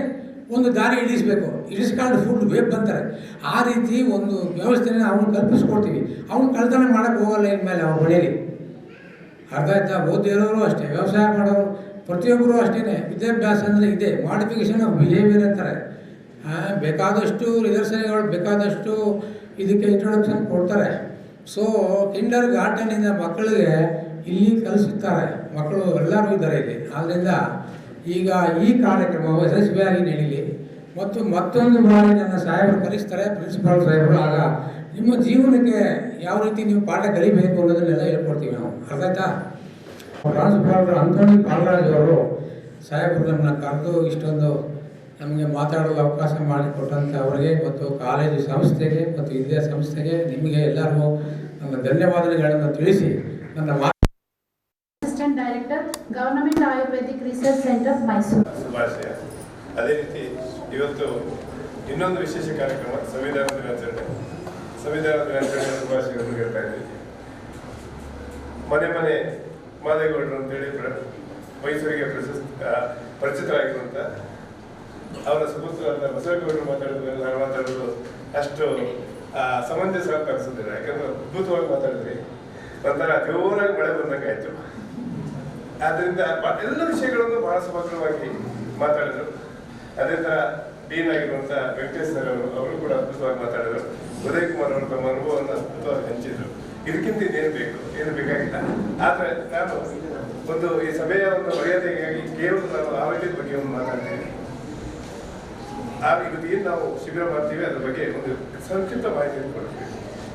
ಒಂದು ದಾರಿ ಹಿಡಿಸ್ಬೇಕು. ಇಟ್ ಇಸ್ ಕಾಲ್ಡ್ ಫುಡ್ ವೇಬ್ ಅಂತಾರೆ. ಆ ರೀತಿ ಒಂದು ವ್ಯವಸ್ಥೆನ ಅವನು ಕಲ್ಪಿಸ್ಕೊಡ್ತೀವಿ. ಅವನು ಕಳ್ತನ ಮಾಡೋಕ್ಕೆ ಹೋಗಲ್ಲ ಇನ್ಮೇಲೆ ಅವ್ರ ಮನೆಯಲ್ಲಿ. ಅರ್ಥ ಆಯ್ತಾ? ಓದಿರೋರು ಅಷ್ಟೇ, ವ್ಯವಸಾಯ ಮಾಡೋರು ಪ್ರತಿಯೊಬ್ಬರು ಅಷ್ಟೇ. ವಿದ್ಯಾಭ್ಯಾಸ ಅಂದರೆ ಇದೆ, ಮಾಡಿಫಿಕೇಷನ್ ಆಫ್ ಬಿಹೇವಿಯರ್ ಅಂತಾರೆ. ಬೇಕಾದಷ್ಟು ನಿದರ್ಶನಗಳು, ಬೇಕಾದಷ್ಟು ಇದಕ್ಕೆ ಇಂಟ್ರೊಡಕ್ಷನ್ ಕೊಡ್ತಾರೆ. ಸೊ ಕಿಂಡರ್ ಗಾರ್ಡನಿಂದ ಮಕ್ಕಳಿಗೆ ಇಲ್ಲಿ ಕಲಿಸುತ್ತಾರೆ. ಮಕ್ಕಳು ಎಲ್ಲರೂ ಇದ್ದಾರೆ ಇಲ್ಲಿ. ಆದ್ದರಿಂದ ಈಗ ಈ ಕಾರ್ಯಕ್ರಮ ಯಶಸ್ವಿಯಾಗಿ ನಡೀಲಿ. ಮತ್ತು ಮತ್ತೊಂದು ಬಾರಿ ನನ್ನ ಸಾಹೇಬರು ಕಲಿಸ್ತಾರೆ, ಪ್ರಿನ್ಸಿಪಾಲ್ ಸಾಹೇಬರು. ಆಗ ನಿಮ್ಮ ಜೀವನಕ್ಕೆ ಯಾವ ರೀತಿ ನೀವು ಪಾಠ ಕಲಿಬೇಕು ಅನ್ನೋದನ್ನೆಲ್ಲ ಹೇಳ್ಕೊಡ್ತೀವಿ ನಾವು. ಅರ್ಥ ಆಯ್ತಾ? ಪ್ರಾಂಶುಪಾಲರು ಅಂತೋಣಿ ಪಾಲರಾಜ್ ಅವರು ಸಾಹೇಬರು ನಮ್ಮನ್ನ ಕರೆದು ಇಷ್ಟೊಂದು ನಮಗೆ ಮಾತಾಡಲು ಅವಕಾಶ ಮಾಡಿಕೊಟ್ಟಂಥ ಅವರಿಗೆ ಮತ್ತು ಕಾಲೇಜು ಸಂಸ್ಥೆಗೆ ಮತ್ತು ವಿದ್ಯಾಸಂಸ್ಥೆಗೆ ನಿಮಗೆ ಎಲ್ಲರಿಗೂ ನನ್ನ ಧನ್ಯವಾದಗಳನ್ನು ತಿಳಿಸಿ ನನ್ನ assistant director government Ayurvedic research centre Mysuru. ಶುಭಾಶಯ. ಅದೇ ರೀತಿ ಇವತ್ತು ಇನ್ನೊಂದು ವಿಶೇಷ ಕಾರ್ಯಕ್ರಮ ಸಂವಿಧಾನ ದಿನಾಚರಣೆ. ಸಂವಿಧಾನ ದಿನಾಚರಣೆ ಶುಭಾಶಯಗಳನ್ನು ಹೇಳ್ತಾ ಇದ್ದೀವಿ. ಮನೆ ಮನೆ ಮಾದೇಗೌಡರು ಅಂತೇಳಿ ಮೈಸೂರಿಗೆ ಪರಿಚಿತರಾಗಿರುವಂಥ ಅವರ ಸುಪುತ್ರರಾದ ಬಸವೇಗೌಡರು ಮಾತಾಡಿದ್ರು. ನಾನು ಮಾತಾಡೋದು ಅಷ್ಟು ಸಮಂಜಸ ಅಂತ ಅನಿಸೋದಿಲ್ಲ. ಯಾಕಂದ್ರೆ ಅದ್ಭುತವಾಗಿ ಮಾತಾಡಿದ್ರಿ. ಒಂಥರ ಜೋರಾಗಿ ಮಳೆ ಬಂದಂಗೆ ಆಯಿತು. ಆದ್ದರಿಂದ ಎಲ್ಲ ವಿಷಯಗಳನ್ನು ಬಹಳ ಸಮಗ್ರವಾಗಿ ಮಾತಾಡಿದರು. ಅದೇ ಥರ ಡೀನ್ ಆಗಿರುವಂಥ ವೆಂಕಟೇಶ್ ಸರ್ ಅವರು ಕೂಡ ಅದ್ಭುತವಾಗಿ ಮಾತಾಡಿದರು. ಉದಯ್ ಕುಮಾರ್ ಅವರು ತಮ್ಮ ಅನುಭವವನ್ನು ಅದ್ಭುತವಾಗಿ ಹಂಚಿದ್ರು. ಇದಕ್ಕಿಂತ ಇದೇನು ಬೇಕು, ಏನು ಬೇಕಾಗಿಲ್ಲ. ಆದರೆ ನಾನು ಒಂದು ಈ ಸಭೆಯ ಒಂದು ಮರ್ಯಾದೆಗಾಗಿ ಕೇವಲ ನಾನು ಆರೋಗ್ಯದ ಬಗ್ಗೆ ಒಂದು ಮಾತಾಡ್ತೀನಿ. ಇವತ್ತು ಏನು ನಾವು ಶಿಬಿರ ಮಾಡ್ತೀವಿ ಅದ್ರ ಬಗ್ಗೆ ಒಂದು ಸಂಕ್ಷಿಪ್ತ ಮಾಹಿತಿಯನ್ನು ಕೊಡ್ತೀವಿ.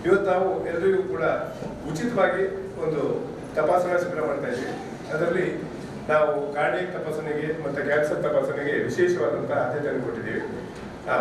ಇವತ್ತು ನಾವು ಎಲ್ಲರಿಗೂ ಕೂಡ ಉಚಿತವಾಗಿ ಒಂದು ತಪಾಸಣಾ ಶಿಬಿರ ಮಾಡ್ತಾ ಇದ್ದೀವಿ. ಅದರಲ್ಲಿ ನಾವು ಕಾರ್ಡಿಯಕ್ ತಪಾಸಣೆಗೆ ಮತ್ತು ಕ್ಯಾನ್ಸರ್ ತಪಾಸಣೆಗೆ ವಿಶೇಷವಾದಂತಹ ಆದ್ಯತೆಯನ್ನು ಕೊಟ್ಟಿದ್ದೀವಿ.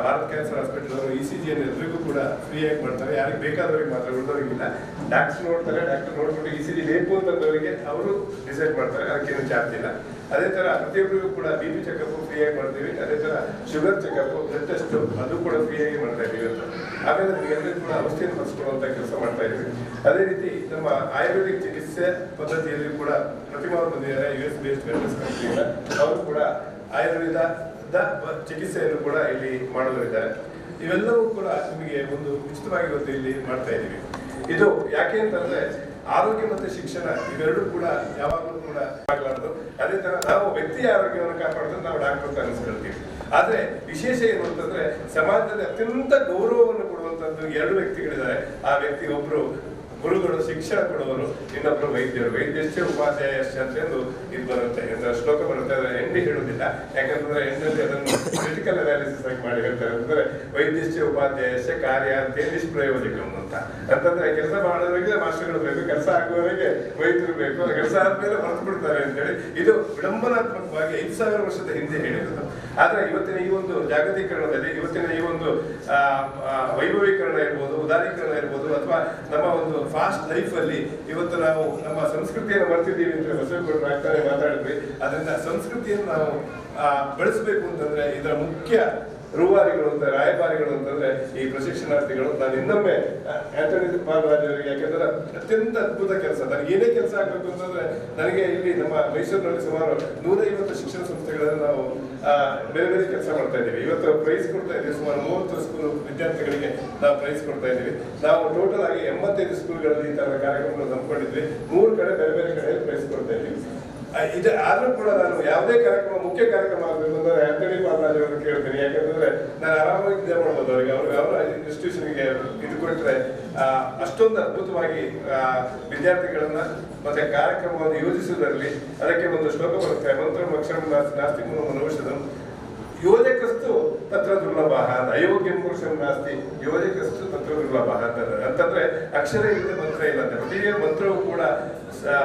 ಭಾರತ್ ಕ್ಯಾನ್ಸರ್ ಹಾಸ್ಪಿಟಲ್ ಅವರು ECG ಅನ್ನು ಎಲ್ಲರಿಗೂ ಕೂಡ ಫ್ರೀಯಾಗಿ ಮಾಡ್ತಾರೆ. ಯಾರಿಗೆ ಬೇಕಾದವರಿಗೆ ಮಾತ್ರ, ಉಳಿದವರಿಗಿಲ್ಲ. ಡಾಕ್ಟರ್ ನೋಡ್ತಾರೆ, ಡಾಕ್ಟರ್ ನೋಡ್ಬಿಟ್ಟು ECG ಬೇಕು ಅಂತಂದವರಿಗೆ ಅವರು ಡಿಸೈಡ್ ಮಾಡ್ತಾರೆ, ಅದಕ್ಕೇನು ಚಾರ್ಜ್ ಇಲ್ಲ. ಅದೇ ಥರ ಪ್ರತಿಯೊಬ್ಬರಿಗೂ ಕೂಡ BP ಚೆಕಪ್ ಫ್ರೀಯಾಗಿ ಮಾಡ್ತೀವಿ. ಅದೇ ಥರ ಶುಗರ್ ಚೆಕಪ್, ಬ್ಲಡ್ ಟೆಸ್ಟ್ ಅದು ಕೂಡ ಫ್ರೀಯಾಗಿ ಮಾಡ್ತಾ ಇದ್ದೀವಿ ಅಂತ. ಆಮೇಲೆ ಎಲ್ಲರಿಗೂ ಕೂಡ ಔಷಧಿಯನ್ನು ಬಳಸ್ಕೊಳ್ಳುವಂಥ ಕೆಲಸ ಮಾಡ್ತಾ ಇದ್ದೀವಿ. ಅದೇ ರೀತಿ ನಮ್ಮ ಆಯುರ್ವೇದಿಕ್ ಚಿಕಿತ್ಸೆ ಪದ್ಧತಿಯಲ್ಲಿ ಕೂಡ ಪ್ರತಿಮಾ ಬಂದಿದ್ದಾರೆ, US ಬೇಸ್ಡ್ ವೆಲ್ನೆಸ್ ಕಂಪ್ನಿಯಿಂದ. ಅವರು ಕೂಡ ಆಯುರ್ವೇದ ಚಿಕಿತ್ಸೆಯನ್ನು ಕೂಡ ಇಲ್ಲಿ ಮಾಡೋರಿದ್ದಾರೆ. ಇವೆಲ್ಲವೂ ಕೂಡ ನಿಮಗೆ ಒಂದು ಉಚಿತವಾಗಿ ಇವತ್ತು ಇಲ್ಲಿ ಮಾಡ್ತಾ ಇದ್ದೀವಿ. ಇದು ಯಾಕೆ ಅಂತಂದ್ರೆ ಆರೋಗ್ಯ ಮತ್ತು ಶಿಕ್ಷಣ ಇವೆರಡೂ ಕೂಡ ಯಾವಾಗಲೂ ಕೂಡ ಆಗಲಾರದು. ಅದೇ ತರ ನಾವು ವ್ಯಕ್ತಿಯ ಆರೋಗ್ಯವನ್ನು ಕಾಪಾಡಿದ್ರೆ ನಾವು ಡಾಕ್ಟರ್ ಅಂತ ಅನಿಸ್ಕೊಳ್ತೀವಿ. ಆದ್ರೆ ವಿಶೇಷ ಏನು ಅಂತಂದ್ರೆ ಸಮಾಜದಲ್ಲಿ ಅತ್ಯಂತ ಗೌರವವನ್ನು ಕೊಡುವಂತದ್ದು ಎರಡು ವ್ಯಕ್ತಿಗಳಿದ್ದಾರೆ. ಆ ವ್ಯಕ್ತಿ ಒಬ್ರು ಗುರುಗಳು, ಶಿಕ್ಷಣ ಕೊಡುವರು, ಇನ್ನೊಬ್ರು ವೈದ್ಯರು. ವೈದ್ಯಶ್ಚ ಉಪಾಧ್ಯಾಯಶ್ಚ ಅಂತಂದು ಇದು ಬರುತ್ತೆ, ಶ್ಲೋಕ ಬರುತ್ತೆ. ಅದರ ಹೆಂಡಿ ಹೇಳುವುದಿಲ್ಲ, ಯಾಕಂತಂದ್ರೆ ಹೆಣ್ಣಲ್ಲಿ ಅದನ್ನು ಕ್ರಿಟಿಕಲ್ ಅನಾಲಿಸಿಸ್ ಆಗಿ ಮಾಡಿ ಹೇಳ್ತಾರೆ. ಅಂತಂದ್ರೆ ವೈದ್ಯಶ್ಚ ಉಪಾಧ್ಯಾಯಶ್ಚ ಕಾರ್ಯ ಅಂತ ನಿಷ್ಪ್ರಯೋಜಕಂ ಅಂತಂದ್ರೆ ಕೆಲಸ ಮಾಡೋರಿಗೆ ಮಾಸ್ಟರ್ಗಳು ಬೇಕು, ಕೆಲಸ ಆಗುವವರೆಗೆ ವೈದ್ಯರು ಬೇಕು, ಕೆಲಸ ಆದ್ಮೇಲೆ ಹೊರತು ಬಿಡ್ತಾರೆ ಅಂತೇಳಿ ಇದು ವಿಡಂಬನಾತ್ಮಕವಾಗಿ 5,000 ವರ್ಷದ ಹಿಂದೆ ಹೇಳಿರೋದು. ಆದ್ರೆ ಇವತ್ತಿನ ಈ ಒಂದು ಜಾಗತೀಕರಣದಲ್ಲಿ, ಇವತ್ತಿನ ಈ ಒಂದು ವೈಭವೀಕರಣ ಇರ್ಬೋದು, ಉದಾರೀಕರಣ ಇರ್ಬೋದು, ಅಥವಾ ನಮ್ಮ ಒಂದು ಫಾಸ್ಟ್ ಲೈಫ್ ಅಲ್ಲಿ ಇವತ್ತು ನಾವು ನಮ್ಮ ಸಂಸ್ಕೃತಿಯನ್ನು ಮರ್ತಿದ್ದೀವಿ ಅಂತ ಬಸವೇಗೌಡರು ಆಗ್ತಾರೆ ಮಾತಾಡಿದ್ವಿ. ಅದರಿಂದ ಸಂಸ್ಕೃತಿಯನ್ನು ನಾವು ಬೆಳೆಸಬೇಕು ಅಂತಂದ್ರೆ ಇದರ ಮುಖ್ಯ ರೂವಾರಿಗಳು ಅಂತ, ರಾಯಭಾರಿಗಳು ಅಂತಂದ್ರೆ ಈ ಪ್ರಶಿಕ್ಷಣಾರ್ಥಿಗಳು. ನಾನು ಇನ್ನೊಮ್ಮೆ ಆಂಟೋನಿ ಪಾಲರಾಜ್ ಅವರಿಗೆ, ಯಾಕೆಂದ್ರೆ ಅತ್ಯಂತ ಅದ್ಭುತ ಕೆಲಸ. ನನಗೆ ಏನೇ ಕೆಲಸ ಆಗ್ಬೇಕು ಅಂತಂದ್ರೆ ನನಗೆ ಇಲ್ಲಿ ನಮ್ಮ ಮೈಸೂರಿನಲ್ಲಿ ಸುಮಾರು 150 ಶಿಕ್ಷಣ ಸಂಸ್ಥೆಗಳನ್ನು ನಾವು ಬೇರೆ ಬೇರೆ ಕೆಲಸ ಮಾಡ್ತಾ ಇದ್ದೀವಿ. ಇವತ್ತು ಪ್ರೈಸ್ ಕೊಡ್ತಾ ಇದ್ದೀವಿ. ಸುಮಾರು 30 ಸ್ಕೂಲ್ ವಿದ್ಯಾರ್ಥಿಗಳಿಗೆ ನಾವು ಪ್ರೈಸ್ ಕೊಡ್ತಾ ಇದ್ದೀವಿ. ನಾವು ಟೋಟಲ್ ಆಗಿ 85 ಸ್ಕೂಲ್ಗಳಲ್ಲಿ ಈ ತರ ಕಾರ್ಯಕ್ರಮಗಳನ್ನು ನಂಬ್ಕೊಂಡಿದ್ವಿ. 3 ಕಡೆ ಬೇರೆ ಬೇರೆ ಕಡೆ ಪ್ರೈಸ್ ಕೊಡ್ತಾ ಇದ್ದೀವಿ. ಇದು ಆದ್ರೂ ಕೂಡ ನಾನು ಯಾವುದೇ ಕಾರ್ಯಕ್ರಮ ಮುಖ್ಯ ಕಾರ್ಯಕ್ರಮ ಆಗಬೇಕು ಅಂದ್ರೆ ಆಂಟನಿ ಪಾಲ್ರಾಜ್ ಅವರನ್ನು ಕೇಳ್ತೀನಿ. ಯಾಕಂತಂದ್ರೆ ನಾನು ಆರಾಮಾಗಿ ನಿದ್ದೆ ಮಾಡ್ಬೋದು ಅವರಿಗೆ. ಅವರ ಇನ್ಸ್ಟಿಟ್ಯೂಷನ್ಗೆ ಇದು ಕೊಟ್ಟರೆ ಅಷ್ಟೊಂದು ಅದ್ಭುತವಾಗಿ ವಿದ್ಯಾರ್ಥಿಗಳನ್ನ ಮತ್ತೆ ಕಾರ್ಯಕ್ರಮವನ್ನು ಯೋಜಿಸುವುದರಲ್ಲಿ ಅದಕ್ಕೆ ಒಂದು ಶ್ಲೋಕ ಬರುತ್ತೆ, ಮಂತ್ರಂ ಅಕ್ಷರಂ ನಾಸ್ತಿ ಮನೋಷಧಂ ಯೋಜಕಸ್ತು ತತ್ರ ದುರ್ಲಭ ಅಂತ. ಅಯೋಗ್ಯಂ ಪುರುಷಂ ನಾಸ್ತಿ ಯೋಜಕಸ್ತು ತತ್ರ ದುರ್ಲಭ ಅಂತಂದ್ರೆ ಅಕ್ಷರ ಇಲ್ಲದೆ ಮಂತ್ರ ಇಲ್ಲ ಅಂತ. ಪ್ರತಿಯೊಂದು ಮಂತ್ರವೂ ಕೂಡ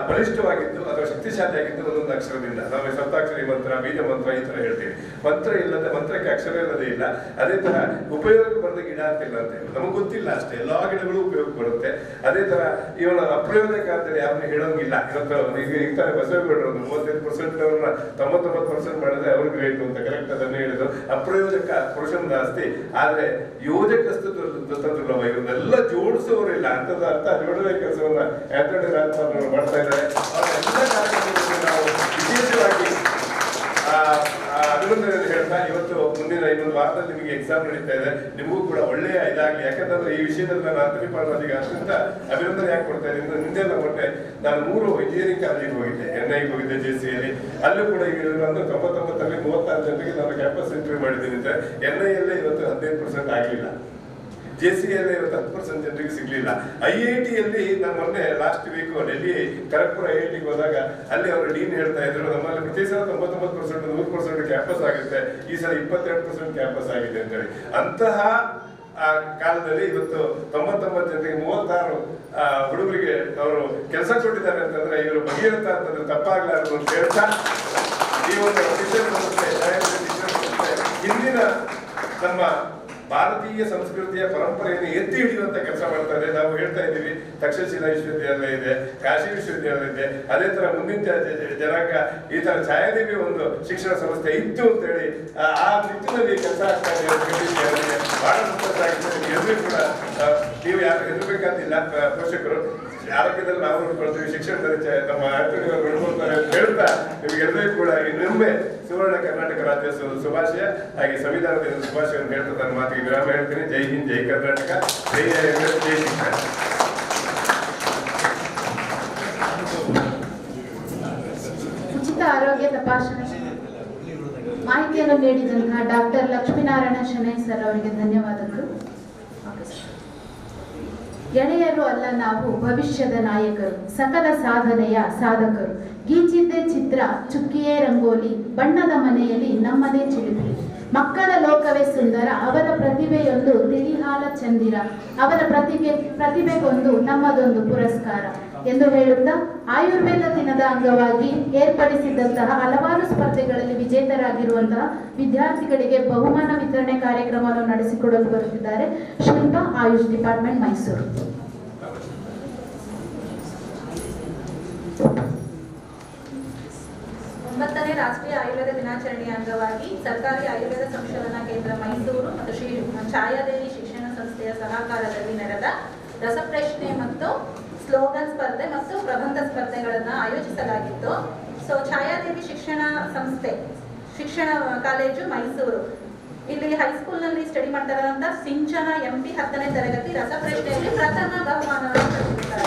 ಬಲಿಷ್ಠವಾಗಿದ್ದು ಅಥವಾ ಶಕ್ತಿಶಾಲಿಯಾಗಿದ್ದು ಒಂದೊಂದು ಅಕ್ಷರದಿಂದ. ನಾವು ಸಪ್ತಾಕ್ಷರಿ ಮಂತ್ರ, ಬೀಜ ಮಂತ್ರ ಈ ತರ ಹೇಳ್ತೀವಿ. ಮಂತ್ರ ಇಲ್ಲದೆ, ಮಂತ್ರಕ್ಕೆ ಅಕ್ಷರ ಇಲ್ಲದೆ ಇಲ್ಲ. ಅದೇ ತರ ಉಪಯೋಗಕ್ಕೆ ಬರದ ಗಿಡ ಅಂತಿಲ್ಲ ಅಂತ ಹೇಳಿ ನಮಗೆ ಗೊತ್ತಿಲ್ಲ ಅಷ್ಟೇ. ಎಲ್ಲಾ ಗಿಡಗಳು ಉಪಯೋಗಕ್ಕೆ ಬರುತ್ತೆ. ಅದೇ ತರ ಇವನ ಅಪ್ರಯೋಜಕ ಅಂತೇಳಿ ಯಾರನ್ನು ಹೇಳೋಂಗಿಲ್ಲ. ಇವತ್ತು ಈಗ ತಾರೆ ಬಸವೇಗೌಡರು 35% ಅವ್ರನ್ನ 99% ಮಾಡಿದ್ರೆ ಅವ್ರಿಗೆ ರೇಟು ಅಂತ ಕರೆಕ್ಟ್ ಅದನ್ನೇ ಹೇಳಿದ್ರು. ಅಪ್ರಯೋಜಕ ಪುರುಷನ ಜಾಸ್ತಿ, ಆದ್ರೆ ಯೋಜಕಸ್ತು ದುರ್ಲಭ. ಇವನ್ನೆಲ್ಲ ಜೋಡಿಸೋರಿಲ್ಲ ಅಂತದ ಅರ್ಥ ಜೋಡಣೆ ಕೆಲಸವನ್ನ ಆಂಟನಿ ರಾಜ್ಪಾಲ್ ಮಾಡ್ತಾ ಇದ್ದಾರೆ. ಅವರೆಲ್ಲ ಕಾರ್ಯಕ್ರಮಗಳನ್ನು ನಾವು ವಿಶೇಷವಾಗಿ ಅಭಿನಂದನೆ ಹೇಳ್ತಾ, ಇವತ್ತು ಮುಂದಿನ ಇನ್ನೊಂದು ವಾರದಲ್ಲಿ ನಿಮಗೆ ಎಕ್ಸಾಮ್ ನಡೀತಾ ಇದೆ. ನಿಮಗೂ ಕೂಡ ಒಳ್ಳೆಯ ಇದಾಗಲಿ. ಯಾಕಂತಂದ್ರೆ ಈ ವಿಷಯದಲ್ಲಿ ನಾನು ಆಂಟನಿ ಪಾಲ್ರಾಜ್ಗೆ ಅತ್ಯಂತ ಅಭಿನಂದನೆ ಯಾಕೆ ಕೊಡ್ತಾ ಇದ್ದೀನಿ, ಹಿಂದೆಲ್ಲ ಮೊನ್ನೆ ನಾನು 3 ಇಂಜಿನಿಯರಿಂಗ್ ಕಾಲೇಜಿಗೆ ಹೋಗಿದ್ದೆ, NIಗೆ ಹೋಗಿದ್ದೆ, JCಯಲ್ಲಿ. ಅಲ್ಲೂ ಕೂಡ ಈಗ 99ರಲ್ಲಿ 36 ಜನರಿಗೆ ನಾನು ಕ್ಯಾಂಪಸ್ ಇಂಟರ್ವ್ಯೂ ಮಾಡಿದ್ದೀನಿ ಅಂತ. NIಯಲ್ಲೇ ಇವತ್ತು 15% ಆಗಲಿಲ್ಲ, JCಯಲ್ಲೇ ಇವತ್ತು 10% ಜನರಿಗೆ ಸಿಗ್ಲಿಲ್ಲ. IITಯಲ್ಲಿ ನಾನು ಮೊನ್ನೆ ಲಾಸ್ಟ್ ವೀಕ್ ಡೆಲ್ಲಿ ಖರಗ್ಪುರ IITಗೆ ಹೋದಾಗ ಅಲ್ಲಿ ಅವರು ಡೀನ್ ಹೇಳ್ತಾ ಇದ್ರು, ನಮ್ಮಲ್ಲಿ ಪ್ರತಿ ಸಲ 99% 100% ಕ್ಯಾಂಪಸ್ ಆಗುತ್ತೆ, ಈ ಸಲ 22% ಕ್ಯಾಂಪಸ್ ಆಗಿದೆ ಅಂತೇಳಿ. ಅಂತಹ ಕಾಲದಲ್ಲಿ ಇವತ್ತು 99 ಜನರಿಗೆ 36 ಹುಡುಗರಿಗೆ ಅವರು ಕೆಲಸ ಕೊಟ್ಟಿದ್ದಾರೆ ಅಂತಂದ್ರೆ ಇವರು ಬಗೆಹರುತ್ತಾ ಅಂತಂದ್ರೆ ತಪ್ಪಾಗ್ಲಾರ್ದು ಅಂತ ಹೇಳ್ತಾ, ಈ ಒಂದು ಹಿಂದಿನ ನಮ್ಮ ಭಾರತೀಯ ಸಂಸ್ಕೃತಿಯ ಪರಂಪರೆಯನ್ನು ಎತ್ತಿ ಹಿಡಿಯುವಂತ ಕೆಲಸ ಮಾಡ್ತಾ ಇದೆ. ನಾವು ಹೇಳ್ತಾ ಇದ್ದೀವಿ ತಕ್ಷಶಿಲಾ ವಿಶ್ವವಿದ್ಯಾಲಯ ಇದೆ, ಕಾಶಿ ವಿಶ್ವವಿದ್ಯಾಲಯ ಇದೆ. ಅದೇ ತರ ಮುಂದಿನ ಜನಾಂಗ ಈ ತರ ಛಾಯಾದೇವಿ ಒಂದು ಶಿಕ್ಷಣ ಸಂಸ್ಥೆ ಇತ್ತು ಅಂತ ಹೇಳಿ ಆ ನಿಟ್ಟಿನಲ್ಲಿ ಕೆಲಸ ಆಗ್ತಾ ಇದೆ. ಬಹಳ ಸಂತೋಷ. ಎಲ್ಲರೂ ಕೂಡ ನೀವು ಯಾರು ಹೆದರ್ಬೇಕಂತಿಲ್ಲ. ಪೋಷಕರು ಆರೋಗ್ಯದಲ್ಲಿ ನಾವು ನೋಡ್ಕೊಳ್ತೀವಿ, ಶಿಕ್ಷಣದಲ್ಲಿ ನಮ್ಮ ಆಂಟನಿ ಅವರು ನೋಡ್ಕೊಳ್ತಾರೆ ಅಂತ ಹೇಳ್ತಾ ನಿಮಗೆಲ್ಲರಿಗೂ ಕೂಡ ಇನ್ನೊಮ್ಮೆ ಸುವರ್ಣ ಕರ್ನಾಟಕ ರಾಜ್ಯೋತ್ಸವದ ಶುಭಾಶಯ ಹಾಗೆ ಸಂವಿಧಾನ ದಿನದ ಶುಭಾಶಯವನ್ನು ಹೇಳ್ತಾ ನನ್ನ ಮಾತಿಗೆ ವಿರಾಮ ಹೇಳ್ತೀನಿ. ಜೈ ಹಿಂದ್, ಜೈ ಕರ್ನಾಟಕ, ಜೈ ಜೈ ಶಿಕ್ಷಣ. ಉಚಿತ ಆರೋಗ್ಯ ತಪಾಸಣೆ ಮಾಹಿತಿಯನ್ನು ನೀಡಿದಂತಹ ಡಾಕ್ಟರ್ ಲಕ್ಷ್ಮೀನಾರಾಯಣ ಶೆಣೈ ಸರ್ ಅವರಿಗೆ ಧನ್ಯವಾದಗಳು. ಗೆಳೆಯರು ಅಲ್ಲ ನಾವು ಭವಿಷ್ಯದ ನಾಯಕರು, ಸಕಲ ಸಾಧನೆಯ ಸಾಧಕರು. ಗೀಚಿದ್ದೆ ಚಿತ್ರ, ಚುಕ್ಕಿಯೇ ರಂಗೋಲಿ, ಬಣ್ಣದ ಮನೆಯಲ್ಲಿ ನಮ್ಮದೇ ಚಿಲಿಪಿಲಿ. ಮಕ್ಕಳ ಲೋಕವೇ ಸುಂದರ, ಅವರ ಪ್ರತಿಭೆಯೊಂದು ತಿಳಿಹಾಲ ಚಂದಿರ. ಅವರ ಪ್ರತಿಭೆಗೊಂದು ನಮ್ಮದೊಂದು ಪುರಸ್ಕಾರ ಎಂದು ಹೇಳುತ್ತಾ, ಆಯುರ್ವೇದ ದಿನದ ಅಂಗವಾಗಿ ಏರ್ಪಡಿಸಿದಂತಹ ಹಲವಾರು ಸ್ಪರ್ಧೆಗಳಲ್ಲಿ ವಿಜೇತರಾಗಿರುವಂತಹ ವಿದ್ಯಾರ್ಥಿಗಳಿಗೆ ಬಹುಮಾನ ವಿತರಣೆ ಕಾರ್ಯಕ್ರಮವನ್ನು ನಡೆಸಿಕೊಡಲು ಬರುತ್ತಿದ್ದಾರೆ ಶಿಲ್ಪಾ, ಆಯುಷ್ ಡಿಪಾರ್ಟ್ಮೆಂಟ್, ಮೈಸೂರು. ಒಂಬತ್ತನೇ ರಾಷ್ಟ್ರೀಯ ಆಯುರ್ವೇದ ದಿನಾಚರಣೆಯ ಅಂಗವಾಗಿ ಸರ್ಕಾರಿ ಆಯುರ್ವೇದ ಸಂಶೋಧನಾ ಕೇಂದ್ರ ಮೈಸೂರು ಮತ್ತು ಶ್ರೀ ಛಾಯಾದೇವಿ ಶಿಕ್ಷಣ ಸಂಸ್ಥೆಯ ಸಹಕಾರದಲ್ಲಿ ನಡೆದ ರಸಪ್ರಶ್ನೆ ಮತ್ತು ಸ್ಲೋಗನ್ ಸ್ಪರ್ಧೆ ಮತ್ತು ಪ್ರಬಂಧ ಸ್ಪರ್ಧೆಗಳನ್ನು ಆಯೋಜಿಸಲಾಗಿತ್ತು. ಸೊ ಛಾಯಾದೇವಿ ಶಿಕ್ಷಣ ಸಂಸ್ಥೆ, ಶಿಕ್ಷಣ ಕಾಲೇಜು ಮೈಸೂರು, ಇಲ್ಲಿ ಹೈಸ್ಕೂಲ್ನಲ್ಲಿ ಸ್ಟಡಿ ಮಾಡ್ತಾ ಇರೋಂಥ ಸಿಂಚನ MP 10ನೇ ತರಗತಿ ರಸಪ್ರಶ್ನೆಯಲ್ಲಿ ಪ್ರಥಮ ಬಹುಮಾನವನ್ನು ಪಡೆದಿದ್ದಾರೆ.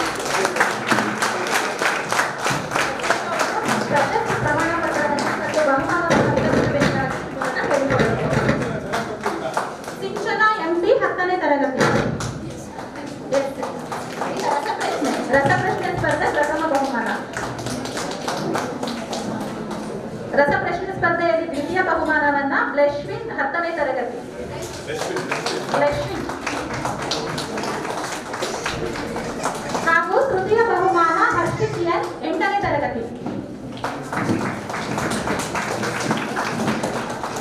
ಪ್ರಮಾಣ ಪತ್ರವನ್ನು ಮತ್ತು ಬಹುಮಾನವನ್ನು ವಿತರಿಸಬೇಕಾಗಿ ಸಿಂಚನ MP 10ನೇ ತರಗತಿ ರಸಪ್ರಶ್ನೆ ಸ್ಪರ್ಧೆ ಪ್ರಥಮ ಬಹುಮಾನ. ರಸಪ್ರಶ್ನೆ ಸ್ಪರ್ಧೆಯಲ್ಲಿ ದ್ವಿತೀಯ ಬಹುಮಾನವನ್ನ ಬ್ಲೆಶ್ವಿನ್ 10ನೇ ತರಗತಿ ಹಾಗೂ ತೃತೀಯ ಬಹುಮಾನ ಹರ್ಷಿತ್ ಎನ್ 8ನೇ ತರಗತಿ.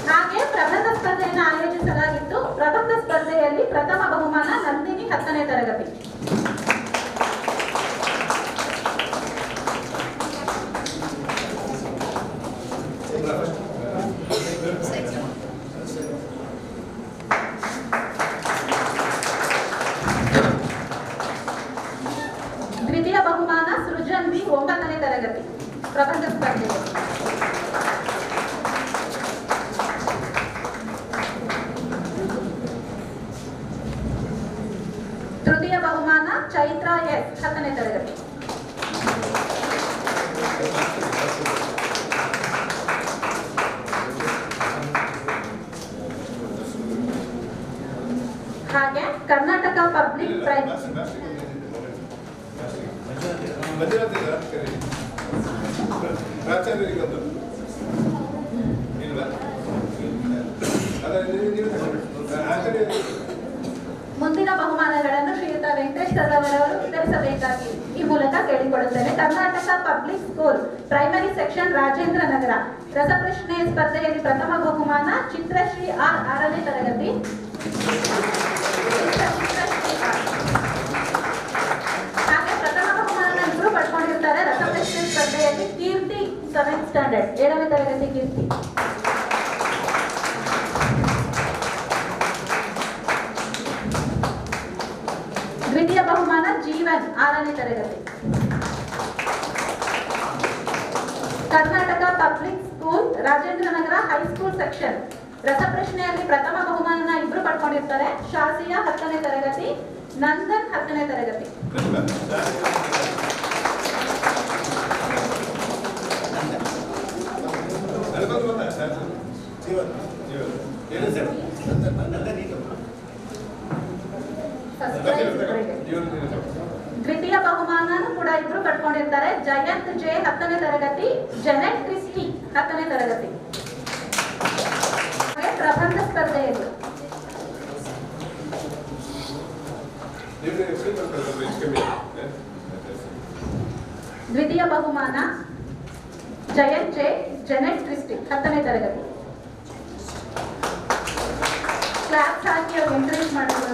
ಹಾಗೆ ಪ್ರಬಂಧ ಸ್ಪರ್ಧೆಯನ್ನು ಆಯೋಜಿಸಲಾಗಿತ್ತು. ಪ್ರಬಂಧ ಸ್ಪರ್ಧೆಯಲ್ಲಿ ಪ್ರಥಮ ಬಹುಮಾನ ನಂದಿನಿ 10ನೇ ತರಗತಿ. ದ್ವಿತೀಯ ಬಹುಮಾನ ಸೃಜನ್ ಬಿ 9ನೇ ತರಗತಿ ಪ್ರಬಂಧ ಸ್ಪರ್ಧೆ. ತೃತೀಯ ಬಹುಮಾನ ಚೈತ್ರ ಎಸ್ 10ನೇ ತರಗತಿ. ಹಾಗೆ ಕರ್ನಾಟಕ ಪಬ್ಲಿಕ್ ಪ್ರಾಚಾರ್ಯರಿಗೊಂದು ಇಲ್ವಾ? ಮುಂದಿನ ಬಹುಮಾನಗಳನ್ನು ಶ್ರೀಯುತ ವೆಂಕಟೇಶ್ ರವರವರು ವಿತರಿಸಬೇಕಾಗಿ ಈ ಮೂಲಕ ಕೇಳಿಕೊಳ್ಳುತ್ತೇನೆ. Karnataka public school primary section Rajendra Nagar ರಸಪ್ರಶ್ನೆ ಸ್ಪರ್ಧೆಯಲ್ಲಿ ಪ್ರಥಮ ಬಹುಮಾನ ಚಿತ್ರಶ್ರೀ ಆರ್ 6ನೇ ತರಗತಿ. ಹಾಗೆ ಪ್ರಥಮ ಬಹುಮಾನ ಇಬ್ಬರು ಪಡ್ಕೊಂಡಿರ್ತಾರೆ. ರಸಪ್ರಶ್ನೆ ಸ್ಪರ್ಧೆಯಲ್ಲಿ ಕೀರ್ತಿ 7th ಸ್ಟ್ಯಾಂಡರ್ಡ್ 7ನೇ ತರಗತಿ ಕೀರ್ತಿ. ದ್ವಿತೀಯ ಬಹುಮಾನ ಜೀವನ್ 6ನೇ ತರಗತಿ. ಕರ್ನಾಟಕ ಪಬ್ಲಿಕ್ ಸ್ಕೂಲ್ ರಾಜೇಂದ್ರ ನಗರ ಹೈಸ್ಕೂಲ್ ಸೆಕ್ಷನ್ ರಸಪ್ರಶ್ನೆಯಲ್ಲಿ ಪ್ರಥಮ ಬಹುಮಾನ ಇಬ್ರು ಪಡ್ಕೊಂಡಿರ್ತಾರೆ. ಶಾಸಿಯಾ 10ನೇ ತರಗತಿ, ನಂದನ್ 10ನೇ ತರಗತಿ. ದ್ವಿತೀಯ ಬಹುಮಾನನೂ ಕೂಡ ಇಬ್ರು ಪಡ್ಕೊಂಡಿರ್ತಾರೆ. ಜಯಂತ್ ಜೆ 10ನೇ ತರಗತಿ, ಜೆನೆಟ್ ಕ್ರಿಸ್ಟಿ 10ನೇ ತರಗತಿ. ಪ್ರಬಂಧ ಸ್ಪರ್ಧೆಯಲ್ಲಿ ದ್ವಿತೀಯ ಬಹುಮಾನ ಜಯಂತ್ ಜೆ, ಜೆನೆಟ್ ಕ್ರಿಸ್ಟಿ 10ನೇ ತರಗತಿ. ಕ್ಲಾಸ್ ಹಾಕಿ ಅವ್ರು ಎಂಕರೇಜ್ ಮಾಡಿದ್ರು.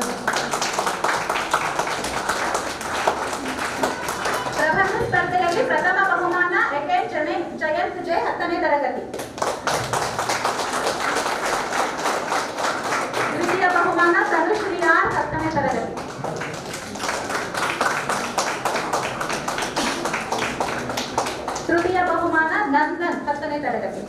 ಪ್ರಬಂಧ ಸ್ಪರ್ಧೆಯಲ್ಲಿ ಪ್ರಥಮ ಬಹುಮಾನ ಜಯಂತ್ ಜೆ 10ನೇ ತರಗತಿ. ದ್ವಿತೀಯ ಬಹುಮಾನ ತನುಶ್ರೀ ಆರ್ 10ನೇ ತರಗತಿ. ತೃತೀಯ ಬಹುಮಾನ ನಂದನ್ 10ನೇ ತರಗತಿ.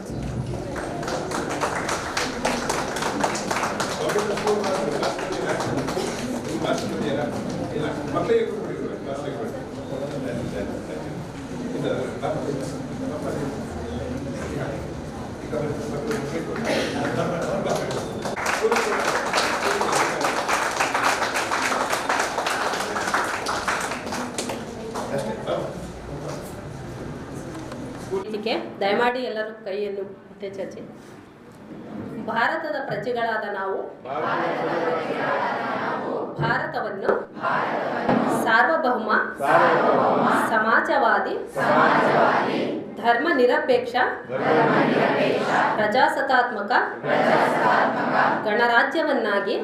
ದಯಮಾಡಿ ಎಲ್ಲರೂ ಕೈಯನ್ನು ಚರ್ಚೆ. ಭಾರತದ ಪ್ರಜೆಗಳಾದ ನಾವು ಭಾರತವನ್ನು ಸಾರ್ವಭೌಮ ಸಮಾಜವಾದಿ ಧರ್ಮ ನಿರಪೇಕ್ಷ ಪ್ರಜಾಸತ್ತಾತ್ಮಕ ಗಣರಾಜ್ಯವನ್ನಾಗಿ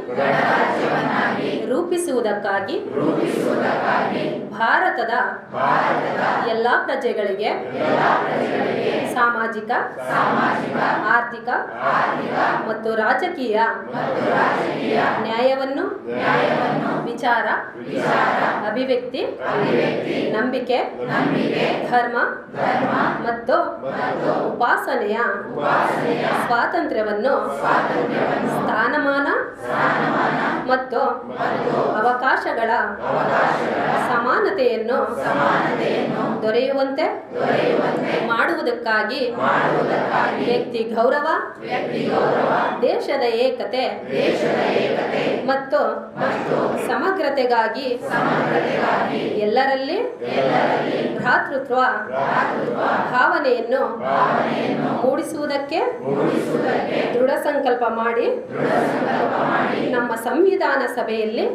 ರೂಪಿಸುವುದಕ್ಕಾಗಿ ಭಾರತದ ಎಲ್ಲ ಪ್ರಜೆಗಳಿಗೆ ಸಾಮಾಜಿಕ ಆರ್ಥಿಕ ಮತ್ತು ರಾಜಕೀಯ ನ್ಯಾಯವನ್ನು ವಿಚಾರ ಅಭಿವ್ಯಕ್ತಿ ನಂಬಿಕೆ ಧರ್ಮ ಮತ್ತು ಉಪಾಸನೆಯ ಸ್ವಾತಂತ್ರ್ಯವನ್ನು ಸ್ಥಾನಮಾನ ಮತ್ತು ಅವಕಾಶಗಳ ಸಮಾನತೆಯನ್ನು ದೊರೆಯುವಂತೆ ಮಾಡುವುದಕ್ಕಾಗಿ ವ್ಯಕ್ತಿ ಗೌರವ ದೇಶದ ಏಕತೆ ಮತ್ತು ಸಮಗ್ರತೆಗಾಗಿ ಎಲ್ಲರಲ್ಲಿ ಭ್ರಾತೃತ್ವ ಭಾವನೆಯನ್ನು ಮೂಡಿಸುವುದಕ್ಕೆ ದೃಢ ಸಂಕಲ್ಪ ಮಾಡಿ ನಮ್ಮ ಸಂವಿಧಾನ ಸಭೆಯಲ್ಲಿ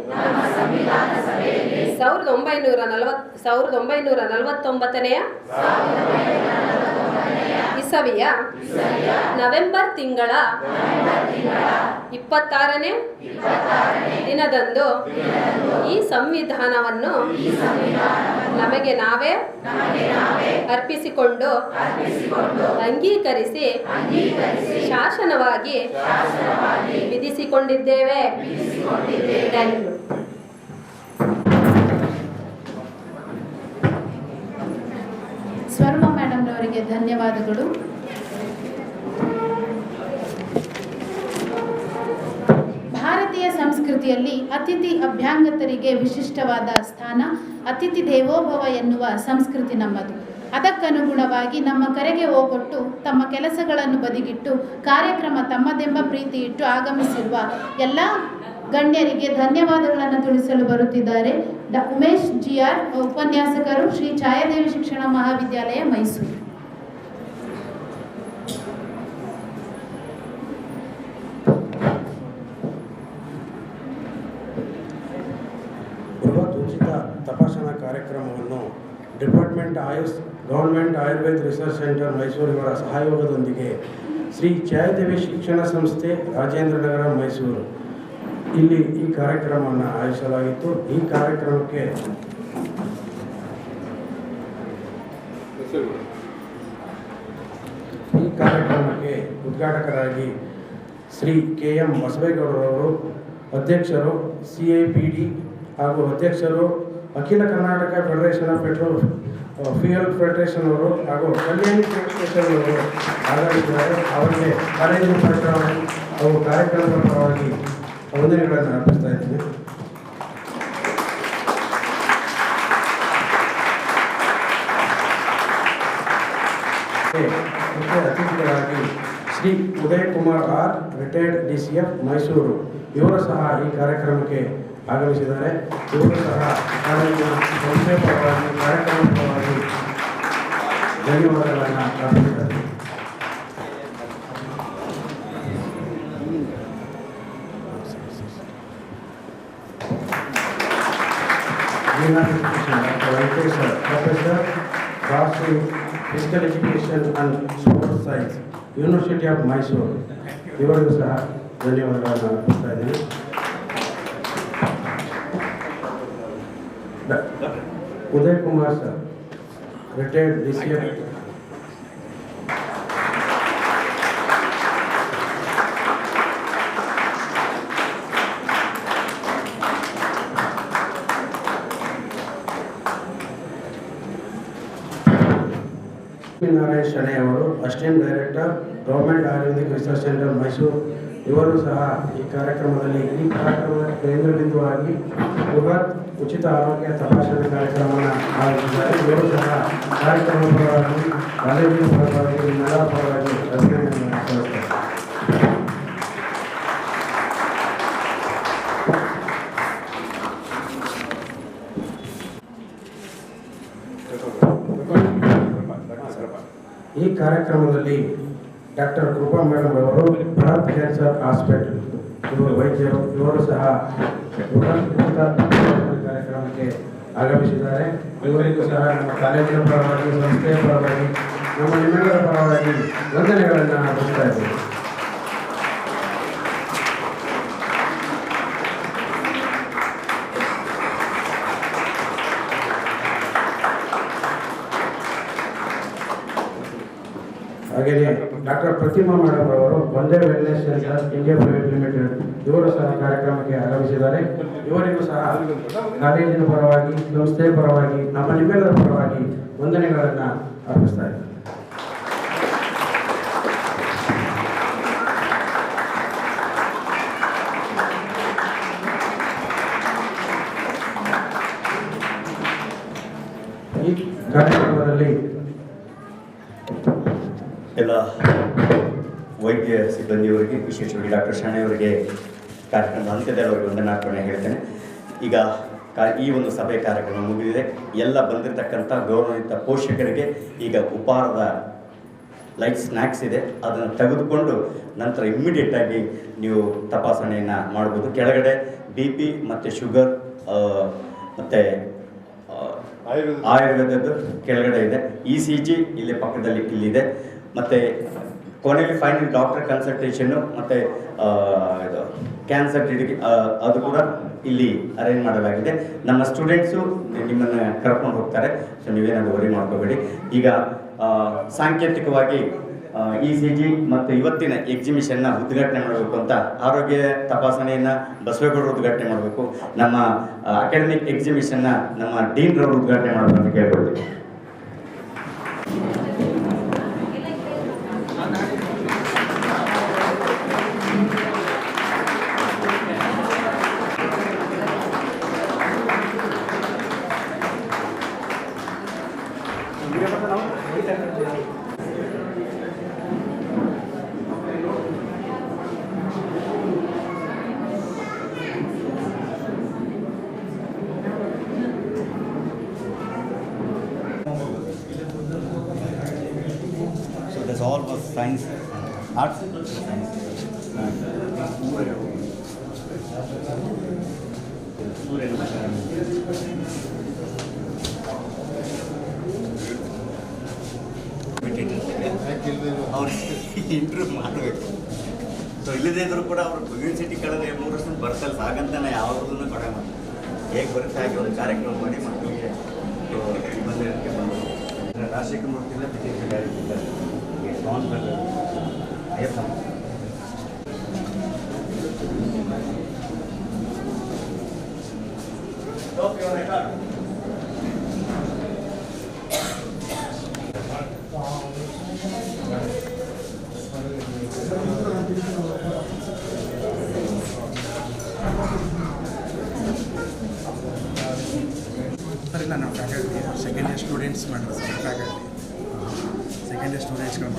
1949ನೇ ಇಸವಿಯ ನವೆಂಬರ್ ತಿಂಗಳ 26ನೇ ದಿನದಂದು ಈ ಸಂವಿಧಾನವನ್ನು ನಮಗೆ ನಾವೇ ಅರ್ಪಿಸಿಕೊಂಡು ಅಂಗೀಕರಿಸಿ ಶಾಸನವಾಗಿ ವಿಧಿಸಿಕೊಂಡಿದ್ದೇವೆ. Thank you. ಸ್ವರ್ಮ ಮೇಡಮ್ನವರಿಗೆ ಧನ್ಯವಾದಗಳು. ಭಾರತೀಯ ಸಂಸ್ಕೃತಿಯಲ್ಲಿ ಅತಿಥಿ ಅಭ್ಯಾಂಗತರಿಗೆ ವಿಶಿಷ್ಟವಾದ ಸ್ಥಾನ, ಅತಿಥಿ ದೇವೋಭವ ಎನ್ನುವ ಸಂಸ್ಕೃತಿ ನಮ್ಮದು. ಅದಕ್ಕನುಗುಣವಾಗಿ ನಮ್ಮ ಕರೆಗೆ ಓಗೊಟ್ಟು ತಮ್ಮ ಕೆಲಸಗಳನ್ನು ಬದಿಗಿಟ್ಟು ಕಾರ್ಯಕ್ರಮ ತಮ್ಮದೆಂಬ ಪ್ರೀತಿ ಇಟ್ಟು ಆಗಮಿಸಿರುವ ಎಲ್ಲ ಗಣ್ಯರಿಗೆ ಧನ್ಯವಾದಗಳನ್ನು ತಿಳಿಸಲು ಬರುತ್ತಿದ್ದಾರೆ ಉಮೇಶ್ ಜಿಆರ್, ಉಪನ್ಯಾಸಕರು ಶ್ರೀ ಛಾಯಾದೇವಿ ಶಿಕ್ಷಣ ಮಹಾವಿದ್ಯಾಲಯ ಮೈಸೂರು. ಬೃಹತ್ ಉಚಿತ ತಪಾಸಣಾ ಕಾರ್ಯಕ್ರಮವನ್ನು department government Ayurveda research centre Mysuru ಇವರ ಸಹಯೋಗದೊಂದಿಗೆ ಶ್ರೀ ಛಾಯಾದೇವಿ ಶಿಕ್ಷಣ ಸಂಸ್ಥೆ ರಾಜೇಂದ್ರ ನಗರ ಮೈಸೂರು ಇಲ್ಲಿ ಈ ಕಾರ್ಯಕ್ರಮವನ್ನು ಆಯೋಜಿಸಲಾಗಿತ್ತು. ಈ ಕಾರ್ಯಕ್ರಮಕ್ಕೆ ಉದ್ಘಾಟಕರಾಗಿ ಶ್ರೀ KM ಬಸವೇಗೌಡರವರು, ಅಧ್ಯಕ್ಷರು CIPD ಹಾಗೂ ಅಧ್ಯಕ್ಷರು ಅಖಿಲ Karnataka federation of fuel federation ಅವರು ಹಾಗೂ ಕಲ್ಯಾಣಿ ಸ್ಟೇಷನ್ ಅವರು ಆಗಮಿಸಿದ್ದಾರೆ. ಅವರಿಗೆ ಕಾಲೇಜಿನ ಪರವಾಗಿ ಹಾಗೂ ಕಾರ್ಯಕ್ರಮದ ಪರವಾಗಿ ವಂದನೆಗಳನ್ನು ಅರ್ಪಿಸ್ತಾ ಇದ್ದೀನಿ. ಮುಖ್ಯ ಅತಿಥಿಗಳಾಗಿ Shri Uday Kumar R, retired DCF Mysuru, ಇವರು ಸಹ ಈ ಕಾರ್ಯಕ್ರಮಕ್ಕೆ ಆಗಮಿಸಿದ್ದಾರೆ. ಇವರು ಸಹ ಕಾಲೇಜಿನ ಸಂಸ್ಥೆ ಪರವಾಗಿ ಕಾರ್ಯಕ್ರಮದ ಪರವಾಗಿ ಧನ್ಯವಾದಗಳನ್ನು ಅರ್ಪಿಸಿದ್ದಾರೆ. Professor, Bachelor Physical Education and Sports Science, University of Mysore, ಇವರಿಗೂ ಸಹ ಧನ್ಯವಾದಗಳನ್ನು ಅರ್ಪಿಸ್ತಾ ಇದ್ದೀನಿ. Uday Kumar sir, retired DCF. Narayan Shenoy ಅವರು, assistant director government Ayurvedic research centre Mysuru, ಇವರು ಸಹ ಈ ಕಾರ್ಯಕ್ರಮದ ಕೇಂದ್ರ ಬಿಂದುವಾಗಿ ಬೃಹತ್ ಉಚಿತ ಆರೋಗ್ಯ ತಪಾಸಣೆ ಕಾರ್ಯಕ್ರಮವನ್ನು ಆಯೋಜಿಸಿದ್ದಾರೆ. ಇವರು ಸಹ ಕಾರ್ಯಕ್ರಮದ ಪರವಾಗಿ ಕಾಲೇಜಿನ ಪರವಾಗಿ ನಿಮ್ಮೆಲ್ಲರ ಪರವಾಗಿ ಅಭಿನಂದನೆಯನ್ನು ಸಲ್ಲಿಸುತ್ತಾರೆ. ಈ ಕಾರ್ಯಕ್ರಮದಲ್ಲಿ ಡಾಕ್ಟರ್ ಕೃಪಾ ಮೇಡಮ್ ಅವರು, ಭಾರತ್ ಕ್ಯಾನ್ಸರ್ ಹಾಸ್ಪಿಟಲ್ ಇವರು ವೈದ್ಯರು, ಇವರು ಸಹ ಕಾರ್ಯಕ್ರಮಕ್ಕೆ ಆಗಮಿಸಿದ್ದಾರೆ. ಇವರಿಗೂ ಸಹ ನಮ್ಮ ಕಾಲೇಜಿನ ಪರವಾಗಿ, ಸಂಸ್ಥೆಯ ಪರವಾಗಿ, ನಮ್ಮ ನಿಮ್ಮೆಲ್ಲರ ಪರವಾಗಿ ವಂದನೆಗಳನ್ನು ಅರ್ಪಿಸ್ತಾ ಇದ್ದೇವೆ. ಹಾಗೆಯೇ ಡಾಕ್ಟರ್ ಪ್ರತಿಮಾ ಮೇಡಮ್ ಅವರು, ಒಂದೇ wellness centre India private limited, ಇವರು ಸಹ ಕಾರ್ಯಕ್ರಮಕ್ಕೆ ಆಗಮಿಸಿದ್ದಾರೆ. ಇವರಿಗೂ ಸಹ ಕಾಲೇಜಿನ ಪರವಾಗಿ, ಸಂಸ್ಥೆಯ ಪರವಾಗಿ, ನಮ್ಮ ನಿಮ್ಮೆಲ್ಲರ ಪರವಾಗಿ ವಂದನೆಗಳನ್ನು ಅರ್ಪಿಸ್ತಾ ಇದ್ದಾರೆ. ಈ ಕಾರ್ಯಕ್ರಮದಲ್ಲಿ ಎಲ್ಲ ವೈದ್ಯ ಸಿಬ್ಬಂದಿಯವರಿಗೆ, ವಿಶೇಷವಾಗಿ ಡಾಕ್ಟರ್ ಶೆಣೈ ಅವರಿಗೆ ಕಾರ್ಯಕ್ರಮದ ಹಂತದಲ್ಲಿ ಅವರಿಗೆ ವಂದನಾರ್ಪಣೆ ಹೇಳ್ತೇನೆ. ಈಗ ಈ ಒಂದು ಸಭೆ ಕಾರ್ಯಕ್ರಮ ಮುಗಿದಿದೆ. ಎಲ್ಲ ಬಂದಿರತಕ್ಕಂಥ ಗೌರವಾನ್ವಿತ ಪೋಷಕರಿಗೆ ಈಗ ಉಪಹಾರದ ಲೈಟ್ ಸ್ನ್ಯಾಕ್ಸ್ ಇದೆ, ಅದನ್ನು ತೆಗೆದುಕೊಂಡು ನಂತರ ಇಮ್ಮಿಡಿಯೇಟಾಗಿ ನೀವು ತಪಾಸಣೆಯನ್ನು ಮಾಡ್ಬೋದು. ಕೆಳಗಡೆ BP ಮತ್ತು ಶುಗರ್ ಮತ್ತು ಆಯುರ್ವೇದದ್ದು ಕೆಳಗಡೆ ಇದೆ. ECG ಇಲ್ಲಿ ಪಕ್ಕದಲ್ಲಿ ಇಲ್ಲಿದೆ. ಮತ್ತು ಕೊನೆಯಲ್ಲಿ ಫೈನಲ್ ಡಾಕ್ಟರ್ ಕನ್ಸಲ್ಟೇಷನ್ನು ಮತ್ತು ಇದು ಕ್ಯಾನ್ಸರ್ ಅದು ಕೂಡ ಇಲ್ಲಿ ಅರೇಂಜ್ ಮಾಡಲಾಗಿದೆ. ನಮ್ಮ ಸ್ಟೂಡೆಂಟ್ಸು ನಿಮ್ಮನ್ನು ಕರ್ಕೊಂಡು ಹೋಗ್ತಾರೆ, ಸೊ ನೀವೇನಾದರೂ ವರಿ ಮಾಡ್ಕೋಬೇಡಿ. ಈಗ ಸಾಂಕೇತಿಕವಾಗಿ ECG ಮತ್ತು ಇವತ್ತಿನ ಎಕ್ಸಿಬಿಷನ್ನ ಉದ್ಘಾಟನೆ ಮಾಡಬೇಕು ಅಂತ ಆರೋಗ್ಯ ತಪಾಸಣೆಯನ್ನು ಬಸವೇಗೌಡರು ಉದ್ಘಾಟನೆ ಮಾಡಬೇಕು. ನಮ್ಮ ಅಕಾಡೆಮಿಕ್ ಎಕ್ಸಿಬಿಷನ್ನ ನಮ್ಮ ಡೀನ್ರವರು ಉದ್ಘಾಟನೆ ಮಾಡಬೇಕು ಅಂತ ಕೇಳ್ಕೊಳ್ತೀವಿ. ಸೈನ್ಸ್ ಆರ್ಟ್ಸ್ ಸೈನ್ಸ್ ಅವ್ರಿಗೆ ಇಂಟ್ರ್ಯೂ ಮಾಡಬೇಕು. ಸೊ ಇಲ್ಲದೇ ಇದ್ದರೂ ಕೂಡ ಅವರು ಯೂನಿವರ್ಸಿಟಿ ಕಳೆದ 3 ವರ್ಷದಿಂದ ಬರ್ಸಲ್ಲಿ ಹಾಗಂತಾನೆ ಯಾವುದನ್ನು ಕೊಡೆ ಮಾಡಿ ಹೇಗೆ ಬರುತ್ತೆ ಹಾಗೆ ಒಂದು ಕಾರ್ಯಕ್ರಮ ಮಾಡಿ ಮಕ್ಕಳಿಗೆ ಬಂದಿರೋಕ್ಕೆ ಬಂದರು. ರಾಜಶೇಖರ ಮೂರ್ತಿಯಿಂದ ಬಿಜೆಪಿ ಡೈರೆಕ್ಟರ್ ಕೌನ್ಸಿಲರ್ ಅಯ್ಯಪ್ಪ ಸರಿ, ನಾನು ಫ್ಯಾಕಲ್ಟಿ ಸೆಕೆಂಡ್ ಇಯರ್ ಸ್ಟೂಡೆಂಟ್ಸ್ ಮಾಡಿದ್ರು ಸರ್. ಫ್ಯಾಕಲ್ಟಿ ಸೆಕೆಂಡ್ ಇಯರ್ ಸ್ಟೂಡೆಂಟ್ಸ್ಗಳು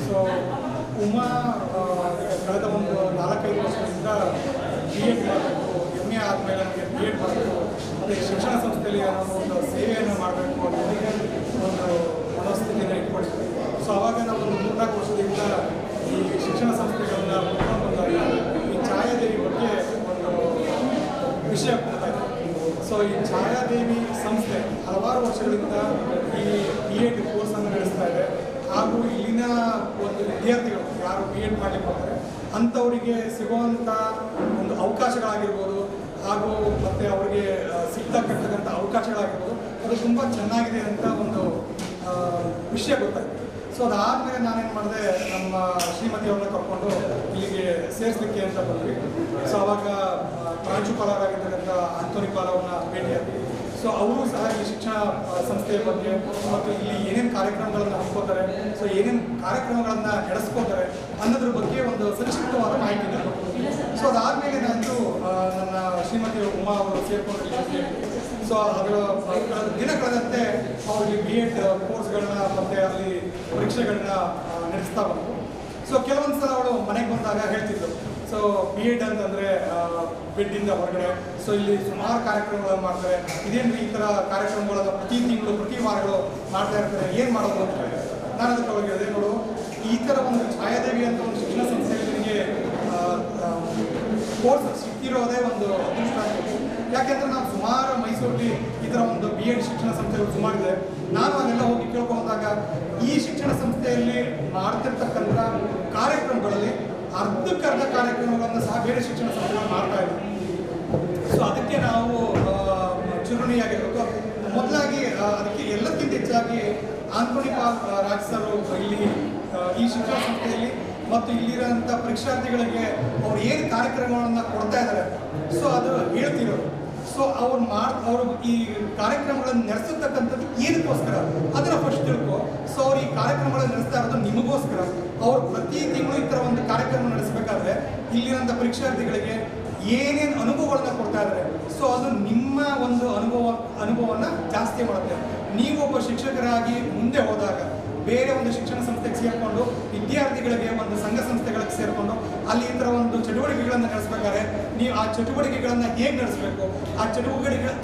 ಸೊ ಉಮಾ ಕಳೆದ ಒಂದು 4-5 ವರ್ಷದಿಂದ BEd ಮಾಡಬೇಕು, MA ಆದಮೇಲೆ ನಮಗೆ BEd ಮಾಡಬೇಕು, ಮತ್ತು ಶಿಕ್ಷಣ ಸಂಸ್ಥೆಯಲ್ಲಿ ಒಂದು ಸೇವೆಯನ್ನು ಮಾಡಬೇಕು ಅನ್ನೋದಕ್ಕೆ ಒಂದು ಮನಸ್ಥಿತಿಯನ್ನು ಇಟ್ಕೊಂಡಿದ್ವಿ. ಸೊ ಆವಾಗ ನಾವು ಒಂದು 3-4 ವರ್ಷದಿಂದ ಈ ಶಿಕ್ಷಣ ಸಂಸ್ಥೆಗಳನ್ನ ಮುಟ್ಕೊಂಡು ಬಂದಾಗ ಈ ಛಾಯಾದೇವಿ ಬಗ್ಗೆ ಒಂದು ವಿಷಯ ಕೊಡ್ತಾ ಇದ್ವಿ. ಸೊ ಈ ಛಾಯಾದೇವಿ ಸಂಸ್ಥೆ ಹಲವಾರು ವರ್ಷಗಳಿಂದ ಈ BEd ಕೋರ್ಸನ್ನು ನಡೆಸ್ತಾ ಇದೆ. ಹಾಗೂ ಇಲ್ಲಿನ ಒಂದು ವಿದ್ಯಾರ್ಥಿಗಳು ಯಾರು BEd ಮಾಡಲಿಕ್ಕೆ ಹೋಗ್ತಾರೆ ಅಂಥವರಿಗೆ ಸಿಗುವಂಥ ಒಂದು ಅವಕಾಶಗಳಾಗಿರ್ಬೋದು, ಹಾಗೂ ಮತ್ತು ಅವರಿಗೆ ಸಿಗ್ತಕ್ಕಂಥ ಅವಕಾಶಗಳಾಗಿರ್ಬೋದು, ಅದು ತುಂಬ ಚೆನ್ನಾಗಿದೆ ಅಂತ ಒಂದು ವಿಷಯ ಗೊತ್ತಾಯಿತು. ಸೊ ಅದಾದಮೇಲೆ ನಾನೇನು ಮಾಡಿದೆ, ನಮ್ಮ ಶ್ರೀಮತಿಯವ್ರನ್ನ ಕರ್ಕೊಂಡು ಇಲ್ಲಿಗೆ ಸೇರಿಸಲಿಕ್ಕೆ ಅಂತ ಬಂದ್ವಿ. ಸೊ ಆವಾಗ ಪ್ರಾಂಶುಪಾಲರಾಗಿರ್ತಕ್ಕಂಥ ಆಂಟೋನಿ ಪಾಲ್ ಅವ್ರನ್ನ ಭೇಟಿಯಾಗಿ, ಸೊ ಅವರು ಸಹ ಈ ಶಿಕ್ಷಣ ಸಂಸ್ಥೆಯ ಬಗ್ಗೆ ಮತ್ತು ಇಲ್ಲಿ ಏನೇನು ಕಾರ್ಯಕ್ರಮಗಳನ್ನು ಹಮ್ಮಿಕೋತಾರೆ, ಸೊ ಏನೇನು ಕಾರ್ಯಕ್ರಮಗಳನ್ನು ನಡೆಸ್ಕೋತಾರೆ ಅನ್ನೋದ್ರ ಬಗ್ಗೆ ಒಂದು ಸಂಕ್ಷಿಪ್ತವಾದ ಮಾಹಿತಿನ ಕೊಟ್ಟರು. ಸೊ ಅದಾದಮೇಲೆ ನಾನು ನನ್ನ ಶ್ರೀಮತಿ ಉಮಾ ಅವರು ಸೇರ್ಕೊಂಡಿದ್ದೀನಿ. ಸೊ ಅದರ ದಿನ ಕಳೆದಂತೆ ಅವರಿಗೆ BEd ಕೋರ್ಸ್ಗಳನ್ನ ಮತ್ತು ಅಲ್ಲಿ ಪರೀಕ್ಷೆಗಳನ್ನ ನಡೆಸ್ತಾ ಬಂದರು. ಸೊ ಕೆಲವೊಂದು ಸಲ ಅವಳು ಮನೆಗೆ ಬಂದಾಗ ಹೇಳ್ತಿದ್ದರು, ಸೊ BEd ಅಂತಂದರೆ ಬೆಡ್ಡಿಂದ ಹೊರಗಡೆ, ಸೊ ಇಲ್ಲಿ ಸುಮಾರು ಕಾರ್ಯಕ್ರಮಗಳನ್ನು ಮಾಡ್ತಾರೆ, ಇದೇನು ಈ ಥರ ಕಾರ್ಯಕ್ರಮಗಳನ್ನು ಪ್ರತಿ ತಿಂಗಳು ಪ್ರತಿ ವಾರಗಳು ಮಾಡ್ತಾ ಇರ್ತಾರೆ, ಏನು ಮಾಡೋದು ಅಂತ ಹೇಳಿ ನಾನು ಅದಕ್ಕೆ ಅವ್ರಿಗೆ ಹೇಳಿದೆ, ನೋಡು ಈ ಥರ ಒಂದು ಛಾಯಾದೇವಿ ಅಂತ ಒಂದು ಶಿಕ್ಷಣ ಸಂಸ್ಥೆಯಲ್ಲಿ ನಿನಗೆ ಕೋರ್ಸ್ ಸಿಕ್ಕಿರೋದೇ ಒಂದು ಅದೃಷ್ಟ ಆಗ್ಬೋದು. ಯಾಕೆಂದರೆ ನಾವು ಸುಮಾರು ಮೈಸೂರಲ್ಲಿ ಈ ಥರ ಒಂದು BEd ಶಿಕ್ಷಣ ಸಂಸ್ಥೆಗಳು ಸುಮಾರಿದೆ. ನಾನು ಅಲ್ಲೆಲ್ಲ ಹೋಗಿ ಕೇಳ್ಕೊಂಡಾಗ ಈ ಶಿಕ್ಷಣ ಸಂಸ್ಥೆಯಲ್ಲಿ ಮಾಡ್ತಿರ್ತಕ್ಕಂಥ ಕಾರ್ಯಕ್ರಮಗಳಲ್ಲಿ ಅರ್ಧಕ್ಕರ್ಧ ಕಾರ್ಯಕ್ರಮಗಳನ್ನು ಸಹ ಬೇರೆ ಶಿಕ್ಷಣ ಸಂಸ್ಥೆಗಳು ಮಾಡ್ತಾ ಇದ್ದಾರೆ. ಸೊ ಅದಕ್ಕೆ ನಾವು ಚಿರುಣಿಯಾಗಿರಬೇಕು. ಮೊದಲಾಗಿ ಅದಕ್ಕೆ ಎಲ್ಲಕ್ಕಿಂತ ಹೆಚ್ಚಾಗಿ ಆಂಟೋನಿ ಪಾಲ್ ರಾಜ್ ಸರ್ ಇಲ್ಲಿ ಈ ಶಿಕ್ಷಣ ಸಂಸ್ಥೆಯಲ್ಲಿ ಮತ್ತು ಇಲ್ಲಿರೋಂಥ ಪರೀಕ್ಷಾರ್ಥಿಗಳಿಗೆ ಅವ್ರು ಏನು ಕಾರ್ಯಕ್ರಮಗಳನ್ನು ಕೊಡ್ತಾ ಇದ್ದಾರೆ, ಸೊ ಅದು ಹೇಳ್ತಿರೋರು. ಸೊ ಅವರು ಈ ಕಾರ್ಯಕ್ರಮಗಳನ್ನು ನಡೆಸತಕ್ಕಂಥದ್ದು ಏನಕ್ಕೋಸ್ಕರ ಅದನ್ನು ಫಸ್ಟ್ ತಿಳ್ಕೊ. ಸೊ ಅವ್ರು ಈ ಕಾರ್ಯಕ್ರಮಗಳನ್ನು ನಡೆಸ್ತಾ ಇರೋದು ನಿಮಗೋಸ್ಕರ. ಅವ್ರು ಪ್ರತಿ ತಿಂಗಳು ಈ ಥರ ಒಂದು ಕಾರ್ಯಕ್ರಮ ನಡೆಸಬೇಕಾದ್ರೆ ಇಲ್ಲಿರೋಂಥ ಪರೀಕ್ಷಾರ್ಥಿಗಳಿಗೆ ಏನೇನು ಅನುಭವಗಳನ್ನ ಕೊಡ್ತಾ ಇದ್ದಾರೆ, ಸೊ ಅದು ನಿಮ್ಮ ಒಂದು ಅನುಭವವನ್ನು ಜಾಸ್ತಿ ಮಾಡುತ್ತೆ. ನೀವೊಬ್ಬ ಶಿಕ್ಷಕರಾಗಿ ಮುಂದೆ ಹೋದಾಗ ಬೇರೆ ಒಂದು ಶಿಕ್ಷಣ ಸಂಸ್ಥೆಗೆ ಸೇರಿಕೊಂಡು ವಿದ್ಯಾರ್ಥಿಗಳಿಗೆ ಒಂದು ಸಂಘ ಸಂಸ್ಥೆಗಳಿಗೆ ಸೇರಿಕೊಂಡು ಅಲ್ಲಿ ಈ ಥರ ಒಂದು ಚಟುವಟಿಕೆಗಳನ್ನು ನಡೆಸಬೇಕಾದ್ರೆ ನೀವು ಆ ಚಟುವಟಿಕೆಗಳನ್ನು ಹೇಗೆ ನಡೆಸಬೇಕು, ಆ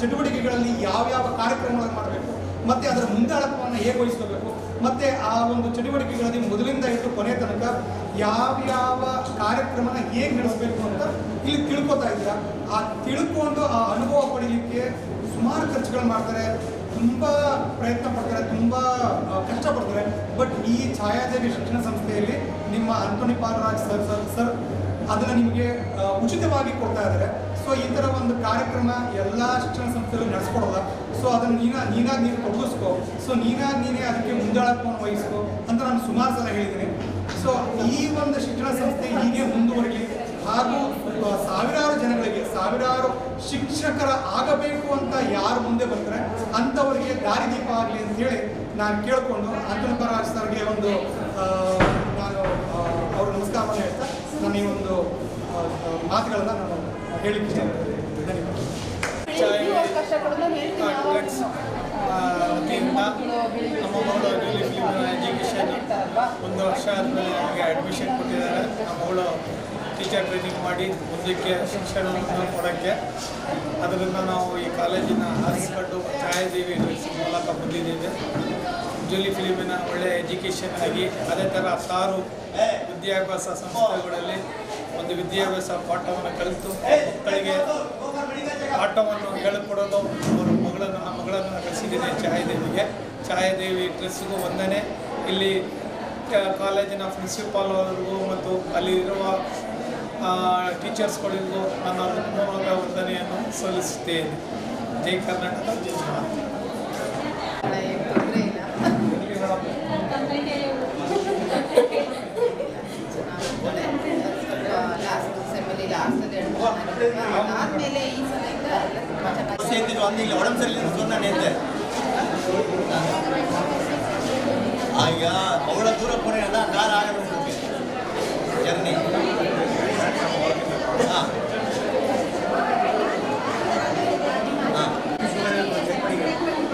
ಚಟುವಟಿಕೆಗಳಲ್ಲಿ ಯಾವ್ಯಾವ ಕಾರ್ಯಕ್ರಮಗಳನ್ನು ಮಾಡಬೇಕು ಮತ್ತು ಅದರ ಮುಂದಾಳತ್ವವನ್ನು ಹೇಗೆ ವಹಿಸ್ಕೋಬೇಕು, ಮತ್ತು ಆ ಒಂದು ಚಟುವಟಿಕೆಗಳಲ್ಲಿ ಮೊದಲಿಂದ ಇಟ್ಟು ಕೊನೆ ತನಕ ಯಾವ್ಯಾವ ಕಾರ್ಯಕ್ರಮನ ಹೇಗೆ ನಡೆಸಬೇಕು ಅಂತ ಇಲ್ಲಿ ತಿಳ್ಕೊತಾ ಇದ್ದೀರಾ. ಆ ತಿಳ್ಕೊಂಡು ಆ ಅನುಭವ ಪಡೀಲಿಕ್ಕೆ ಸುಮಾರು ಖರ್ಚುಗಳು ಮಾಡ್ತಾರೆ, ತುಂಬ ಪ್ರಯತ್ನ ಪಡ್ತಾರೆ, ತುಂಬ ಕಷ್ಟಪಡ್ತಾರೆ. ಬಟ್ ಈ ಛಾಯಾದೇವಿ ಶಿಕ್ಷಣ ಸಂಸ್ಥೆಯಲ್ಲಿ ನಿಮ್ಮ ಆಂಟೋನಿ ಪಾಲರಾಜ್ ಸರ್ ಅದನ್ನು ನಿಮಗೆ ಉಚಿತವಾಗಿ ಕೊಡ್ತಾ ಇದ್ದಾರೆ. ಸೊ ಈ ಥರ ಒಂದು ಕಾರ್ಯಕ್ರಮ ಎಲ್ಲ ಶಿಕ್ಷಣ ಸಂಸ್ಥೆಗಳು ನಡೆಸ್ಕೊಡೋಲ್ಲ. ಸೊ ಅದನ್ನು ನೀನಾಗಿ ನೀನು ತೊಡಗಿಸ್ಕೋ, ಸೊ ನೀನೇ ಅದಕ್ಕೆ ಮುಂದಾಳತ್ವವನ್ನು ವಹಿಸ್ಕೋ ಅಂತ ನಾನು ಸುಮಾರು ಸಲ ಹೇಳಿದ್ದೀನಿ. ಸೊ ಈ ಒಂದು ಶಿಕ್ಷಣ ಸಂಸ್ಥೆ ಹೀಗೆ ಮುಂದುವರಿಲಿ, ಹಾಗೂ ಸಾವಿರಾರು ಜನಗಳಿಗೆ, ಸಾವಿರಾರು ಶಿಕ್ಷಕರ ಆಗಬೇಕು ಅಂತ ಯಾರು ಮುಂದೆ ಬರ್ತಾರೆ ಅಂಥವರಿಗೆ ದಾರಿದೀಪ ಆಗಲಿ ಅಂತೇಳಿ ನಾನು ಕೇಳಿಕೊಂಡು ಆಂಟೋನಿ ಪಾಲರಾಜ್ ಸರ್ಗೆ ಒಂದು ನಾನು ಅವ್ರ ನಮಸ್ಕಾರವನ್ನು ಹೇಳ್ತಾ ನಾನು ಈ ಒಂದು ಮಾತುಗಳನ್ನು ನಾನು ಹೇಳಿಕ್ಕೆ ಇಷ್ಟಪಡ್ತೀನಿ. ವತಿಯಿಂದ ನಮ್ಮ ಮಗಳು ಡ್ಯೂಲಿ ಫಿಲ್ಮ್ ಎಜುಕೇಷನ್ 1 ವರ್ಷ ಆದಮೇಲೆ ನಮಗೆ ಅಡ್ಮಿಷನ್ ಕೊಟ್ಟಿದ್ದಾರೆ. ನಮ್ಮ ಮಗಳು ಟೀಚರ್ ಟ್ರೈನಿಂಗ್ ಮಾಡಿ ಮುಂದಕ್ಕೆ ಶಿಕ್ಷಣವನ್ನು ಕೊಡೋಕ್ಕೆ, ಅದರಿಂದ ನಾವು ಈ ಕಾಲೇಜಿನ ಆರಿಸಿಕೊಂಡು ಛಾಯಾದೇವಿ ಮೂಲಕ ಬಂದಿದ್ದೇವೆ. ಡ್ಯೂಲಿ ಫಿಲಿಮಿನ ಒಳ್ಳೆಯ ಎಜುಕೇಷನ್ ಆಗಿ ಅದೇ ಥರ 10 ವಿದ್ಯಾಭ್ಯಾಸ ಸಂಸ್ಥೆಗಳಲ್ಲಿ ಒಂದು ವಿದ್ಯಾಭ್ಯಾಸ ಪಾಠವನ್ನು ಕಲಿತು ಮಕ್ಕಳಿಗೆ ಪಾಠವನ್ನು ಹೇಳಿಕೊಡೋದು ನಮ್ಮ ಮಗಳನ್ನು ಕಳಿಸಿದ್ದೇನೆ ಛಾಯಾದೇವಿಗೆ. ಛಾಯಾದೇವಿ ಡ್ರೆಸ್ಸಿಗೂ ವಂದನೆ. ಇಲ್ಲಿ ಕಾಲೇಜಿನ ಪ್ರಿನ್ಸಿಪಾಲ್ ಅವರಿಗೂ ಮತ್ತು ಅಲ್ಲಿರುವ ಟೀಚರ್ಸ್ಗಳಿಗೂ ನನ್ನ ಹೃತ್ಪೂರ್ವಕ ವಂದನೆಯನ್ನು ಸಲ್ಲಿಸುತ್ತೇನೆ. ಜೈ ಕರ್ನಾಟಕ, ಜೈ ಭಾರತ. ಆದಮೇಲೆ ಈ ಸಲದಿಂದ உடம்பு சரியில்லைன்னு சொன்னேன் நேற்று. ஐயா அவ்வளோ தூரம் போனேன் தான் கார் ஆகணும் ஜர்னி.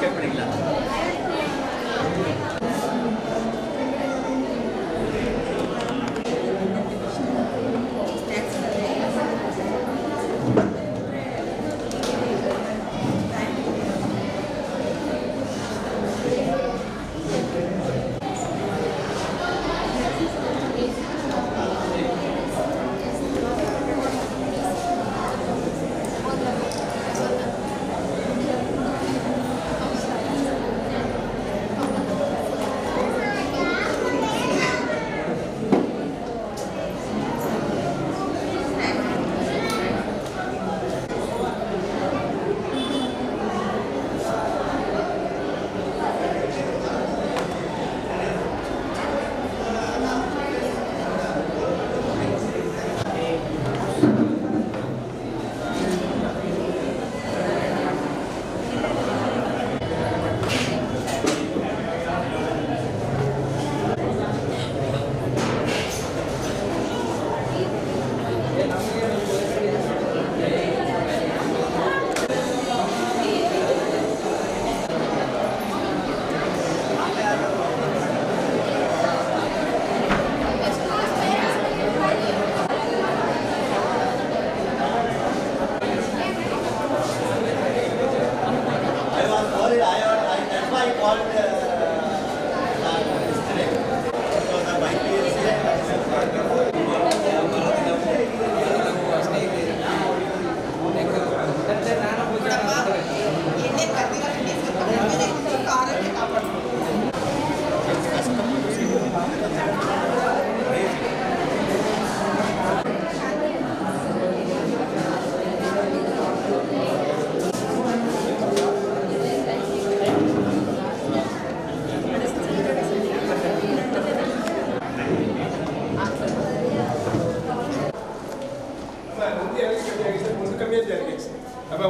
கேட்பீங்களா?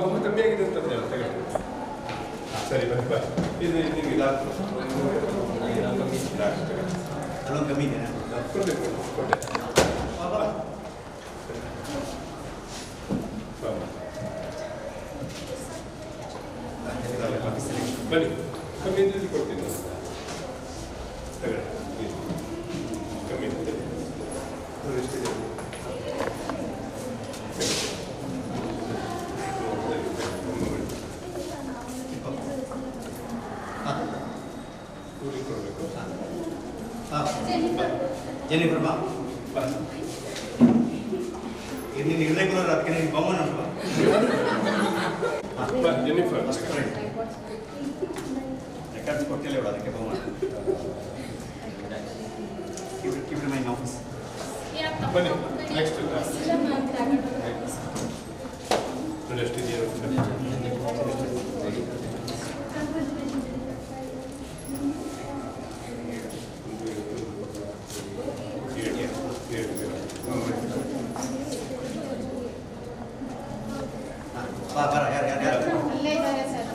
ಒಂದು ಕಮ್ಮಿ ಆಗಿದೆ ಅಂತಂದ್ರೆ ಸರಿ ಬನ್ನಿ ಬಾ. ಇದು ನಿಮಗೆ ಲಾಸ್ಟ್ ಕಮ್ಮಿ ಇದೆ ಕೊಟ್ಟೆ ಬನ್ನಿ ಕಮ್ಮಿ ಇದ್ರೆ ಕೊಡ್ತೀನಿ ಕಮ್ಮಿ ಎಷ್ಟಿದೆ ಜೆನಿಫರ್ ಬಾ ಇದು ನೀನು ಇರ್ರೆಗ್ಯುಲರ್ ಅದಕ್ಕೆ ನಿನಗೆ ಬಹುಮಾನ ಉಂಟು ಜೆನಿಫರ್ ರೆಕಾರ್ಡ್ಸ್ ಕೊಟ್ಟಿಲ್ಲ ಇವಳು ಅದಕ್ಕೆ ಬಹುಮಾನ ಕೀಪ್ ಮೈನ್ ಆಫೀಸ್ ಬನ್ನಿ ನೆಕ್ಸ್ಟ್ ಎಷ್ಟಿದೆಯಾ ಬರ ಯಾರು ಅಲ್ಲೇ ಇದ್ದಾರೆ ಸರ್.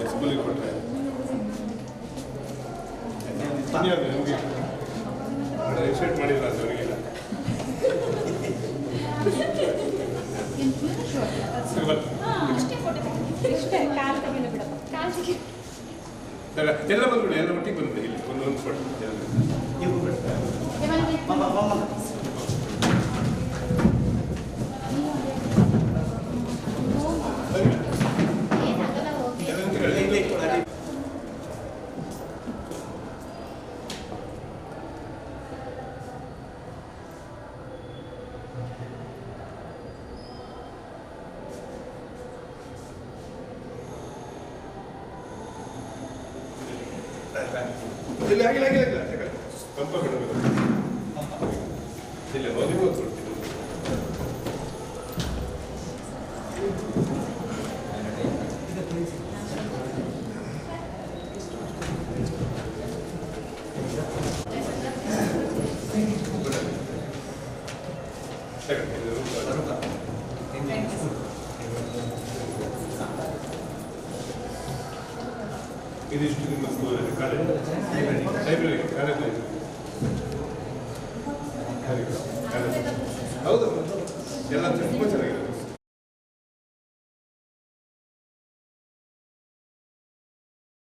ಸ್ಕೂಲಿಗೆ ಕೊಟ್ಟರೆ ರಿಸೆಟ್ ಮಾಡಿಲ್ಲ ಅದು ಅವರಿಗೆಲ್ಲ ಎಲ್ಲ ಬಂದ್ಬಿಡಿ ಎಲ್ಲ ಒಟ್ಟಿಗೆ ಬಂದ್ಬಿಡಿ ಇಲ್ಲಿ ಒಂದೊಂದು ಫೋಟೋ ನೀವು ಇಲ್ಲ ಆಗಿಲ್ಲ ಕಂಪ ಬಿಡಬೇಕು ಇಲ್ಲ ನೀವು ಕೊಡ್ತೀನಿ ಇದಿಷ್ಟು ನಿಮ್ಮ ಸ್ಕೂಲಲ್ಲಿ ಕಾಲೇಜ್ ಲೈಬ್ರರಿ ಕಾಲೇಜ್ ಲೈಬ್ರರಿ